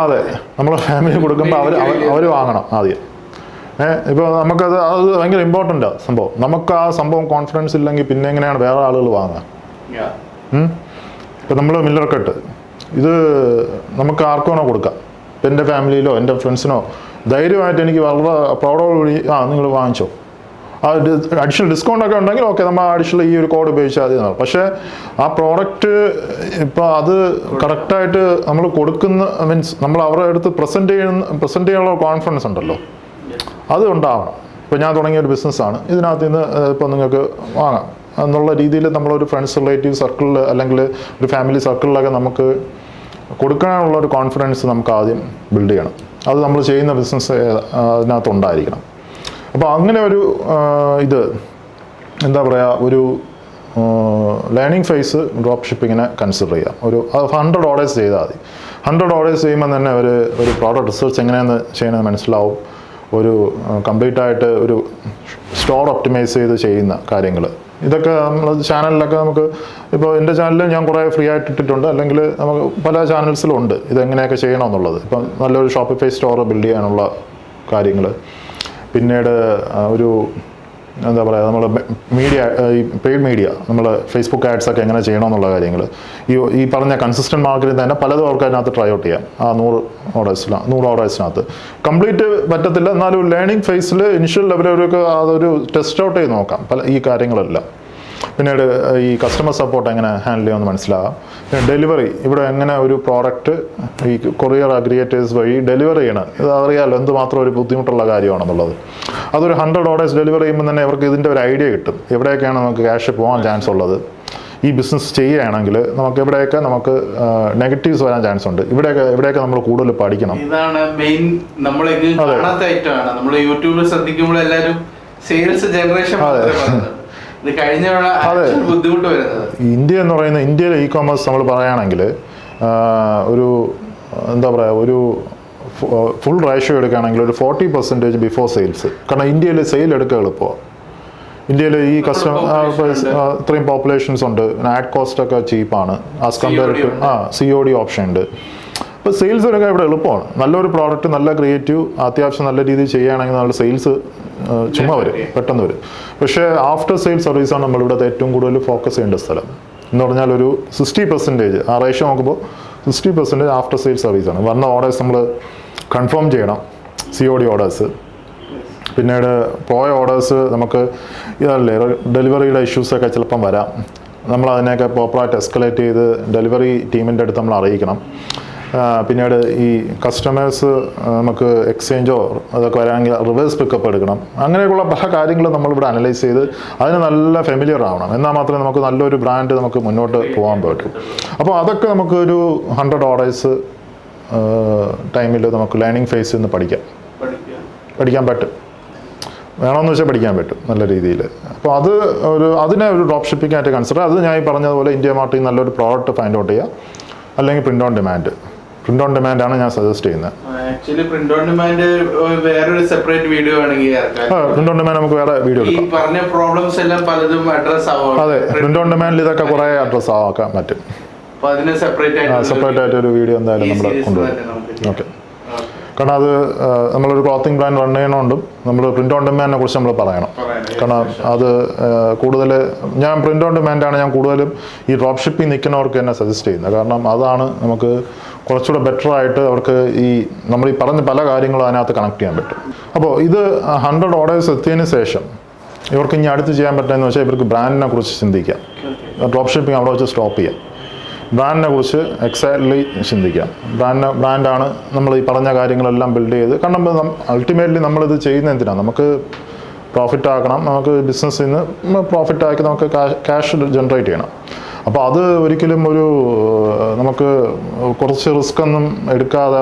അതെ, നമ്മൾ ഫാമിലി കൊടുക്കുമ്പോൾ അവർ വാങ്ങണം ആദ്യം. ഇപ്പോൾ അത് ഭയങ്കര ഇമ്പോർട്ടൻ്റ് സംഭവം. നമുക്ക് ആ സംഭവം കോൺഫിഡൻസ് ഇല്ലെങ്കിൽ പിന്നെ എങ്ങനെയാണ് വേറെ ആളുകൾ വാങ്ങുക? ഇപ്പം നമ്മൾ മില്ലർ കട്ട് ഇത് നമുക്ക് ആർക്കാണോ കൊടുക്കാം. ഇപ്പം എൻ്റെ ഫാമിലിയിലോ എൻ്റെ ഫ്രണ്ട്സിനോ ധൈര്യമായിട്ട് എനിക്ക് വളരെ പ്രൗഡോടുകൂടി നിങ്ങൾ വാങ്ങിച്ചോ, അഡീഷണൽ ഡിസ്കൗണ്ട് ഒക്കെ ഉണ്ടെങ്കിൽ ഓക്കെ, നമ്മൾ അഡീഷണൽ ഈ ഒരു കോഡ് ഉപയോഗിച്ചാൽ മതി എന്നാണ്. പക്ഷേ ആ പ്രോഡക്റ്റ് ഇപ്പോൾ അത് കറക്റ്റായിട്ട് നമ്മൾ കൊടുക്കുന്ന മീൻസ് നമ്മൾ അവരുടെ അടുത്ത് പ്രസൻറ്റ് ചെയ്യാനുള്ള കോൺഫിഡൻസ് ഉണ്ടല്ലോ, അത് ഉണ്ടാവണം. ഇപ്പോൾ ഞാൻ തുടങ്ങിയ ഒരു ബിസിനസ്സാണ്, ഇതിനകത്ത് നിന്ന് ഇപ്പോൾ നിങ്ങൾക്ക് വാങ്ങാം എന്നുള്ള രീതിയിൽ നമ്മളൊരു ഫ്രണ്ട്സ് റിലേറ്റീവ് സർക്കിളിൽ അല്ലെങ്കിൽ ഒരു ഫാമിലി സർക്കിളിലൊക്കെ നമുക്ക് കൊടുക്കാനുള്ള ഒരു കോൺഫിഡൻസ് നമുക്ക് ആദ്യം ബിൽഡ് ചെയ്യണം. അത് നമ്മൾ ചെയ്യുന്ന ബിസിനസ് അതിനകത്ത് ഉണ്ടായിരിക്കണം. അപ്പോൾ അങ്ങനെ ഒരു എന്താ പറയുക, ഒരു ലേണിംഗ് ഫേസ് ഡ്രോപ്പ് ഷിപ്പിങ്ങിനെ കൺസിഡർ ചെയ്യാം. 100 ഓർഡേഴ്സ് ചെയ്താൽ മതി. 100 ഓർഡേഴ്സ് ചെയ്യുമ്പോൾ തന്നെ ഒരു പ്രോഡക്റ്റ് റിസർച്ച് എങ്ങനെയാണെന്ന് ചെയ്യണമെന്ന് മനസ്സിലാവും. ഒരു കംപ്ലീറ്റ് ആയിട്ട് ഒരു സ്റ്റോർ ഒപ്റ്റിമൈസ് ചെയ്ത് ചെയ്യുന്ന കാര്യങ്ങൾ, ഇതൊക്കെ നമ്മൾ ചാനലിലൊക്കെ നമുക്ക് ഇപ്പോൾ എൻ്റെ ചാനലിൽ ഞാൻ കുറേ ഫ്രീ ആയിട്ട് ഇട്ടിട്ടുണ്ട്, അല്ലെങ്കിൽ നമുക്ക് പല ചാനൽസിലും ഉണ്ട് ഇതെങ്ങനെയൊക്കെ ചെയ്യണമെന്നുള്ളത്. ഇപ്പം നല്ലൊരു ഷോപ്പിഫൈ സ്റ്റോർ ബിൽഡ് ചെയ്യാനുള്ള കാര്യങ്ങൾ, പിന്നീട് ഒരു എന്താ പറയുക, നമ്മൾ മീഡിയ, ഈ പെയ്ഡ് മീഡിയ, നമ്മൾ ഫേസ്ബുക്ക് ആഡ്സൊക്കെ എങ്ങനെ ചെയ്യണമെന്നുള്ള കാര്യങ്ങൾ ഈ പറഞ്ഞ കൺസിസ്റ്റൻറ്റ് മാർക്കറ്റിൽ തന്നെ പലതും അവർക്ക് അതിനകത്ത് ട്രൈ ഔട്ട് ചെയ്യാം. ആ 100 ഓർഡേഴ്സിനകത്ത് കംപ്ലീറ്റ് പറ്റത്തില്ല, എന്നാലും ലേണിംഗ് ഫേസിൽ ഇനിഷ്യൽ ലെവലൊക്കെ അതൊരു ടെസ്റ്റ് ഔട്ട് ചെയ്ത് നോക്കാം ഈ കാര്യങ്ങളെല്ലാം. പിന്നീട് ഈ കസ്റ്റമർ സപ്പോർട്ട് എങ്ങനെ ഹാൻഡിൽ ചെയ്യുമെന്ന് മനസ്സിലാകാം. പിന്നെ ഡെലിവറി, ഇവിടെ എങ്ങനെ ഒരു പ്രോഡക്റ്റ് ഈ കൊറിയർ അഗ്രിഗേറ്റേഴ്സ് വഴി ഡെലിവറി ചെയ്യണം, ഇത് അറിയാമല്ലോ എന്തുമാത്രം ഒരു ബുദ്ധിമുട്ടുള്ള കാര്യമാണെന്നുള്ളത്. അതൊരു 100 ഓർഡേഴ്സ് ഡെലിവറി ചെയ്യുമ്പോൾ തന്നെ ഇവർക്ക് ഇതിൻ്റെ ഒരു ഐഡിയ കിട്ടും, എവിടെയൊക്കെയാണ് നമുക്ക് ക്യാഷ് പോകാൻ ചാൻസ് ഉള്ളത്. ഈ ബിസിനസ് ചെയ്യുകയാണെങ്കിൽ നമുക്ക് എവിടെയൊക്കെ നമുക്ക് നെഗറ്റീവ്സ് വരാൻ ചാൻസ് ഉണ്ട്, എവിടെയൊക്കെ നമ്മൾ കൂടുതൽ പഠിക്കണം. ഇതാണ് മെയിൻ നമ്മൾ കാണാത്ത ഐറ്റമാണ്. നമ്മൾ യൂട്യൂബിൽ ശ്രദ്ധിക്കുമ്പോൾ എല്ലാവരും സെയിൽസ് ജനറേഷൻ ബുദ്ധിമുട്ട് വരുന്നത്. ഇന്ത്യ എന്ന് പറയുന്ന, ഇന്ത്യയിലെ ഇ കോമേഴ്സ് നമ്മൾ പറയുകയാണെങ്കിൽ ഒരു എന്താ പറയുക, ഒരു ഫുൾ റേഷ്യോ എടുക്കുകയാണെങ്കിൽ ഒരു 40% ബിഫോർ സെയിൽസ്. കാരണം ഇന്ത്യയിൽ സെയിൽ എടുക്കുക എളുപ്പമാണ്. ഇന്ത്യയിൽ ഈ ഇത്രയും പോപ്പുലേഷൻസ് ഉണ്ട്, ആഡ് കോസ്റ്റ് ഒക്കെ ചീപ്പാണ് as compare to COD option ഉണ്ട്. അപ്പോൾ സെയിൽസ് എടുക്കാൻ ഇവിടെ എളുപ്പമാണ്. നല്ലൊരു പ്രോഡക്റ്റ്, നല്ല ക്രിയേറ്റീവ്, അത്യാവശ്യം നല്ല രീതിയിൽ ചെയ്യുകയാണെങ്കിൽ നല്ല സെയിൽസ് ചുമ്മാ വരും, പെട്ടെന്ന് വരും. പക്ഷേ ആഫ്റ്റർ സെയിൽ സർവീസാണ് നമ്മളിവിടെ ഏറ്റവും കൂടുതൽ ഫോക്കസ് ചെയ്യേണ്ട സ്ഥലം. എന്ന് പറഞ്ഞാൽ ഒരു 60%, ആ റേഷ്യോ നോക്കുമ്പോൾ 60% ആഫ്റ്റർ സെയിൽ സർവീസാണ്. വന്ന ഓർഡേഴ്സ് നമ്മൾ കൺഫേം ചെയ്യണം, COD ഓർഡേഴ്സ്. പിന്നീട് പോയ ഓർഡേഴ്സ് നമുക്ക് ഇതല്ലേ ഡെലിവറിയുടെ ഇഷ്യൂസൊക്കെ ചിലപ്പം വരാം, നമ്മൾ അതിനെയൊക്കെ പ്രോപ്പറായിട്ട് എസ്കലേറ്റ് ചെയ്ത് ഡെലിവറി ടീമിൻ്റെ അടുത്ത് നമ്മൾ അറിയിക്കണം. പിന്നീട് ഈ കസ്റ്റമേഴ്സ് നമുക്ക് എക്സ്ചേഞ്ചോ അതൊക്കെ വരാമെങ്കിൽ റിവേഴ്സ് പിക്കപ്പ് എടുക്കണം. അങ്ങനെയൊക്കെയുള്ള പല കാര്യങ്ങളും നമ്മളിവിടെ അനലൈസ് ചെയ്ത് അതിന് നല്ല ഫെമിലിയർ ആവണം, എന്നാൽ മാത്രമേ നമുക്ക് നല്ലൊരു ബ്രാൻഡ് നമുക്ക് മുന്നോട്ട് പോകാൻ പറ്റും. അപ്പോൾ അതൊക്കെ നമുക്കൊരു 100 ഓർഡേഴ്സ് ടൈമിൽ നമുക്ക് ലേണിംഗ് ഫേസിൽ നിന്ന് പഠിക്കാൻ പറ്റും. വേണമെന്ന് വെച്ചാൽ പഠിക്കാൻ പറ്റും നല്ല രീതിയിൽ. അപ്പോൾ അതിനെ ഒരു ഡ്രോപ്പ് ഷിപ്പിംഗ് ആയിട്ട് കൺസിഡർ. അത് ഞാൻ ഈ പറഞ്ഞതുപോലെ ഇന്ത്യ മാർട്ടിൽ നല്ലൊരു പ്രോഡക്റ്റ് ഫൈൻഡ് ഔട്ട് ചെയ്യുക, അല്ലെങ്കിൽ print on demand. Print on demand ആണ് ഞാൻ സജസ്റ്റ് ചെയ്യുന്നത്. ആക്ച്വലി പ്രിൻ്റ് ഓൺ ഡിമാൻഡ് വേറൊരു സെപ്പറേറ്റ് വീഡിയോ ആണെങ്കിൽ പ്രിൻ്റ് ഓൺ ഡിമാൻഡ് നമുക്ക് വേറെ വീഡിയോ എടുക്കാം. പറഞ്ഞ പ്രോബ്ലംസ് എല്ലാം പലതും അഡ്രസ് ആവും. അതെ, പ്രിൻ്റ് ഓൺ ഡിമാൻഡിൽ ഇതൊക്കെ കുറേ അഡ്രസ് ആക്കാൻ പറ്റും. സെപ്പറേറ്റ് ആയിട്ട് ഒരു വീഡിയോ എന്തായാലും നമ്മൾ കൊണ്ടുവരും. ഓക്കെ, കാരണം അത് നമ്മളൊരു ക്ലോത്തിങ് ബ്രാൻഡ് റൺ ചെയ്യണോണ്ടും നമ്മൾ പ്രിൻ്റ് ഓൺ ഡിമാൻഡിനെ കുറിച്ച് നമ്മൾ പറയണം. കാരണം അത് കൂടുതൽ ഞാൻ പ്രിൻ്റ് ഓൺ ഡിമാൻഡാണ് ഞാൻ കൂടുതലും ഈ ഡ്രോപ്പ് ഷിപ്പിംഗ് നിൽക്കുന്നവർക്ക് തന്നെ സജസ്റ്റ് ചെയ്യുന്നത്. കാരണം അതാണ് നമുക്ക് കുറച്ചുകൂടെ ബെറ്റർ ആയിട്ട് അവർക്ക് ഈ നമ്മൾ ഈ പറഞ്ഞ പല കാര്യങ്ങളും അതിനകത്ത് കണക്ട് ചെയ്യാൻ പറ്റും. അപ്പോൾ ഇത് 100 ഓർഡേഴ്സ് എത്തിയതിന് ശേഷം ഇവർക്ക് ഇനി അടുത്ത് ചെയ്യാൻ പറ്റുന്നതെന്ന് വെച്ചാൽ ഇവർക്ക് ബ്രാൻഡിനെ കുറിച്ച് ചിന്തിക്കാം. ഡ്രോപ്പ് ഷിപ്പിംഗ് അവിടെ വെച്ച് സ്റ്റോപ്പ് ചെയ്യാം. ബ്രാൻഡിനെ കുറിച്ച് എക്സാക്ട്ലി ചിന്തിക്കാം. ബ്രാൻഡാണ് നമ്മൾ ഈ പറഞ്ഞ കാര്യങ്ങളെല്ലാം ബിൽഡ് ചെയ്ത്. കാരണം അൾട്ടിമേറ്റ്ലി നമ്മളിത് ചെയ്യുന്ന എന്തിനാണ്, നമുക്ക് പ്രോഫിറ്റ് ആക്കണം, നമുക്ക് ബിസിനസ്സിൽ നിന്ന് പ്രോഫിറ്റ് ആക്കി നമുക്ക് ക്യാഷ് ജനറേറ്റ് ചെയ്യണം. അപ്പോൾ അത് ഒരിക്കലും നമുക്ക് കുറച്ച് റിസ്ക് ഒന്നും എടുക്കാതെ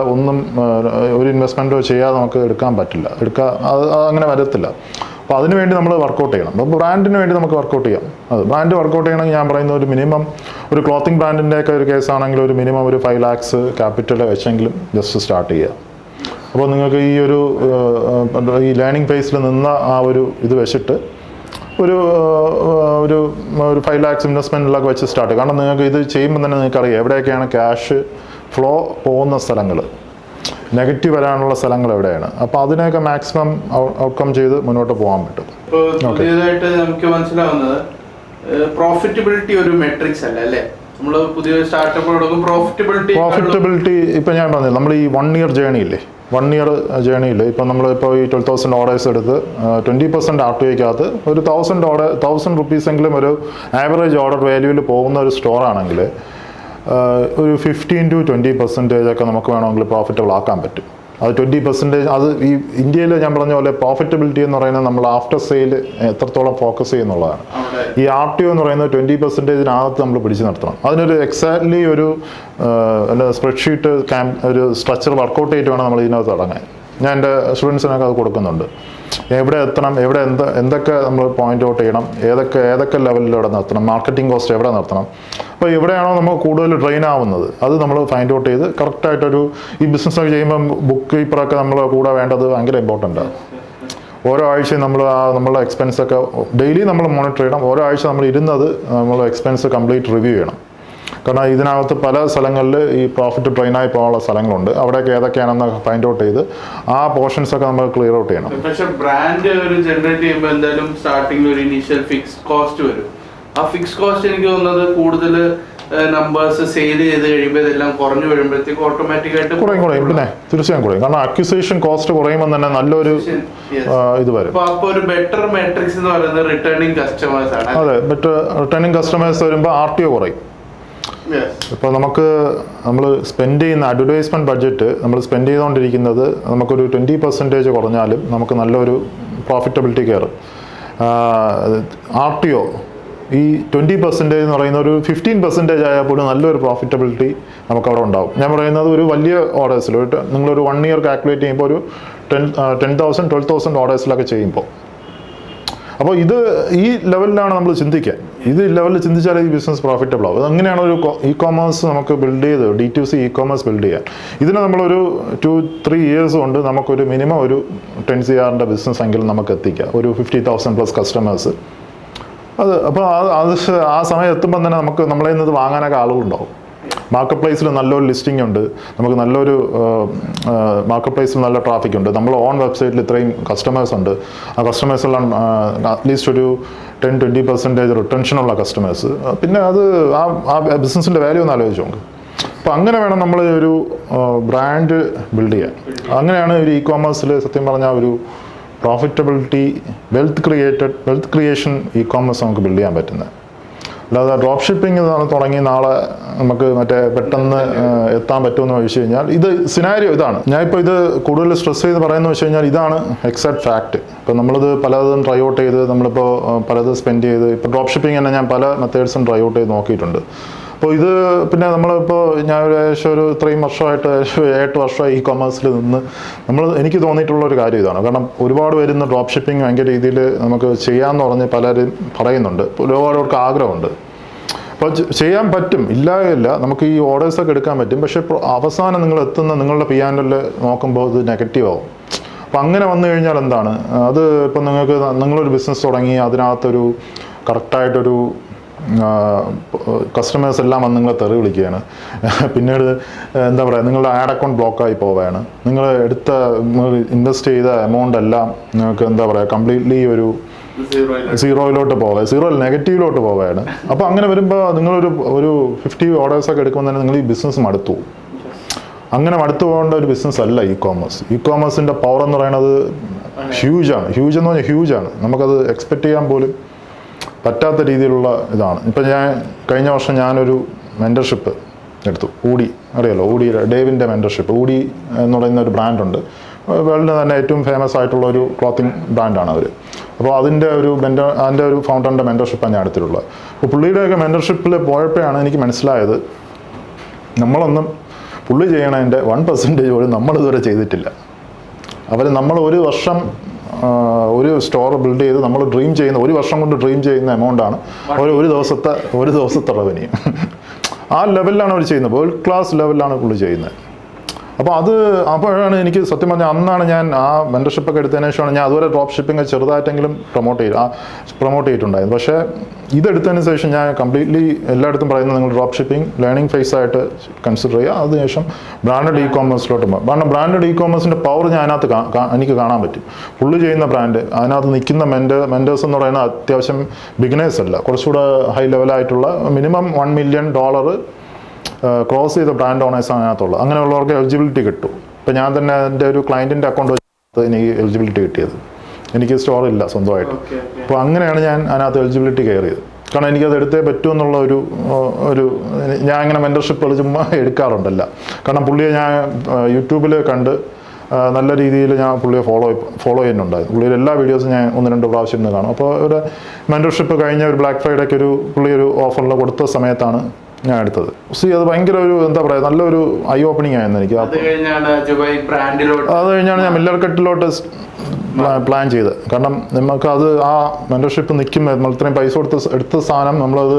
ഒരു ഇൻവെസ്റ്റ്മെൻറ്റോ ചെയ്യാതെ നമുക്ക് എടുക്കാൻ പറ്റില്ല. അത് അങ്ങനെ വരത്തില്ല. അപ്പോൾ അതിന് വേണ്ടി നമ്മൾ വർക്കൗട്ട് ചെയ്യണം. അപ്പോൾ ബ്രാൻഡിന് വേണ്ടി നമുക്ക് വർക്കൗട്ട് ചെയ്യാം. ബ്രാൻഡ് വർക്കൗട്ട് ചെയ്യണമെങ്കിൽ ഞാൻ പറയുന്ന ഒരു മിനിമം ഒരു ക്ലോത്തിങ് ബ്രാൻഡിൻ്റെയൊക്കെ ഒരു കേസാണെങ്കിൽ ഒരു മിനിമം ഒരു 5 lakhs ക്യാപിറ്റൽ വെച്ചെങ്കിലും ജസ്റ്റ് സ്റ്റാർട്ട് ചെയ്യുക. അപ്പോൾ നിങ്ങൾക്ക് ഈ ലേണിംഗ് ഫേസിൽ നിന്ന ആ ഒരു ഇത് വെച്ചിട്ട് ഒരു 5 lakhs ഇൻവെസ്റ്റ്മെൻറ്റിലൊക്കെ വെച്ച് സ്റ്റാർട്ട് ചെയ്യുക. കാരണം നിങ്ങൾക്ക് ഇത് ചെയ്യുമ്പോൾ തന്നെ നിങ്ങൾക്കറിയാം എവിടെയൊക്കെയാണ് ക്യാഷ് ഫ്ലോ പോകുന്ന സ്ഥലങ്ങൾ, നെഗറ്റീവ് വരാനുള്ള സ്ഥലങ്ങൾ എവിടെയാണ്. അപ്പോൾ അതിനെയൊക്കെ മാക്സിമം ഔട്ട്കം ചെയ്ത് മുന്നോട്ട് പോകാൻ പറ്റും. പുതിയതായിട്ട് നമുക്ക് മനസ്സിലാവുന്നത് പ്രോഫിറ്റബിലിറ്റി ഒരു മെട്രിക്സ് അല്ല അല്ലേ? നമ്മൾ പുതിയ സ്റ്റാർട്ടപ്പ് പ്രോഫിറ്റബിലിറ്റി ഇപ്പം ഞാൻ പറഞ്ഞത് നമ്മൾ ഈ 1 year ജേണി ഇല്ലേ, 1 year ജേണിയിൽ ഇപ്പം നമ്മളിപ്പോൾ ഈ 12,000 ഓർഡേഴ്സ് എടുത്ത് 20% RTOയ്ക്കകത്ത് ഒരു 1,000 rupees ഒരു ആവറേജ് ഓർഡർ വാല്യൂവിൽ പോകുന്ന ഒരു സ്റ്റോറാണെങ്കിൽ ഒരു 15 to 20% ഒക്കെ നമുക്ക് വേണമെങ്കിൽ പ്രോഫിറ്റബിൾ ആക്കാൻ പറ്റും. അത് 20% അത് ഈ ഇന്ത്യയിൽ ഞാൻ പറഞ്ഞ പോലെ പ്രോഫിറ്റബിലിറ്റി എന്ന് പറയുന്നത് നമ്മൾ ആഫ്റ്റർ സെയിൽ എത്രത്തോളം ഫോക്കസ് ചെയ്യുന്നുള്ളതാണ്. ഈ RTO എന്ന് പറയുന്നത് 20%-നകത്ത് നമ്മൾ പിടിച്ചു നിർത്തണം. അതിനൊരു എക്സാക്ട്ലി ഒരു സ്പ്രെഡ്ഷീറ്റ് ഒരു സ്ട്രക്ചർ വർക്കൗട്ട് ചെയ്തിട്ട് വേണം നമ്മൾ ഇതിനകത്ത് തുടങ്ങാൻ. ഞാൻ എൻ്റെ സ്റ്റുഡൻസിനൊക്കെ അത് കൊടുക്കുന്നുണ്ട്. എവിടെ എത്തണം, എന്തൊക്കെ നമ്മൾ പോയിന്റ് ഔട്ട് ചെയ്യണം, ഏതൊക്കെ ലെവലിൽ എവിടെ നിർത്തണം, മാർക്കറ്റിംഗ് കോസ്റ്റ് എവിടെ നിർത്തണം. അപ്പോൾ എവിടെയാണോ നമ്മൾ കൂടുതൽ ട്രെയിൻ ആവുന്നത് അത് നമ്മൾ ഫൈൻഡ് ഔട്ട് ചെയ്ത് കറക്റ്റായിട്ടൊരു ഈ ബിസിനസ്സൊക്കെ ചെയ്യുമ്പം ബുക്ക് കീപ്പറൊക്കെ നമ്മൾ കൂടെ വേണ്ടത് ഭയങ്കര ഇമ്പോർട്ടൻ്റ് ആണ്. ഓരോ ആഴ്ചയും നമ്മളുടെ എക്സ്പെൻസൊക്കെ ഡെയിലി നമ്മൾ മോണിറ്റർ ചെയ്യണം. ഓരോ ആഴ്ച നമ്മൾ ഇരുന്നത് നമ്മൾ എക്സ്പെൻസ് കംപ്ലീറ്റ് റിവ്യൂ ചെയ്യണം. കാരണം ഇതിനകത്ത് പല സ്ഥലങ്ങളിൽ ഈ പ്രോഫിറ്റ് ട്രെയിനായി പോകാനുള്ള സ്ഥലങ്ങളുണ്ട്. അവിടെയൊക്കെ ഏതൊക്കെയാണെന്ന് ഫൈൻഡ് ഔട്ട് ചെയ്ത് ആ പോർഷൻസ് ഒക്കെ നമ്മൾ ക്ലിയർ ഔട്ട് ചെയ്യണം. പക്ഷെ ബ്രാൻഡ് ഒരു ജനറേറ്റ് ചെയ്യുമ്പോൾ എന്തായാലും സ്റ്റാർട്ടിംഗ് ഒരു ഇനീഷ്യൽ ഫിക്സ്ഡ് കോസ്റ്റ് വരും. ആ ഫിക്സ്ഡ് കോസ്റ്റ് എനിക്ക് തോന്നുന്നത് കൂടുതൽ നമ്പേഴ്സ് സെയിൽ ചെയ്ത് കഴിയുമ്പോൾ ഇതെല്ലാം കുറഞ്ഞു വരുമ്പോഴത്തേക്ക് ഓട്ടോമാറ്റിക് ആയിട്ട് കുറയും. പിന്നെ തീർച്ചയായും കുറയും. കാരണം അക്വിസിഷൻ കോസ്റ്റ് കുറയുമ്പോൾ തന്നെ നല്ലൊരു ഇത് വരും. അപ്പൊ ഒരു ബെറ്റർ മെട്രിക്സ് എന്ന് പറയുന്നത് റിട്ടേണിംഗ് കസ്റ്റമേഴ്സ് ആണ്. അതെ, ബെറ്റർ റിട്ടേണിംഗ് കസ്റ്റമേഴ്സ് വരുമ്പോൾ RTO കുറയും. ഇപ്പോൾ നമ്മൾ സ്പെൻഡ് ചെയ്യുന്ന അഡ്വർടൈസ്മെന്റ് ബഡ്ജറ്റ് നമ്മൾ സ്പെൻഡ് ചെയ്തുകൊണ്ടിരിക്കുന്നത് നമുക്കൊരു 20% കുറഞ്ഞാലും നമുക്ക് നല്ലൊരു പ്രോഫിറ്റബിലിറ്റി കയറും. RTO ഈ 20% എന്ന് പറയുന്ന ഒരു 15% ആയാൽ പോലും നല്ലൊരു പ്രോഫിറ്റബിലിറ്റി നമുക്കവിടെ ഉണ്ടാവും. ഞാൻ പറയുന്നത് ഒരു വലിയ ഓർഡേഴ്സിൽ നിങ്ങളൊരു 1 ഇയർ കാൽക്കുലേറ്റ് ചെയ്യുമ്പോൾ ഒരു 10,000 12,000 ഓർഡേഴ്സിലൊക്കെ ചെയ്യുമ്പോൾ, അപ്പോൾ ഈ ലെവലിലാണ് നമ്മൾ ചിന്തിക്കുക. ഇത് ലെവലിൽ ചിന്തിച്ചാലേ ഈ ബിസിനസ് പ്രോഫിറ്റബിൾ ആവും. അങ്ങനെയാണ് ഒരു e-commerce നമുക്ക് ബിൽഡ് ചെയ്ത് D2C e-commerce ബിൽഡ് ചെയ്യാൻ. ഇതിന് നമ്മളൊരു 2-3 ഇയേഴ്സ് കൊണ്ട് നമുക്കൊരു മിനിമം ഒരു 10 CR ബിസിനസ് എങ്കിലും നമുക്ക് എത്തിക്കാം. ഒരു 50,000+ കസ്റ്റമേഴ്സ്. അപ്പോൾ ആ സമയം എത്തുമ്പോൾ തന്നെ നമുക്ക് നമ്മളെ നിന്ന് വാങ്ങാനൊക്കെ ആളുകളുണ്ടാവും. മാർക്കറ്റ് പ്ലേസിൽ നല്ലൊരു ലിസ്റ്റിംഗ് ഉണ്ട്, നമുക്ക് നല്ലൊരു മാർക്കറ്റ് പ്ലേസിൽ നല്ല ട്രാഫിക് ഉണ്ട്, നമ്മൾ ഓൺ വെബ്സൈറ്റിൽ ഇത്രയും കസ്റ്റമേഴ്സ് ഉണ്ട്. ആ കസ്റ്റമേഴ്സെല്ലാം അറ്റ്ലീസ്റ്റ് ഒരു 10-20% റിട്ടൻഷനുള്ള കസ്റ്റമേഴ്സ്. പിന്നെ അത് ആ ബിസിനസ്സിൻ്റെ വാല്യൂ ഒന്ന് ആലോചിച്ച് നോക്ക്. അപ്പോൾ അങ്ങനെ വേണം നമ്മൾ ഒരു ബ്രാൻഡ് ബിൽഡ് ചെയ്യാൻ. അങ്ങനെയാണ് ഒരു e-commerceൽ സത്യം പറഞ്ഞാൽ ഒരു പ്രോഫിറ്റബിലിറ്റി വെൽത്ത് ക്രിയേഷൻ e-commerce നമുക്ക് ബിൽഡ് ചെയ്യാൻ പറ്റുന്നത്. അല്ലാതെ ഡ്രോപ്പ് ഷിപ്പിംഗ് തുടങ്ങി നാളെ നമുക്ക് പെട്ടെന്ന് എത്താൻ പറ്റുമെന്ന് ചോദിച്ചു കഴിഞ്ഞാൽ ഇത് സിനാരിയോ ഇതാണ്. ഞാനിപ്പോൾ ഇത് കൂടുതൽ സ്ട്രെസ് ചെയ്ത് പറയുന്നത് വെച്ച് കഴിഞ്ഞാൽ ഇതാണ് എക്സാക്ട് ഫാക്റ്റ്. ഇപ്പോൾ നമ്മളിത് പലതും ട്രൈ ഔട്ട് ചെയ്ത് നമ്മളിപ്പോൾ പലതും സ്പെൻഡ് ചെയ്ത് ഇപ്പോൾ ഡ്രോപ്പ് ഷിപ്പിംഗ് തന്നെ ഞാൻ പല മെത്തേഡ്സും ട്രൈ ഔട്ട് ചെയ്ത് നോക്കിയിട്ടുണ്ട്. അപ്പോൾ ഇത് പിന്നെ നമ്മളിപ്പോൾ ഞാൻ ഏകദേശം ഒരു 3 വർഷമായിട്ട് 8 വർഷമായി e-commerceൽ നിന്ന് എനിക്ക് തോന്നിയിട്ടുള്ള ഒരു കാര്യം ഇതാണ്. കാരണം ഒരുപാട് പേരുന്ന ഡ്രോപ്പ് ഷിപ്പിംഗ് ഭയങ്കര രീതിയിൽ നമുക്ക് ചെയ്യാമെന്ന് പറഞ്ഞ് പലരും പറയുന്നുണ്ട്. ഒരുപാട് പേർക്ക് ആഗ്രഹമുണ്ട്. അപ്പോൾ ചെയ്യാൻ പറ്റും, ഇല്ല നമുക്ക് ഈ ഓർഡേഴ്സൊക്കെ എടുക്കാൻ പറ്റും. പക്ഷേ അവസാനം നിങ്ങൾ എത്തുന്ന നിങ്ങളുടെ P&L നോക്കുമ്പോൾ ഇത് നെഗറ്റീവ് ആവും. അപ്പോൾ അങ്ങനെ വന്നു കഴിഞ്ഞാൽ എന്താണ് അത്? ഇപ്പം നിങ്ങളൊരു ബിസിനസ് തുടങ്ങി അതിനകത്തൊരു കറക്റ്റായിട്ടൊരു കസ്റ്റമേഴ്സ് എല്ലാം വന്ന് നിങ്ങളെ തെറി വിളിക്കുകയാണ്. പിന്നീട് എന്താ പറയുക, നിങ്ങളുടെ ആഡ് അക്കൗണ്ട് ബ്ലോക്കായി പോവുകയാണ്. നിങ്ങൾ ഇൻവെസ്റ്റ് ചെയ്ത എമൗണ്ട് എല്ലാം നിങ്ങൾക്ക് എന്താ പറയുക കംപ്ലീറ്റ്ലി ഒരു സീറോയിലോട്ട് പോവുക, നെഗറ്റീവിലോട്ട് പോവുകയാണ്. അപ്പോൾ അങ്ങനെ വരുമ്പോൾ നിങ്ങളൊരു 50 ഓർഡേഴ്സൊക്കെ എടുക്കുമ്പോൾ തന്നെ നിങ്ങൾ ഈ ബിസിനസ് മടുത്തു. അങ്ങനെ മടുത്തു പോകേണ്ട ഒരു ബിസിനസ് അല്ല e-commerceൻ്റെ പവർ എന്ന് പറയുന്നത് ഹ്യൂജാണ്. ഹ്യൂജാണ്. നമുക്കത് എക്സ്പെക്റ്റ് ചെയ്യാൻ പോലും പറ്റാത്ത രീതിയിലുള്ള ഇതാണ്. ഇപ്പം കഴിഞ്ഞ വർഷം ഞാനൊരു മെൻറ്റർഷിപ്പ് എടുത്തു. അറിയാലോ, ഡേവിൻ്റെ മെൻറ്റർഷിപ്പ്. എന്ന് പറയുന്ന ഒരു ബ്രാൻഡുണ്ട്. വേൾഡിൽ തന്നെ ഏറ്റവും ഫേമസ് ആയിട്ടുള്ള ഒരു ക്ലോത്തിങ് ബ്രാൻഡാണ് അവർ. അപ്പോൾ അതിൻ്റെ ഒരു ഫൗണ്ടറിൻ്റെ മെൻറ്റർഷിപ്പാണ് ഞാൻ എടുത്തിട്ടുള്ളത്. അപ്പോൾ പുള്ളിയുടെയൊക്കെ മെൻറ്റർഷിപ്പിൽ പോയപ്പോഴാണ് എനിക്ക് മനസ്സിലായത് പുള്ളി ചെയ്യണതിൻ്റെ 1% പോലും നമ്മളിതുവരെ ചെയ്തിട്ടില്ല. നമ്മൾ ഒരു വർഷം ഒരു സ്റ്റോർ ബിൽഡ് ചെയ്ത് നമ്മൾ ഒരു വർഷം കൊണ്ട് ഡ്രീം ചെയ്യുന്ന എമൗണ്ടാണ് ഒരു ദിവസത്തെ റവന്യൂ. ആ ലെവലിലാണ് അവർ ചെയ്യുന്നത്. വേൾഡ് ക്ലാസ് ലെവലിലാണ് പുള്ളി ചെയ്യുന്നത്. അപ്പോൾ അപ്പോഴാണ് എനിക്ക് സത്യം പറഞ്ഞാൽ അന്നാണ് ഞാൻ ആ മെൻറ്റർഷിപ്പൊക്കെ എടുത്തതിന് ശേഷമാണ് ഞാൻ അതുവരെ ഡ്രോപ്പ് ഷിപ്പിംഗ് ചെറുതായിട്ടെങ്കിലും പ്രൊമോട്ട് ചെയ്തിട്ടുണ്ടായിരുന്നു. പക്ഷേ ഇതെടുത്തതിന് ശേഷം ഞാൻ കംപ്ലീറ്റ്ലി എല്ലായിടത്തും പറയുന്നത് നിങ്ങൾ ഡ്രോപ്പ് ഷിപ്പിംഗ് ലേണിംഗ് ഫേസ് ആയിട്ട് കൺസിഡർ ചെയ്യുക. അതിനുശേഷം ബ്രാൻഡഡ് e-commerceലോട്ട് പോകും. കാരണം ബ്രാൻഡഡ് e-commerceൻ്റെ പവർ ഞാൻ അതിനകത്ത് എനിക്ക് കാണാൻ പറ്റും. പുള്ളി ചെയ്യുന്ന ബ്രാൻഡ് അതിനകത്ത് നിൽക്കുന്ന മെൻറ്റേഴ്സ് എന്ന് പറയുന്നത് അത്യാവശ്യം ബിഗിനേഴ്സ് അല്ല, കുറച്ചുകൂടെ ഹൈ ലെവലായിട്ടുള്ള മിനിമം $1 million ക്രോസ് ചെയ്ത ബ്രാൻഡ് ഓണേഴ്സാണ് അതിനകത്തുള്ളത്. അങ്ങനെയുള്ളവർക്ക് എലിജിബിലിറ്റി കിട്ടും. ഇപ്പോൾ ഞാൻ തന്നെ എൻ്റെ ഒരു ക്ലയൻറ്റിൻ്റെ അക്കൗണ്ട് വെച്ച് എനിക്ക് എലിജിബിലിറ്റി കിട്ടിയത്. എനിക്ക് സ്റ്റോറില്ല സ്വന്തമായിട്ട്. അപ്പോൾ അങ്ങനെയാണ് ഞാൻ അതിനകത്ത് എലിജിബിലിറ്റി കയറിയത്. കാരണം എനിക്കത് എടുത്തേ പറ്റൂ എന്നുള്ള ഞാൻ ഇങ്ങനെ മെൻറ്റർഷിപ്പുകൾ ചുമ്മാ എടുക്കാറുണ്ടല്ല. കാരണം പുള്ളിയെ ഞാൻ യൂട്യൂബിൽ കണ്ട് നല്ല രീതിയിൽ ഞാൻ പുള്ളിയെ ഫോളോ ചെയ്യുന്നുണ്ടായിരുന്നു. പുള്ളിയുടെ എല്ലാ വീഡിയോസും ഞാൻ 1-2 പ്രാവശ്യം ഇരുന്ന് കാണും. അപ്പോൾ ഒരു മെൻറ്റർഷിപ്പ് കഴിഞ്ഞ ഒരു ബ്ലാക്ക് ഫ്രൈഡേക്ക് പുള്ളി ഒരു ഓഫറിൽ കൊടുത്ത സമയത്താണ് ഞാൻ എടുത്തത്. അത് ഭയങ്കര എന്താ പറയുക നല്ലൊരു ഐ ഓപ്പണിംഗ് ആയിരുന്നു എനിക്ക്. അത് കഴിഞ്ഞാണ് ഞാൻ മില്ലർ കട്ടിലോട്ട് പ്ലാൻ ചെയ്തത്. കാരണം നമുക്കത് ആ മെൻറ്റർഷിപ്പ് നിൽക്കുമ്പോൾ നമ്മൾ ഇത്രയും പൈസ എടുത്ത സാധനം അതിനകത്ത്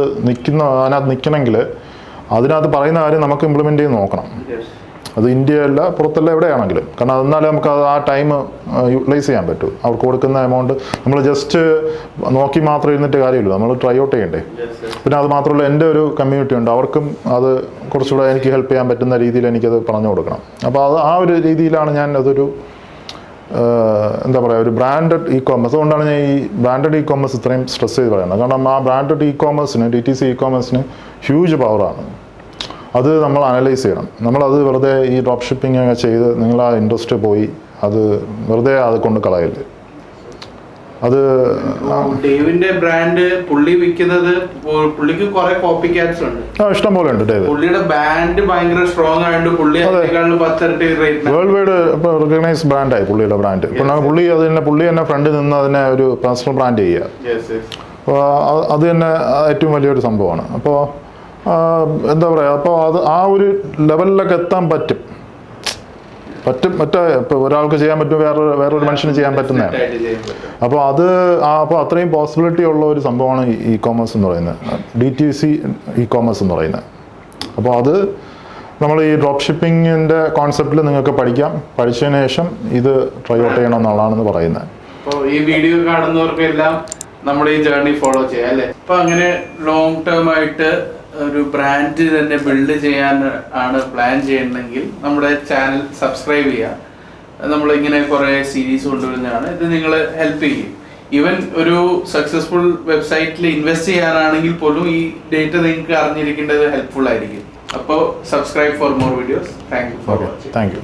നിൽക്കണമെങ്കിൽ അതിനകത്ത് പറയുന്ന കാര്യം നമുക്ക് ഇംപ്ലിമെൻ്റ് ചെയ്ത് നോക്കണം. അത് ഇന്ത്യയല്ല പുറത്തല്ല എവിടെയാണെങ്കിലും. കാരണം അതെന്നാലേ നമുക്ക് ആ ടൈം യൂട്ടിലൈസ് ചെയ്യാൻ പറ്റും. അവർക്ക് കൊടുക്കുന്ന എമൗണ്ട് നമ്മൾ ജസ്റ്റ് നോക്കി മാത്രം ഇരുന്നിട്ട് കാര്യമില്ല, നമ്മൾ ട്രൈ ഔട്ട് ചെയ്യണ്ടേ. പിന്നെ അത് മാത്രമല്ല എൻ്റെ ഒരു കമ്മ്യൂണിറ്റി ഉണ്ട്, അവർക്കും അത് കുറച്ചുകൂടെ എനിക്ക് ഹെൽപ്പ് ചെയ്യാൻ പറ്റുന്ന രീതിയിൽ എനിക്കത് പറഞ്ഞു കൊടുക്കണം. അപ്പോൾ അത് ആ ഒരു രീതിയിലാണ് ഞാൻ അതൊരു എന്താ പറയുക, ഒരു ബ്രാൻഡഡ് ഇ കോമേഴ്സ്. അതുകൊണ്ടാണ് ഞാൻ ഈ ബ്രാൻഡഡ് ഇ കോമേഴ്സ് ഇത്രയും സ്ട്രെസ് ചെയ്ത് പറയുന്നത്. കാരണം ആ ബ്രാൻഡഡ് ഇ കോമേഴ്സിന്, DTC ഇ കോമേഴ്സിന് ഹ്യൂജ് പവറാണ്. അത് നമ്മൾ അനലൈസ് ചെയ്യണം. നമ്മളത് വെറുതെ ഈ ഡ്രോപ്പ് ഷിപ്പിംഗ് ഒക്കെ ചെയ്ത് നിങ്ങൾ ആ ഇൻട്രസ്റ്റ് പോയി അത് വെറുതെ അത് കൊണ്ട് കളയല്ലേ. അത് ഡേവിന്റെ ബ്രാൻഡ് പുള്ളി വിൽക്കുന്നത്, പുള്ളിക്ക് കുറെ കോപ്പി ക്യാറ്റ്സ് ഉണ്ട്, ഇഷ്ടം പോലെ ഉണ്ട്. ഡേവ് പുള്ളിയുടെ ബ്രാൻഡ് ഭയങ്കര സ്ട്രോങ് ആയതുകൊണ്ട് പുള്ളി 10 റേറ്റ് വേൾഡ് വൈഡ് ഇപ്പോൾ റിക്കഗ്നൈസ് ബ്രാൻഡായി പുള്ളിയുടെ ബ്രാൻഡ്. ഇപ്പോൾ പുള്ളി തന്നെ ഫ്രണ്ട് നിന്ന് അതിനെ ഒരു പേഴ്സണൽ ബ്രാൻഡ് ചെയ്യുക. അപ്പോൾ അത് തന്നെ ഏറ്റവും വലിയൊരു സംഭവമാണ്. അപ്പോൾ എന്താ പറയുക, അപ്പോൾ അത് ആ ഒരു ലെവലിലൊക്കെ എത്താൻ പറ്റും. മറ്റേ ഇപ്പോൾ ഒരാൾക്ക് ചെയ്യാൻ പറ്റും, വേറൊരു മനുഷ്യന് ചെയ്യാൻ പറ്റുന്നതാണ്. അപ്പോൾ അത്രയും പോസിബിലിറ്റി ഉള്ള ഒരു സംഭവമാണ് ഇ കോമേഴ്സ് എന്ന് പറയുന്നത്, DTC ഇ കോമേഴ്സ് എന്ന് പറയുന്നത്. അപ്പോൾ അത് നമ്മൾ ഈ ഡ്രോപ്പ് ഷിപ്പിങ്ങിൻ്റെ കോൺസെപ്റ്റിൽ നിങ്ങൾക്ക് പഠിച്ചതിന് ശേഷം ഇത് ട്രൈ ഔട്ട് ചെയ്യണം എന്നുള്ളതാണെന്ന് പറയുന്നത്. അപ്പോൾ ഈ വീഡിയോ കാണുന്നവർക്കെല്ലാം നമ്മുടെ ഈ ജേർണി ഫോളോ ചെയ്യാം അല്ലേ. അപ്പോൾ അങ്ങനെ ലോങ് ടേം ആയിട്ട് ഒരു ബ്രാൻഡ് തന്നെ ബിൽഡ് ചെയ്യാൻ ആണ് പ്ലാൻ ചെയ്യണമെങ്കിൽ നമ്മുടെ ചാനൽ സബ്സ്ക്രൈബ് ചെയ്യുക. നമ്മളിങ്ങനെ കുറേ സീരീസ് കൊണ്ടുവരുന്നതാണ്, ഇത് നിങ്ങൾ ഹെൽപ്പ് ചെയ്യും. ഈവൻ ഒരു സക്സസ്ഫുൾ വെബ്സൈറ്റിൽ ഇൻവെസ്റ്റ് ചെയ്യാനാണെങ്കിൽ പോലും ഈ ഡേറ്റ നിങ്ങൾക്ക് അറിഞ്ഞിരിക്കേണ്ടത് ഹെൽപ്ഫുൾ ആയിരിക്കും. അപ്പോൾ subscribe for more videos. Thank you for watching. Thank you.